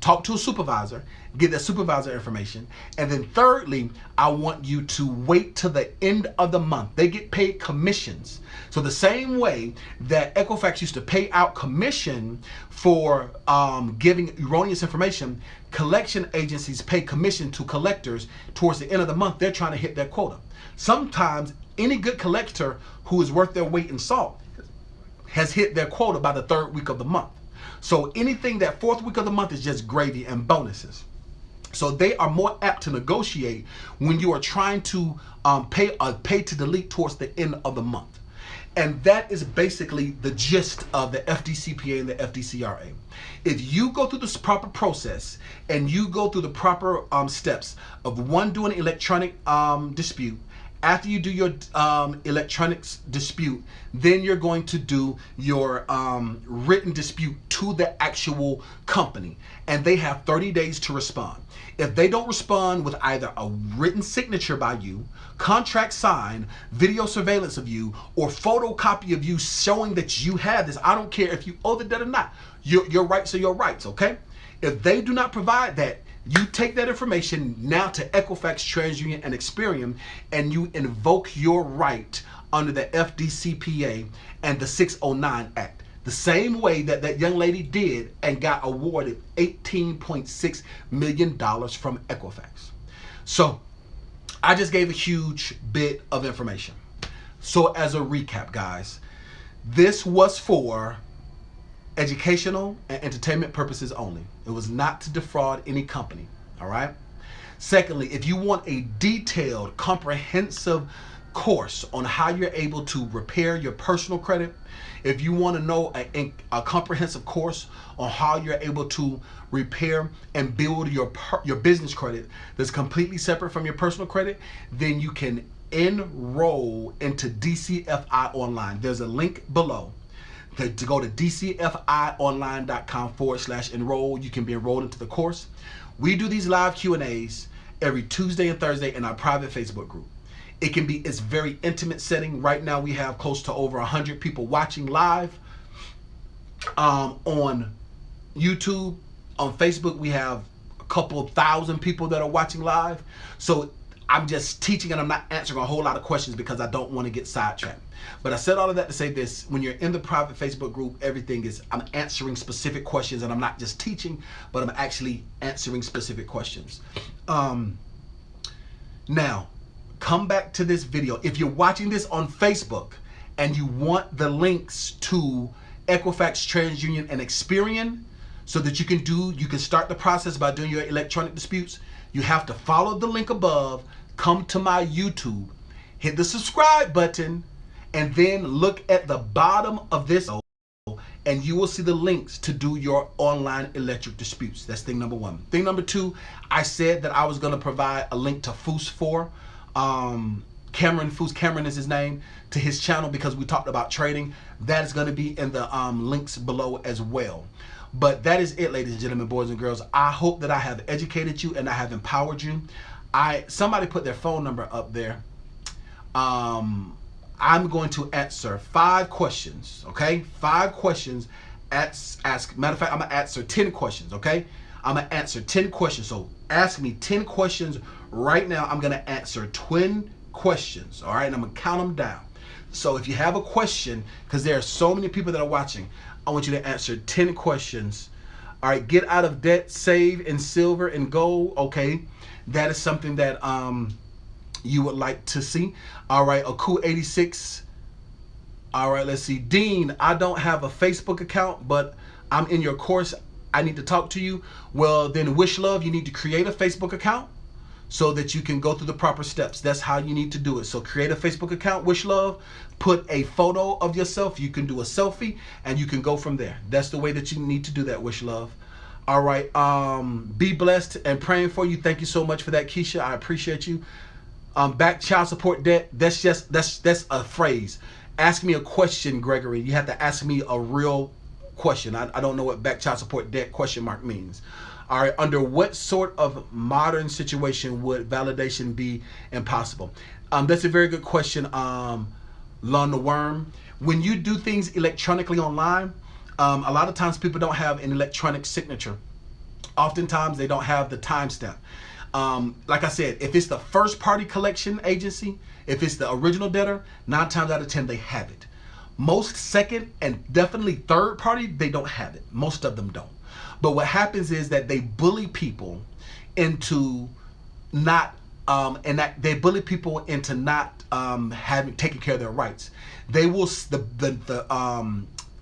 Talk to a supervisor, get that supervisor information, and then thirdly, I want you to wait till the end of the month. They get paid commissions. So the same way that Equifax used to pay out commission for giving erroneous information, collection agencies pay commission to collectors towards the end of the month. They're trying to hit their quota. Sometimes any good collector who is worth their weight in salt has hit their quota by the third week of the month. So anything that fourth week of the month is just gravy and bonuses. So they are more apt to negotiate when you are trying to pay to delete towards the end of the month. And that is basically the gist of the FDCPA and the FDCRA. If you go through this proper process and you go through the proper steps of one, doing an electronic dispute, after you do your electronics dispute, then you're going to do your written dispute to the actual company, and they have 30 days to respond. If they don't respond with either a written signature by you, contract signed, video surveillance of you, or photocopy of you showing that you have this, I don't care if you owe the debt or not, your rights are your rights, okay? If they do not provide that, you take that information now to Equifax, TransUnion, and Experian, and you invoke your right under the FDCPA and the 609 Act. The same way that that young lady did and got awarded $18.6 million from Equifax. So I just gave a huge bit of information. So as a recap, guys, this was for educational and entertainment purposes only. It was not to defraud any company, all right? Secondly, if you want a detailed, comprehensive course on how you're able to repair your personal credit, if you want to know a comprehensive course on how you're able to repair and build your business credit that's completely separate from your personal credit, then you can enroll into DCFIonline. There's a link below to go to DCFIonline.com/enroll. You can be enrolled into the course. We do these live Q&As every Tuesday and Thursday in our private Facebook group. It's very intimate setting. Right now we have close to over 100 people watching live on YouTube. On Facebook we have a couple of thousand people that are watching live. So I'm just teaching and I'm not answering a whole lot of questions because I don't want to get sidetracked. But I said all of that to say this: when you're in the private Facebook group, I'm answering specific questions, and I'm not just teaching, but I'm actually answering specific questions. Now, come back to this video. If you're watching this on Facebook and you want the links to Equifax, TransUnion, and Experian so that you can start the process by doing your electronic disputes, you have to follow the link above, come to my YouTube, hit the subscribe button, and then look at the bottom of this and you will see the links to do your online electric disputes. That's thing number one. Thing number two, I said that I was going to provide a link to Foos4, Cameron Foos, Cameron is his name, to his channel because we talked about trading. That is going to be in the links below as well. But that is it, ladies and gentlemen, boys and girls. I hope that I have educated you and I have empowered you. Somebody put their phone number up there. I'm going to answer 5 questions, okay? 5 questions. Matter of fact, I'm going to answer 10 questions, okay? I'm going to answer 10 questions. So ask me 10 questions right now. I'm going to answer 10 questions, all right? And I'm going to count them down. So if you have a question, because there are so many people that are watching, I want you to answer 10 questions. All right, get out of debt, save in silver and gold, okay? That is something that you would like to see. All right, Aku86. All right, let's see. Dean, I don't have a Facebook account, but I'm in your course. I need to talk to you. Well, then Wish Love, you need to create a Facebook account so that you can go through the proper steps. That's how you need to do it. So create a Facebook account, Wish Love, put a photo of yourself. You can do a selfie and you can go from there. That's the way that you need to do that, Wish Love. All right, be blessed and praying for you. Thank you so much for that, Keisha. I appreciate you. Back child support debt, that's a phrase. Ask me a question, Gregory. You have to ask me a real question. I don't know what back child support debt question mark means. All right, under what sort of modern situation would validation be impossible? That's a very good question, Lon the Worm. When you do things electronically online, a lot of times people don't have an electronic signature. Oftentimes they don't have the timestamp. Like I said, if it's the first party collection agency, if it's the original debtor, 9 times out of 10 they have it. Most second and definitely third party, they don't have it. Most of them don't. But what happens is that they bully people into not having taken care of their rights. They will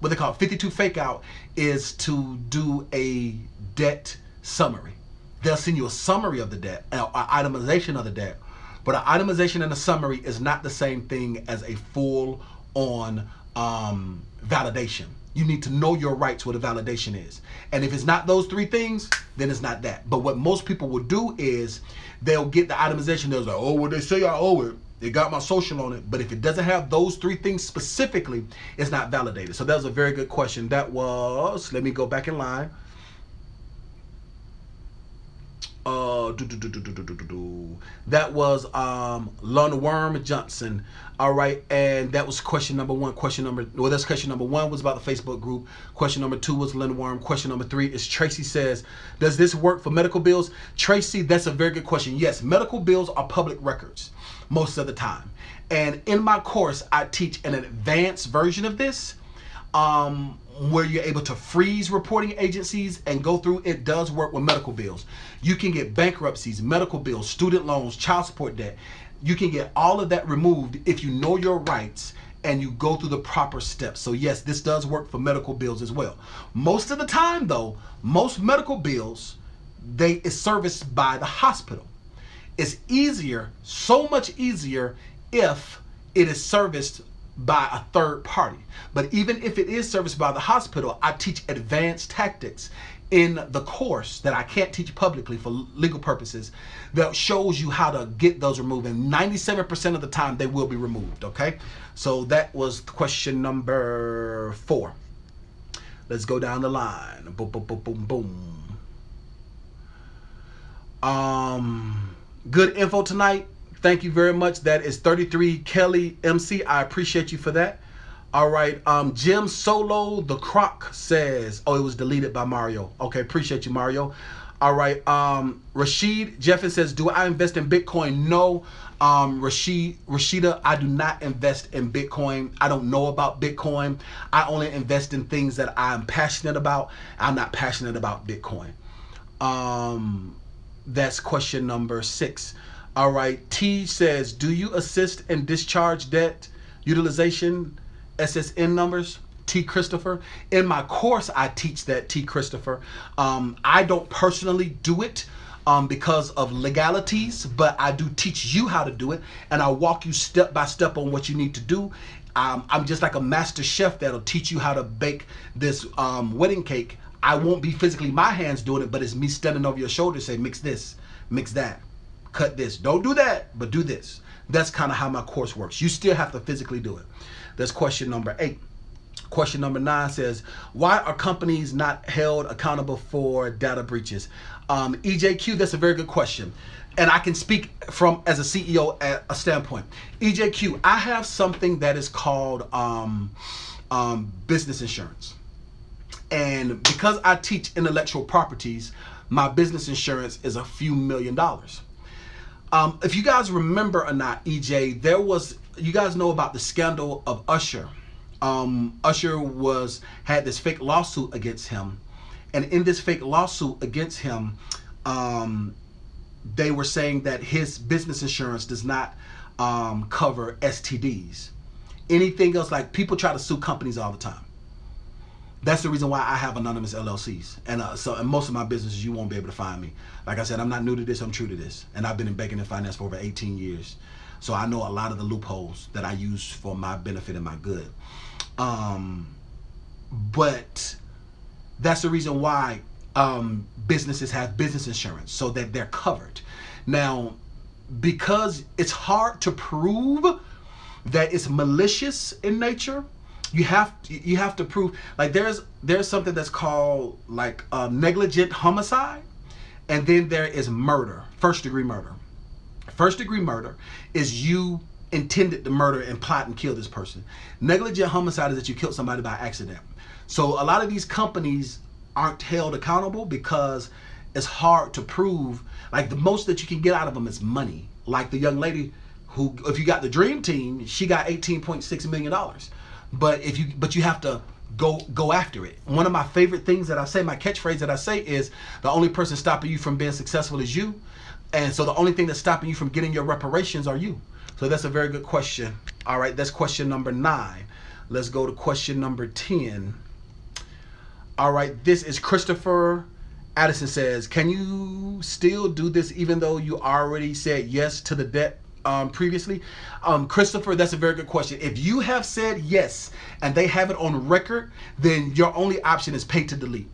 what they call 52 fake out is to do a debt summary. They'll send you a summary of the debt, an itemization of the debt, but an itemization and a summary is not the same thing as a full on validation. You need to know your rights, what a validation is. And if it's not those 3 things, then it's not that. But what most people will do is they'll get the itemization. They'll like, oh, well, they say I owe it. They got my social on it. But if it doesn't have those 3 things specifically, it's not validated. So that was a very good question. That was, let me go back in line. That was Lon Worm Johnson. All right, and that was question number 1. That's question number 1 was about the Facebook group. Question number 2 was Lon Worm. Question number 3 is Tracy says, does this work for medical bills? Tracy, that's a very good question. Yes, medical bills are public records most of the time. And in my course, I teach an advanced version of this. Where you're able to freeze reporting agencies and go through. It does work with medical bills. You can get bankruptcies, medical bills, student loans, child support debt. You can get all of that removed if you know your rights and you go through the proper steps. So yes, this does work for medical bills as well. Most of the time though, most medical bills, is serviced by the hospital. It's easier, so much easier if it is serviced by a third party. But even if it is serviced by the hospital, I teach advanced tactics in the course that I can't teach publicly for legal purposes that shows you how to get those removed. And 97% of the time they will be removed, okay? So that was question number 4. Let's go down the line. Boom, boom, boom, boom, boom. Good info tonight. Thank you very much. That is 33 Kelly MC. I appreciate you for that. All right. Jim Solo the Croc says, oh, it was deleted by Mario. Okay. Appreciate you, Mario. All right. Rashid Jeffin says, do I invest in Bitcoin? No. Rashida, I do not invest in Bitcoin. I don't know about Bitcoin. I only invest in things that I'm passionate about. I'm not passionate about Bitcoin. That's question number 6. All right, T says, do you assist in discharge debt utilization SSN numbers? T Christopher. In my course, I teach that, T Christopher. I don't personally do it because of legalities, but I do teach you how to do it, and I'll walk you step by step on what you need to do. I'm just like a master chef that'll teach you how to bake this wedding cake. I won't be physically my hands doing it, but it's me standing over your shoulder saying, mix this, mix that. Cut this. Don't do that, but do this. That's kind of how my course works. You still have to physically do it. That's question number 8. Question number 9 says, why are companies not held accountable for data breaches? EJQ, that's a very good question. And I can speak from as a CEO at a standpoint. EJQ, I have something that is called business insurance. And because I teach intellectual properties, my business insurance is a few $1,000,000. If you guys remember or not, EJ, you guys know about the scandal of Usher. Usher had this fake lawsuit against him. And in this fake lawsuit against him, they were saying that his business insurance does not cover STDs. Anything else, like people try to sue companies all the time. That's the reason why I have anonymous LLCs. And so in most of my businesses, you won't be able to find me. Like I said, I'm not new to this, I'm true to this. And I've been in banking and finance for over 18 years. So I know a lot of the loopholes that I use for my benefit and my good. But that's the reason why businesses have business insurance, so that they're covered. Now, because it's hard to prove that it's malicious in nature, You have to prove, like there's something that's called like negligent homicide, and then there is murder, first degree murder. First degree murder is you intended to murder and plot and kill this person. Negligent homicide is that you killed somebody by accident. So a lot of these companies aren't held accountable because it's hard to prove. Like the most that you can get out of them is money. Like the young lady who, if you got the dream team, she got $18.6 million. But you have to go after it. One of my favorite things that I say, my catchphrase that I say is, the only person stopping you from being successful is you. And so the only thing that's stopping you from getting your reparations are you. So that's a very good question. All right, that's question number 9. Let's go to question number 10. All right, this is Christopher Addison says, can you still do this even though you already said yes to the debt previously? Christopher, that's a very good question. If you have said yes and they have it on record, then your only option is pay to delete,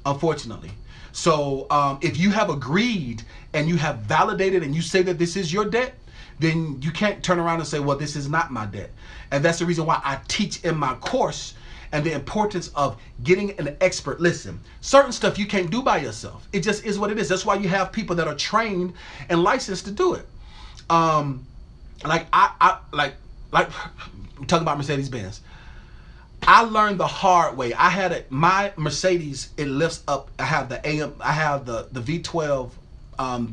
unfortunately. So if you have agreed and you have validated and you say that this is your debt, then you can't turn around and say, well, this is not my debt. And that's the reason why I teach in my course and the importance of getting an expert. Listen, certain stuff you can't do by yourself. It just is what it is. That's why you have people that are trained and licensed to do it. Like I'm talking about Mercedes-Benz. I learned the hard way. I had my Mercedes, it lifts up. I have the V12,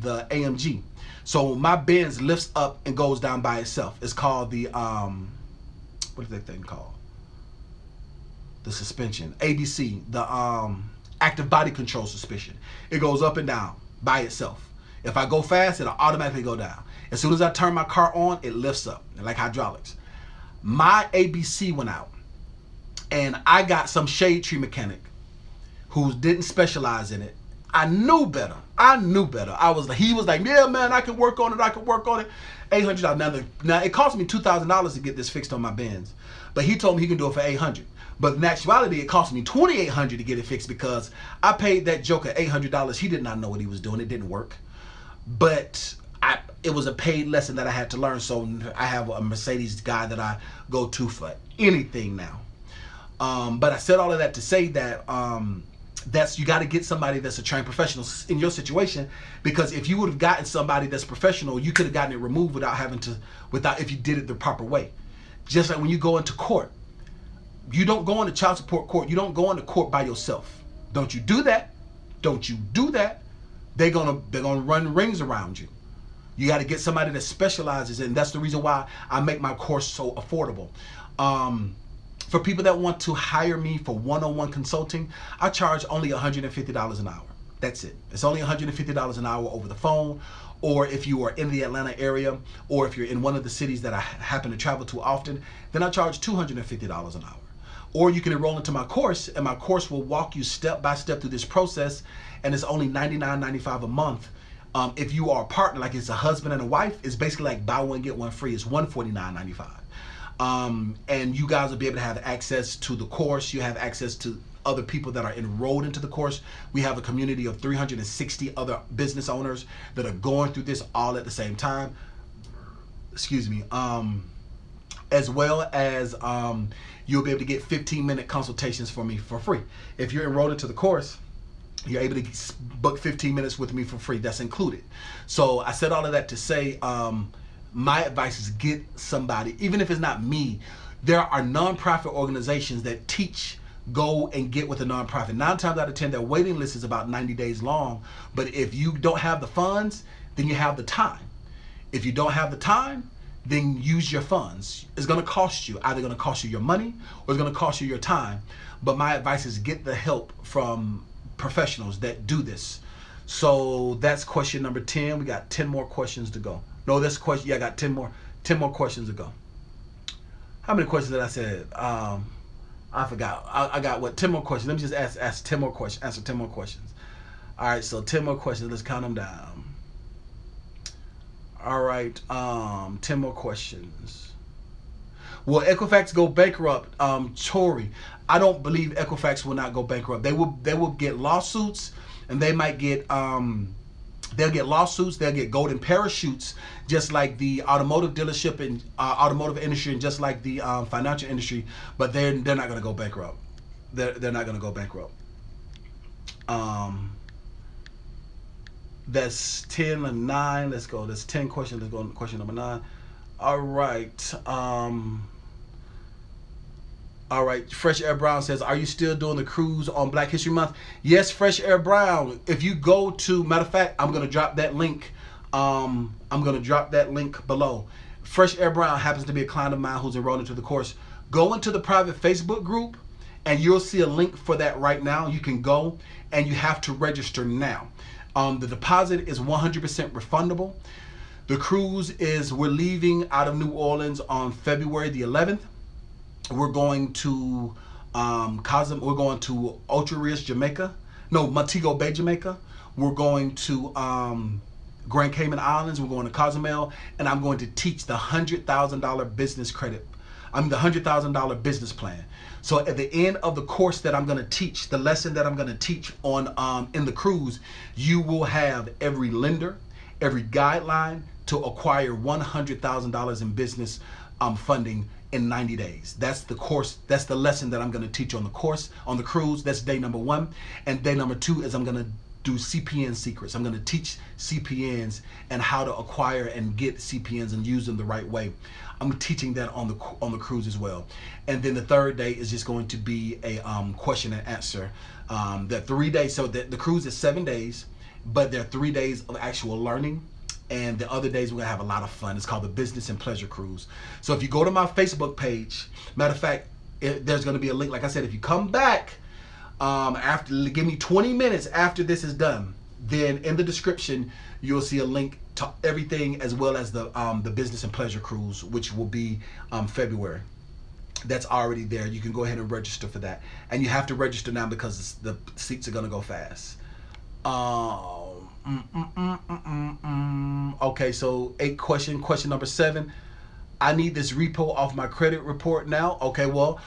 the AMG. So my Benz lifts up and goes down by itself. It's called the what is that thing called? The suspension, ABC, the active body control suspension. It goes up and down by itself. If I go fast, it'll automatically go down. As soon as I turn my car on, it lifts up, like hydraulics. My ABC went out, and I got some shade tree mechanic who didn't specialize in it. I knew better. He was like, yeah, man, I can work on it. $800. Now it cost me $2,000 to get this fixed on my Benz, but he told me he can do it for $800. But in actuality, it cost me $2,800 to get it fixed because I paid that joker $800. He did not know what he was doing. It didn't work. But it was a paid lesson that I had to learn. So I have a Mercedes guy that I go to for anything now. But I said all of that to say that you got to get somebody that's a trained professional in your situation, because if you would have gotten somebody that's professional, you could have gotten it removed if you did it the proper way. Just like when you go into court, you don't go into child support court. You don't go into court by yourself. Don't you do that. They're gonna run rings around you. You got to get somebody that specializes, and that's the reason why I make my course so affordable. For people that want to hire me for one-on-one consulting, I charge only $150 an hour. That's it. It's only $150 an hour over the phone, or if you are in the Atlanta area, or if you're in one of the cities that I happen to travel to often, then I charge $250 an hour. Or you can enroll into my course, and my course will walk you step by step through this process, and it's only $99.95 a month. If you are a partner, like it's a husband and a wife, it's basically like buy one, get one free. It's $149.95. And you guys will be able to have access to the course. You have access to other people that are enrolled into the course. We have a community of 360 other business owners that are going through this all at the same time. Excuse me. As well as you'll be able to get 15-minute consultations for me for free. If you're enrolled into the course, you're able to book 15 minutes with me for free. That's included. So I said all of that to say, my advice is get somebody, even if it's not me. There are nonprofit organizations that teach, go and get with a nonprofit. 9 times out of 10, their waiting list is about 90 days long. But if you don't have the funds, then you have the time. If you don't have the time, then use your funds. It's going to cost you, either going to cost you your money or it's going to cost you your time. But my advice is get the help from professionals that do this. So that's question number 10. We got 10 more questions to go. No, that's question. Yeah, I got 10 more questions to go. How many questions did I say? I forgot. I got what? 10 more questions. Let me just ask 10 more questions. Answer 10 more questions. All right. So 10 more questions. Let's count them down. All right. 10 more questions. Will Equifax go bankrupt? Tori, I don't believe Equifax will not go bankrupt. They will get lawsuits, and they might get They'll get lawsuits, they'll get golden parachutes, just like the automotive dealership and automotive industry, and just like the financial industry. But they're not going to go bankrupt. They're not going to go bankrupt. That's 10 and 9. Let's go. That's 10 questions. Let's go on to question number 9. All right. All right, Fresh Air Brown says, are you still doing the cruise on Black History Month? Yes, Fresh Air Brown. If you go to, matter of fact, I'm going to drop that link. I'm going to drop that link below. Fresh Air Brown happens to be a client of mine who's enrolled into the course. Go into the private Facebook group and you'll see a link for that right now. You can go and you have to register now. The deposit is 100% refundable. The cruise is, we're leaving out of New Orleans on February the 11th. We're going to we're going to Ultra Rios, Jamaica. No, Montego Bay, Jamaica. We're going to Grand Cayman Islands. We're going to Cozumel, and I'm going to teach the $100,000 business credit. the $100,000 business plan. So at the end of the course that I'm going to teach, the lesson that I'm going to teach on in the cruise, you will have every lender, every guideline to acquire $100,000 in business funding in 90 days. That's the course, that's the lesson that I'm going to teach on the course, on the cruise. That's day number 1. And day number 2 is I'm going to do CPN secrets. I'm going to teach CPNs and how to acquire and get CPNs and use them the right way. I'm teaching that on the cruise as well. And then the 3rd day is just going to be a question and answer. That 3 days, so the cruise is 7 days, but there are 3 days of actual learning. And the other days we're gonna have a lot of fun. It's called the Business and Pleasure Cruise. So if you go to my Facebook page, matter of fact, there's gonna be a link. Like I said, if you come back give me 20 minutes after this is done, then in the description you'll see a link to everything, as well as the Business and Pleasure Cruise, which will be February. That's already there. You can go ahead and register for that, and you have to register now because the seats are gonna go fast. Okay, so 8 question number 7. I need this repo off my credit report now. Okay, well,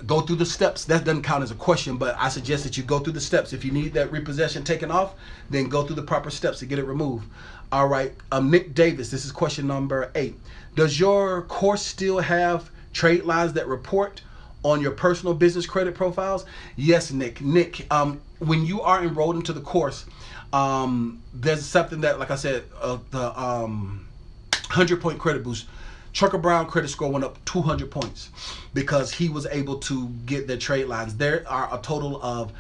go through the steps. That doesn't count as a question, but I suggest that you go through the steps. If you need that repossession taken off, then go through the proper steps to get it removed. All right, Nick Davis, this is question number 8. Does your course still have trade lines that report on your personal business credit profiles? Yes, Nick. When you are enrolled into the course, there's something that, like I said, the 100-point credit boost. Trucker Brown credit score went up 200 points because he was able to get their trade lines. There are a total of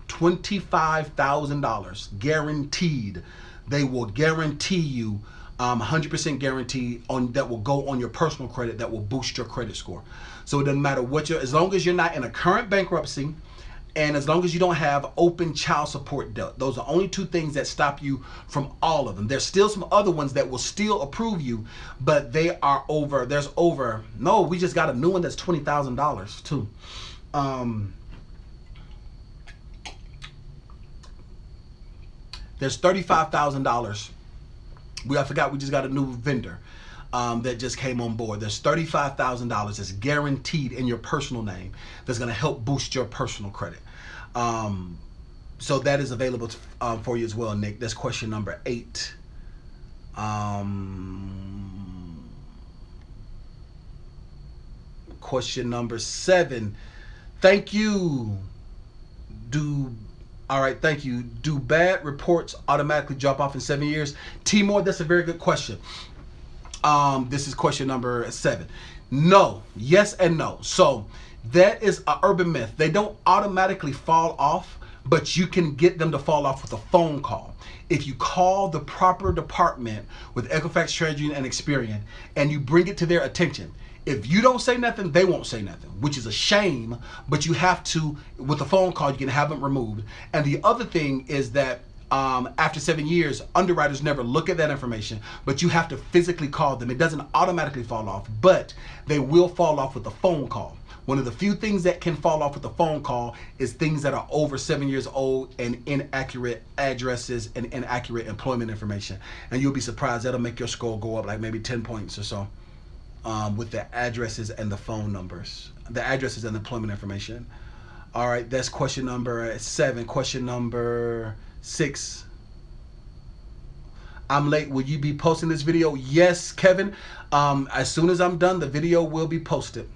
$25,000 guaranteed. They will guarantee you 100% guarantee that will go on your personal credit, that will boost your credit score. So it doesn't matter what as long as you're not in a current bankruptcy, and as long as you don't have open child support debt. Those are only 2 things that stop you from all of them. There's still some other ones that will still approve you, but they are over. No, we just got a new one that's $20,000 too. There's $35,000. I forgot we just got a new vendor that just came on board. There's $35,000 that's guaranteed in your personal name that's going to help boost your personal credit. So that is available for you as well, Nick. That's question number 8. Question number 7. Thank you. Thank you. Do bad reports automatically drop off in 7 years? Timor, that's a very good question. This is question number 7. No, yes and no. So that is an urban myth. They don't automatically fall off, but you can get them to fall off with a phone call. If you call the proper department with Equifax, Treasury, and Experian, and you bring it to their attention. If you don't say nothing, they won't say nothing, which is a shame, but you have to, with a phone call, you can have them removed. And the other thing is that after 7 years, underwriters never look at that information, but you have to physically call them. It doesn't automatically fall off, but they will fall off with a phone call. One of the few things that can fall off with a phone call is things that are over 7 years old and inaccurate addresses and inaccurate employment information. And you'll be surprised, that'll make your score go up like maybe 10 points or so with the addresses and the phone numbers, the addresses and the employment information. All right, that's question number 7. Question number 6. I'm late. Will you be posting this video? Yes, Kevin. As soon as I'm done, the video will be posted.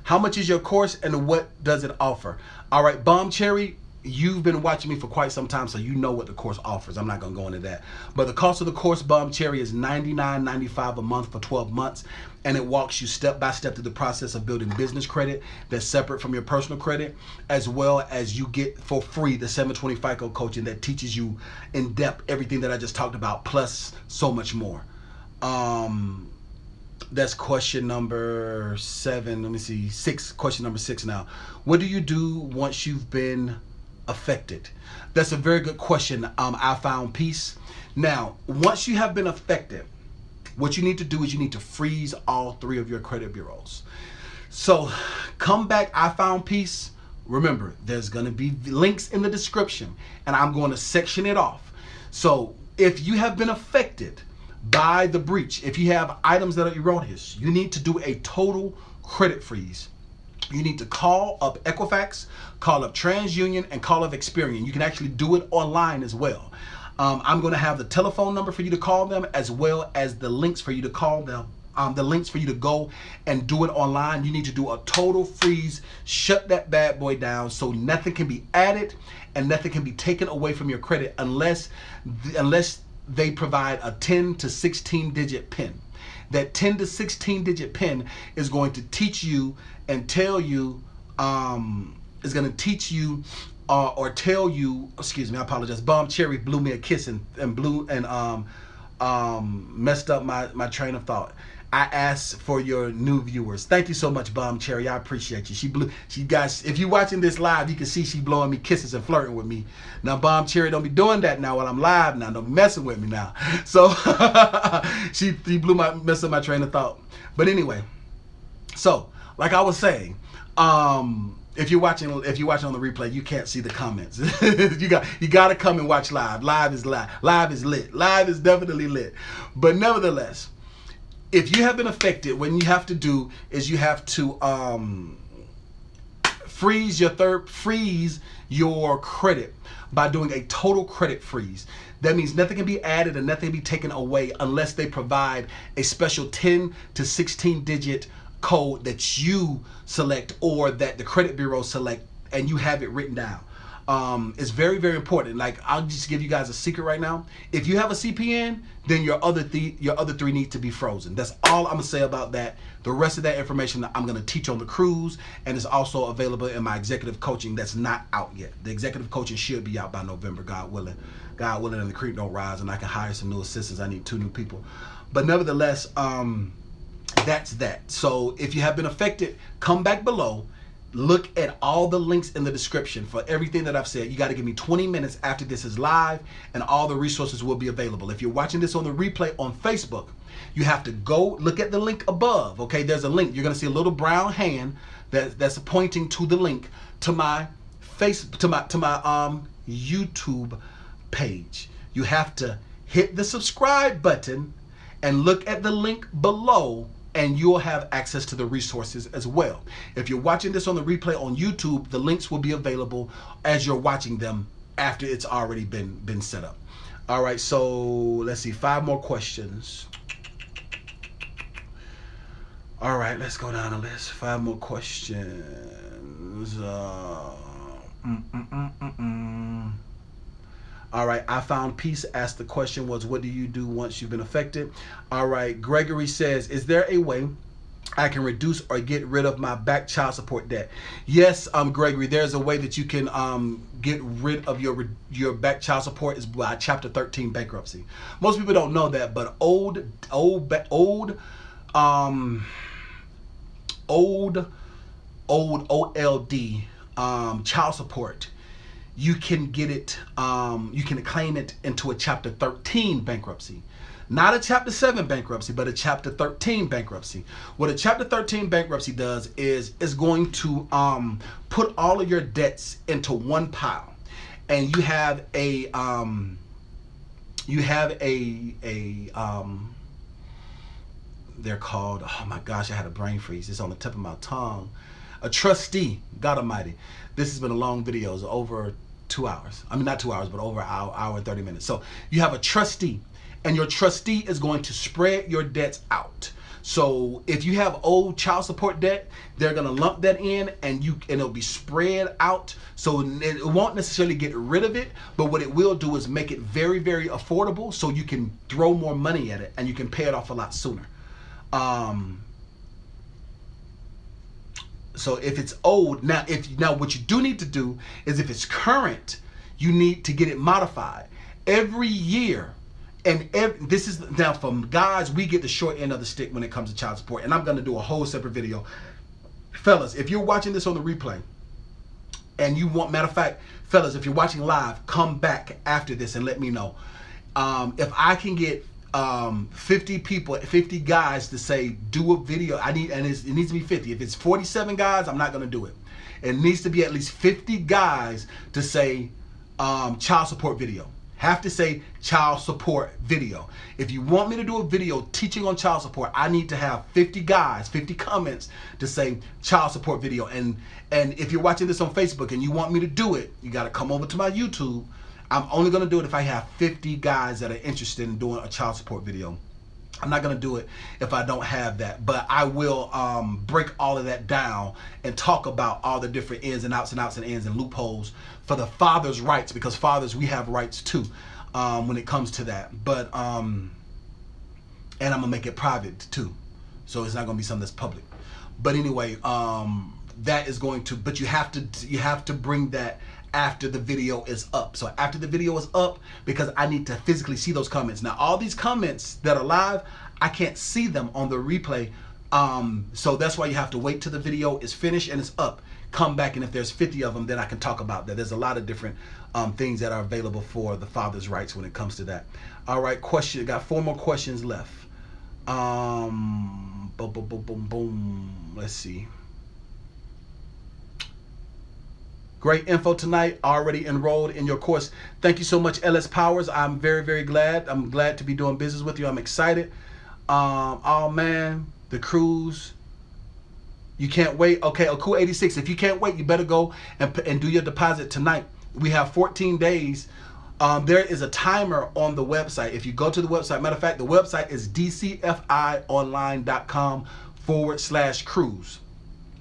How much is your course and what does it offer? All right, Bomb Cherry, you've been watching me for quite some time, so you know what the course offers. I'm not going to go into that. But the cost of the course, Bomb Cherry, is $99.95 a month for 12 months. And it walks you step by step through the process of building business credit that's separate from your personal credit, as well as you get for free the 720 FICO coaching that teaches you in depth everything that I just talked about, plus so much more. That's question number 7. Let me see, 6. Question number 6 now. What do you do once you've been affected? That's a very good question. I found peace. Now, once you have been affected, what you need to do is you need to freeze all 3 of your credit bureaus. So come back. I found peace. Remember, there's going to be links in the description, and I'm going to section it off. So if you have been affected by the breach, if you have items that are erroneous, you need to do a total credit freeze. You need to call up Equifax, call up TransUnion, and call up Experian. You can actually do it online as well. I'm going to have the telephone number for you to call them, as well as the links for you to call them. The links for you to go and do it online. You need to do a total freeze, shut that bad boy down so nothing can be added and nothing can be taken away from your credit unless they provide a 10 to 16 digit PIN. That 10 to 16 digit PIN is going to teach you and tell you, is going to teach you or tell you, excuse me, I apologize. Bomb Cherry blew me a kiss and messed up my train of thought. I asked for your new viewers. Thank you so much, Bomb Cherry. I appreciate you. She guys, if you're watching this live, you can see she blowing me kisses and flirting with me. Now, Bomb Cherry, don't be doing that now while I'm live now. Don't be messing with me now. So she messed up my train of thought. But anyway, so like I was saying, if you're watching on the replay, you can't see the comments. you got to come and watch live. Live is live. Live is lit. Live is definitely lit. But nevertheless, if you have been affected, what you have to do is you have to freeze your credit by doing a total credit freeze. That means nothing can be added and nothing can be taken away unless they provide a special 10 to 16 digit code that you select or that the credit bureau select, and you have it written down. It's very, very important. Like, I'll just give you guys a secret right now. If you have a CPN, then your other 3 need to be frozen. That's all I'm gonna say about that. The rest of that information I'm gonna teach on the cruise, and it's also available in my executive coaching that's not out yet. The executive coaching should be out by November, God willing. God willing, and the creek don't rise, and I can hire some new assistants. I need 2 new people. But nevertheless, that's that. So if you have been affected, come back below. Look at all the links in the description for everything that I've said. You got to give me 20 minutes after this is live, and all the resources will be available. If you're watching this on the replay on Facebook, you have to go look at the link above. Okay, there's a link. You're going to see a little brown hand that's pointing to the link to my YouTube page. You have to hit the subscribe button and look at the link below, and you'll have access to the resources as well. If you're watching this on the replay on YouTube, the links will be available as you're watching them after it's already been set up. All right, so let's see, 5 more questions. All right, let's go down the list. 5 more questions. All right, I found peace. Asked the question was, what do you do once you've been affected? All right, Gregory says, is there a way I can reduce or get rid of my back child support debt? Yes, Gregory, there's a way that you can get rid of your back child support is by Chapter 13 bankruptcy. Most people don't know that, but old OLD child support, you can get it, you can claim it into a Chapter 13 bankruptcy. Not a Chapter 7 bankruptcy, but a Chapter 13 bankruptcy. What a Chapter 13 bankruptcy does is it's going to put all of your debts into one pile, and you have a they're called, oh my gosh, I had a brain freeze. It's on the tip of my tongue. A trustee, God Almighty. This has been a long video, it's over 2 hours. I mean, not 2 hours, but over an hour and 30 minutes. So you have a trustee, and your trustee is going to spread your debts out. So if you have old child support debt, they're gonna lump that in, and it'll be spread out. So it won't necessarily get rid of it, but what it will do is make it very, very affordable, so you can throw more money at it and you can pay it off a lot sooner. So if it's old, now what you do need to do is, if it's current, you need to get it modified every year. And this is now, from guys, we get the short end of the stick when it comes to child support. And I'm going to do a whole separate video. Fellas, if you're watching this on the replay and you want, matter of fact, fellas, if you're watching live, come back after this and let me know. If I can get 50 people, 50 guys to say, do a video, it needs to be 50. If it's 47 guys, I'm not going to do it. It needs to be at least 50 guys to say child support video. Have to say child support video. If you want me to do a video teaching on child support, I need to have 50 guys, 50 comments to say child support video. And if you're watching this on Facebook and you want me to do it, you got to come over to my YouTube. I'm only going to do it if I have 50 guys that are interested in doing a child support video. I'm not going to do it if I don't have that, but I will break all of that down and talk about all the different ins and outs and outs and ins and loopholes for the father's rights, because fathers, we have rights too when it comes to that. But and I'm gonna make it private too, so it's not gonna be something that's public. But anyway, that is going to, but you have to bring that after the video is up. So after the video is up, because I need to physically see those comments. Now, all these comments that are live, I can't see them on the replay. So that's why you have to wait till the video is finished and it's up. Come back, and if there's 50 of them, then I can talk about that. There's a lot of different things that are available for the father's rights when it comes to that. All right, got 4 more questions left. Boom, boom, boom, boom, boom. Let's see. Great info tonight. Already enrolled in your course. Thank you so much, LS Powers. I'm very, very glad. I'm glad to be doing business with you. I'm excited. Oh man, the cruise. You can't wait. Okay, Cool 86. If you can't wait, you better go and do your deposit tonight. We have 14 days. There is a timer on the website. If you go to the website, matter of fact, the website is DCFIonline.com/cruise.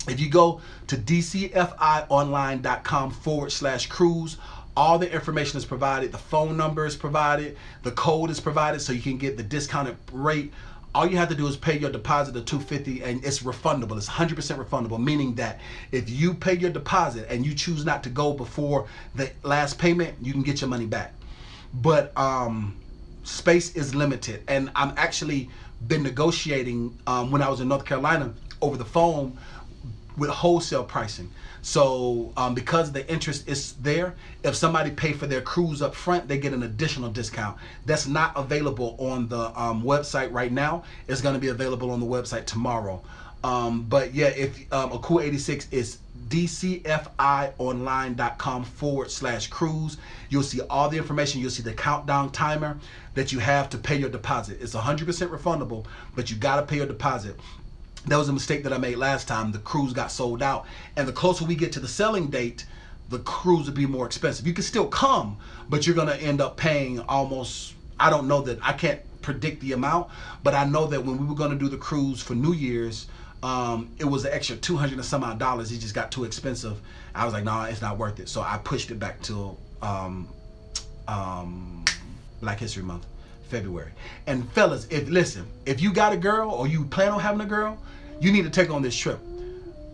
If you go to DCFIonline.com/cruise, all the information is provided. The phone number is provided. The code is provided, so you can get the discounted rate. All you have to do is pay your deposit of $250, and it's refundable. It's 100% refundable, meaning that if you pay your deposit and you choose not to go before the last payment, you can get your money back. But space is limited, and I'm actually been negotiating when I was in North Carolina over the phone with wholesale pricing. So because the interest is there, if somebody pay for their cruise up front, they get an additional discount. That's not available on the website right now. It's going to be available on the website tomorrow. But yeah, if a Cool 86 is DCFIonline.com/cruise. You'll see all the information. You'll see the countdown timer that you have to pay your deposit. It's 100% refundable, but you got to pay your deposit. That was a mistake that I made last time. The cruise got sold out, and the closer we get to the selling date, the cruise will be more expensive. You can still come, but you're gonna end up paying almost, I don't know, that I can't predict the amount, but I know that when we were gonna do the cruise for New Year's, it was an extra $200 and some odd dollars. It just got too expensive. I was like, no, it's not worth it. So I pushed it back till Black History Month, February. And fellas, if you got a girl or you plan on having a girl, you need to take on this trip.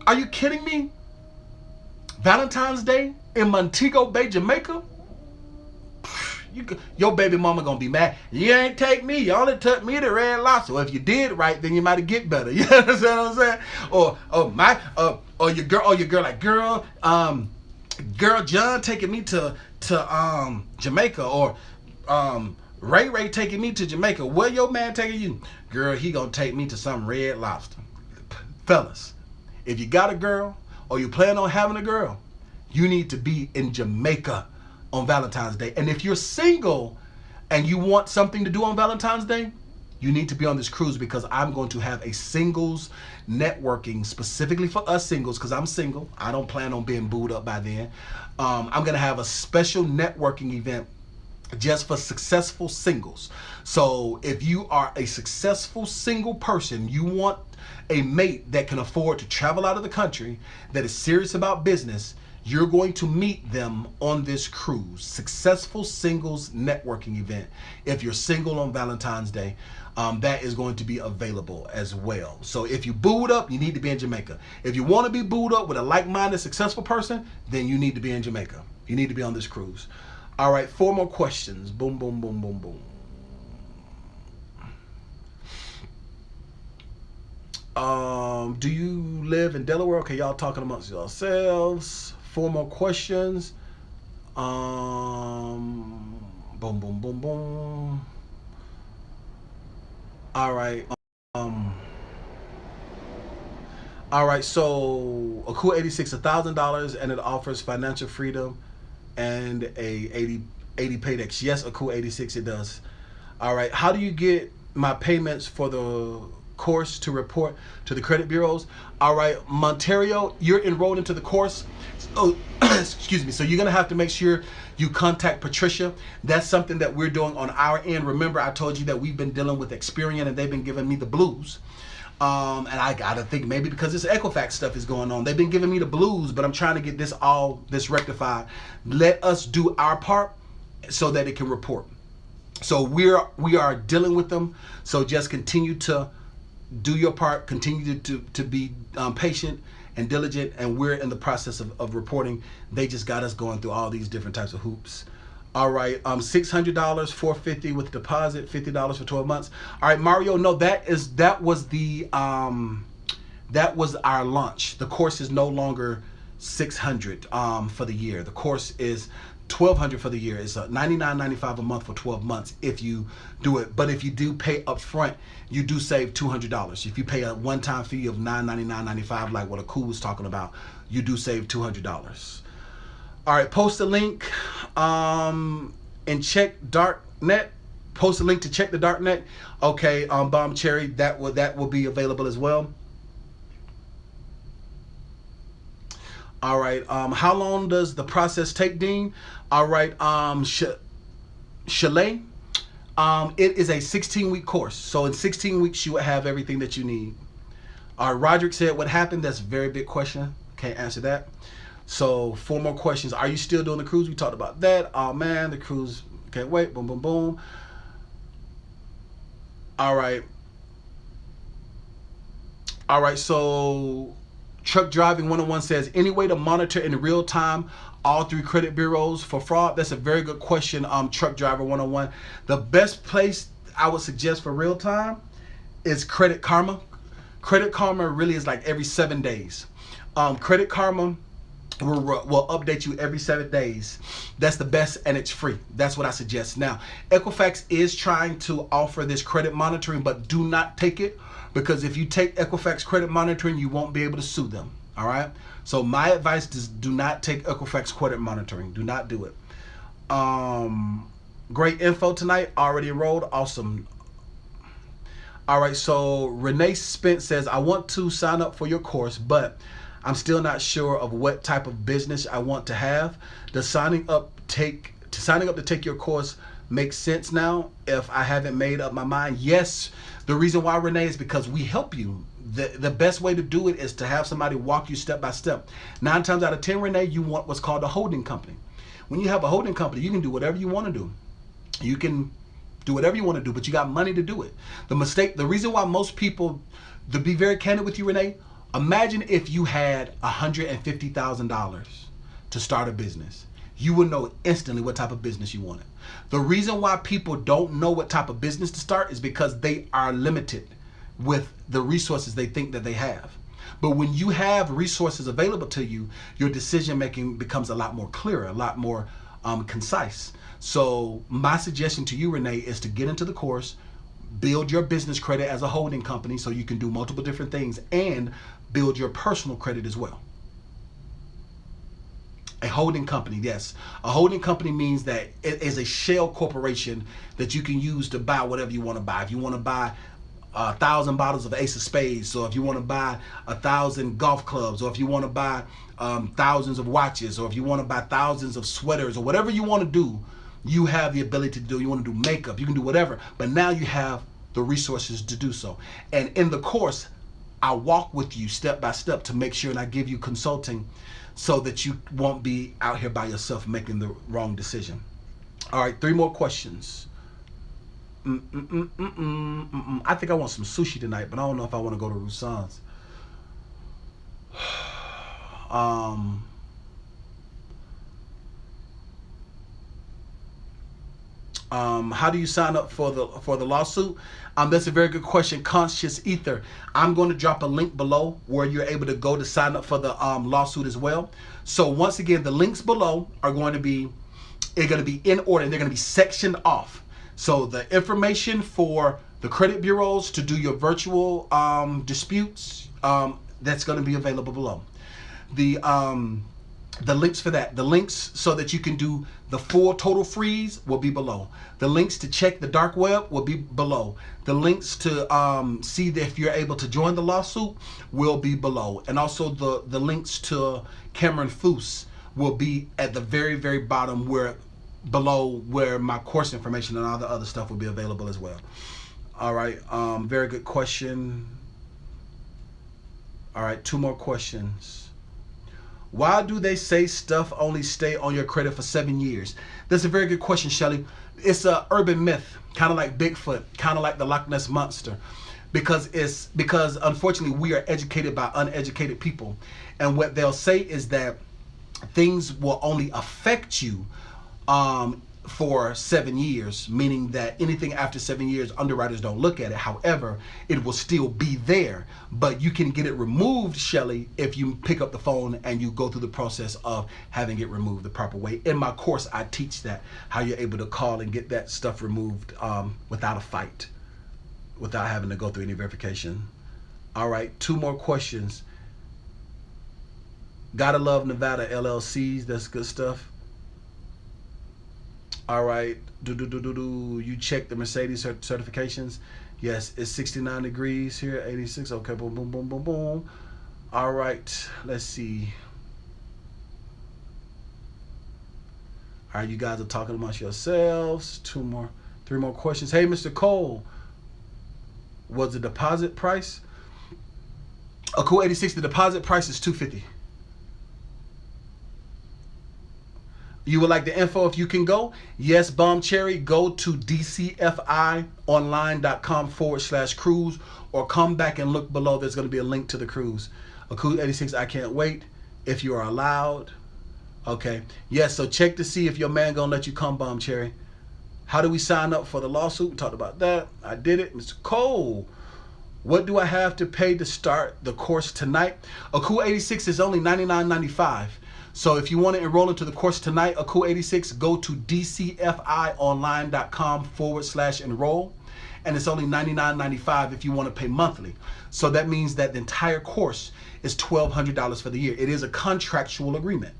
Are you kidding me? Valentine's Day in Montego Bay, Jamaica? Your baby mama gonna be mad. You ain't take me. You only took me to Red Lobster. Well, if you did right, then you might get better. You understand what I'm saying? Or your girl like, girl John taking me to Jamaica, or Ray taking me to Jamaica. Where your man taking you? Girl, he gonna take me to some Red Lobster. Fellas, if you got a girl or you plan on having a girl, you need to be in Jamaica on Valentine's Day. And if you're single and you want something to do on Valentine's Day, you need to be on this cruise, because I'm going to have a singles networking specifically for us singles, because I'm single. I don't plan on being booed up by then. I'm going to have a special networking event just for successful singles. So if you are a successful single person, you want a mate that can afford to travel out of the country, that is serious about business, you're going to meet them on this cruise. Successful Singles Networking Event. If you're single on Valentine's Day, that is going to be available as well. So if you booed up, you need to be in Jamaica. If you want to be booed up with a like-minded, successful person, then you need to be in Jamaica. You need to be on this cruise. All right, 4 more questions. Boom, boom, boom, boom, boom. Do you live in Delaware? Okay, y'all talking amongst yourselves. 4 more questions. Boom, boom, boom, boom. All right. All right. So Aku 86, $1,000, and it offers financial freedom and a 80 paydex. Yes, Aku 86, it does. All right. How do you get my payments for the course to report to the credit bureaus? All right, Monterio, you're enrolled into the course. Oh, excuse me. So you're gonna have to make sure you contact Patricia. That's something that we're doing on our end. Remember, I told you that we've been dealing with Experian and they've been giving me the blues. And I gotta think maybe because this Equifax stuff is going on, they've been giving me the blues, but I'm trying to get this rectified. Let us do our part so that it can report. So we are dealing with them. So just continue to do your part, continue to be patient and diligent, and we're in the process of reporting. They just got us going through all these different types of hoops. All right, $600, $450 with deposit, $50 for 12 months. All right, Mario, no, that was our launch. The course is no longer $600 for the year. The course is $1,200 for the year. It's $99.95 a month for 12 months if you do it. But if you do pay up front, you do save $200. If you pay a one-time fee of $999.95, like what Aku was talking about, you do save $200. All right, post a link and check Darknet. Post a link to check the Darknet. Okay, Bomb Cherry, that will be available as well. All right, how long does the process take, Dean? All right, Chalet, it is a 16-week course. So in 16 weeks, you will have everything that you need. All right, Roderick said, what happened? That's a very big question. Can't answer that. So 4 more questions. Are you still doing the cruise? We talked about that. Oh man, the cruise, can't wait. Boom, boom, boom. All right. All right, so Truck Driving 101 says, any way to monitor in real time all 3 credit bureaus for fraud? That's a very good question, Truck Driver 101. The best place I would suggest for real time is Credit Karma. Credit Karma really is like every 7 days. Credit Karma will update you every 7 days. That's the best, and it's free. That's what I suggest. Now, Equifax is trying to offer this credit monitoring, but do not take it, because if you take Equifax credit monitoring, you won't be able to sue them. All right. So my advice is do not take Equifax credit monitoring. Do not do it. Great info tonight. Already enrolled. Awesome. All right. So Renee Spence says, I want to sign up for your course, but I'm still not sure of what type of business I want to have. Does signing up to take your course make sense now if I haven't made up my mind? Yes. The reason why, Renee, is because we help you. The best way to do it is to have somebody walk you step by step. 9 times out of 10, Renee, you want what's called a holding company. When you have a holding company, you can do whatever you want to do. You can do whatever you want to do, but you got money to do it. The reason why most people, to be very candid with you, Renee, imagine if you had $150,000 to start a business. You would know instantly what type of business you wanted. The reason why people don't know what type of business to start is because they are limited with the resources they think that they have. But when you have resources available to you, your decision making becomes a lot more clearer, a lot more concise. So my suggestion to you, Renee, is to get into the course, build your business credit as a holding company so you can do multiple different things, and build your personal credit as well. A holding company, yes. A holding company means that it is a shell corporation that you can use to buy whatever you want to buy. If you want to buy 1,000 bottles of Ace of Spades, or if you want to buy 1,000 golf clubs, or if you want to buy thousands of watches, or if you want to buy thousands of sweaters, or whatever you want to do, you have the ability to do. You want to do makeup, you can do whatever, but now you have the resources to do so. And in the course, I walk with you step by step to make sure, and I give you consulting so that you won't be out here by yourself making the wrong decision. All right, 3 more questions. I think I want some sushi tonight, but I don't know if I want to go to Rusan's. How do you sign up for the lawsuit? That's a very good question, Conscious Ether. I'm going to drop a link below where you're able to go to sign up for the lawsuit as well. So once again, the links below are going to be in order, and they're going to be sectioned off. So the information for the credit bureaus to do your virtual disputes, that's going to be available below. The links for that, the links so that you can do the full total freeze will be below. The links to check the dark web will be below. The links to see if you're able to join the lawsuit will be below. And also the links to Cameron Foose will be at the very, very bottom below where my course information and all the other stuff will be available as well. All right, very good question. All right, 2 more questions. Why do they say stuff only stay on your credit for 7 years? That's a very good question, Shelly. It's an urban myth, kind of like Bigfoot, kind of like the Loch Ness Monster, because unfortunately we are educated by uneducated people, and what they'll say is that things will only affect you for 7 years, meaning that anything after 7 years, underwriters don't look at it. However, it will still be there, but you can get it removed, Shelly, if you pick up the phone and you go through the process of having it removed the proper way. In my course, I teach that, how you're able to call and get that stuff removed without a fight, without having to go through any verification. All right, 2 more questions. Gotta love Nevada LLCs. That's good stuff. All right, you check the Mercedes certifications. Yes, it's 69 degrees here, 86. Okay, boom, boom, boom, boom, boom. All right, let's see. All right, you guys are talking amongst yourselves. 3 more questions. Hey, Mr. Cole, was the deposit price? A cool 86. The deposit price is $250. You would like the info if you can go? Yes, Bomb Cherry, go to DCFIonline.com/cruise, or come back and look below. There's going to be a link to the cruise. A cool 86, I can't wait. If you are allowed. Okay. Yes, so check to see if your man going to let you come, Bomb Cherry. How do we sign up for the lawsuit? We talked about that. I did it. Mr. Cole, what do I have to pay to start the course tonight? A cool 86 is only $99.95. So if you want to enroll into the course tonight, a cool 86, go to DCFIonline.com/enroll. And it's only $99.95 if you want to pay monthly. So that means that the entire course is $1,200 for the year. It is a contractual agreement.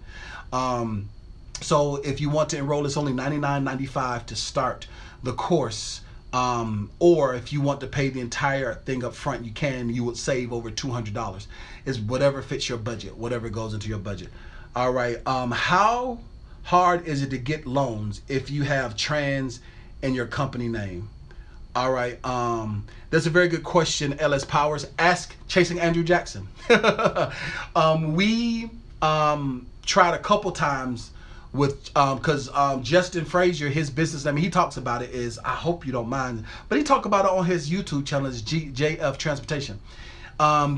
So if you want to enroll, it's only $99.95 to start the course. Or if you want to pay the entire thing up front, you can. You would save over $200. It's whatever fits your budget, whatever goes into your budget. All right. How hard is it to get loans if you have trans in your company name? All right. That's a very good question, LS Powers. Ask Chasing Andrew Jackson. We tried a couple times with because Justin Frazier, his business name, he talks about it is, I hope you don't mind, but he talked about it on his YouTube channel, is JF Transportation.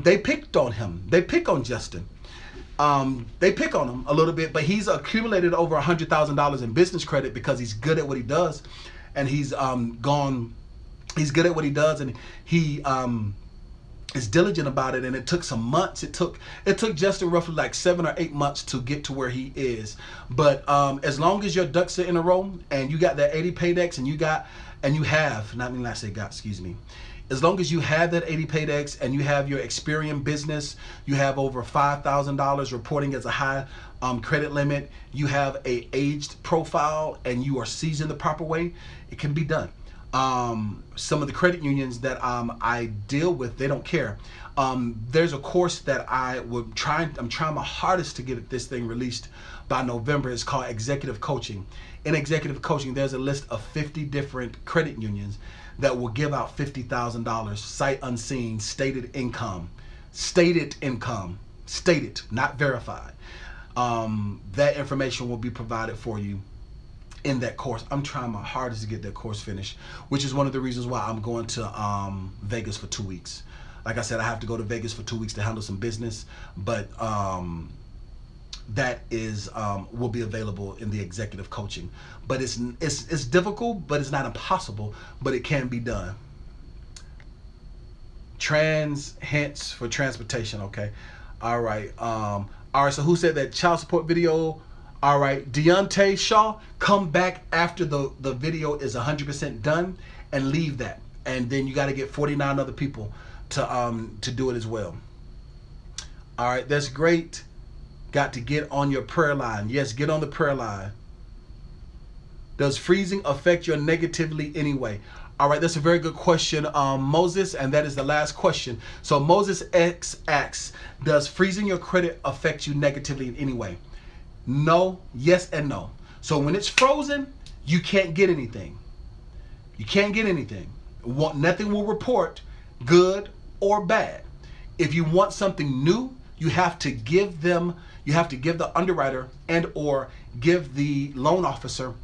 They picked on him. They pick on Justin. They pick on him a little bit, but he's accumulated over $100,000 in business credit because he's good at what he does, and he's good at what he does, and he is diligent about it. And it took some months. It took Justin roughly like 7 or 8 months to get to where he is. But as long as your ducks are in a row and you got that 80 paydex as long as you have that 80 paydex and you have your Experian business, you have over $5,000 reporting as a high credit limit, you have a aged profile, and you are seasoned the proper way, it can be done. some of the credit unions that I deal with, they don't care. There's a course that I'm trying my hardest to get this thing released by November. It's called Executive Coaching. In Executive Coaching, there's a list of 50 different credit unions that will give out $50,000 sight unseen stated income, not verified. That information will be provided for you in that course. I'm trying my hardest to get that course finished, which is one of the reasons why I'm going to Vegas for 2 weeks. Like I said, I have to go to Vegas for 2 weeks to handle some business, but that is will be available in the executive coaching. But it's difficult, but it's not impossible, but it can be done. Hints for transportation. Okay, all right. All right. So who said that child support video? All right, Deontay Shaw, come back after the video is 100% done and leave that, and then you got to get 49 other people to do it as well. All right, that's great. Got to get on your prayer line. Yes, get on the prayer line. Does freezing affect you negatively anyway? All right, that's a very good question, Moses, and that is the last question. So Moses X asks, does freezing your credit affect you negatively in any way? No, yes, and no. So when it's frozen, you can't get anything. You can't get anything. Nothing will report, good or bad. If you want something new, you have to give the underwriter and or give the loan officer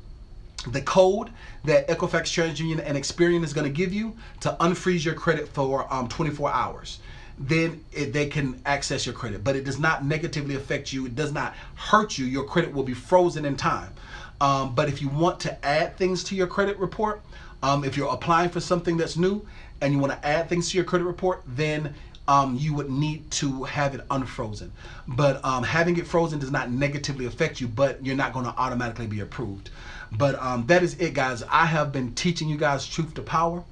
the code that Equifax TransUnion and Experian is going to give you to unfreeze your credit for 24 hours. Then they can access your credit, but it does not negatively affect you. It does not hurt you. Your credit will be frozen in time. But if you want to add things to your credit report, if you're applying for something that's new and you want to add things to your credit report, then you would need to have it unfrozen. But having it frozen does not negatively affect you, but you're not going to automatically be approved. But that is it, guys. I have been teaching you guys truth to power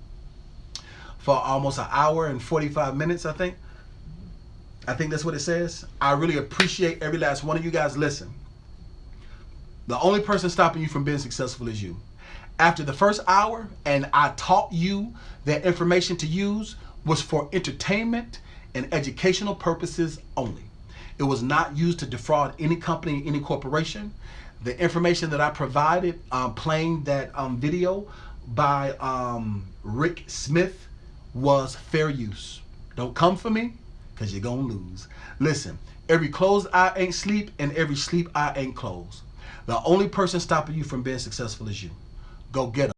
for almost an hour and 45 minutes, I think. I think that's what it says. I really appreciate every last one of you guys. Listen, the only person stopping you from being successful is you. After the first hour, and I taught you that information to use was for entertainment and educational purposes only. It was not used to defraud any company, any corporation. The information that I provided, playing that video by Rick Smith, was fair use. Don't come for me, because you're going to lose. Listen, every closed eye ain't sleep, and every sleep eye ain't closed. The only person stopping you from being successful is you. Go get them.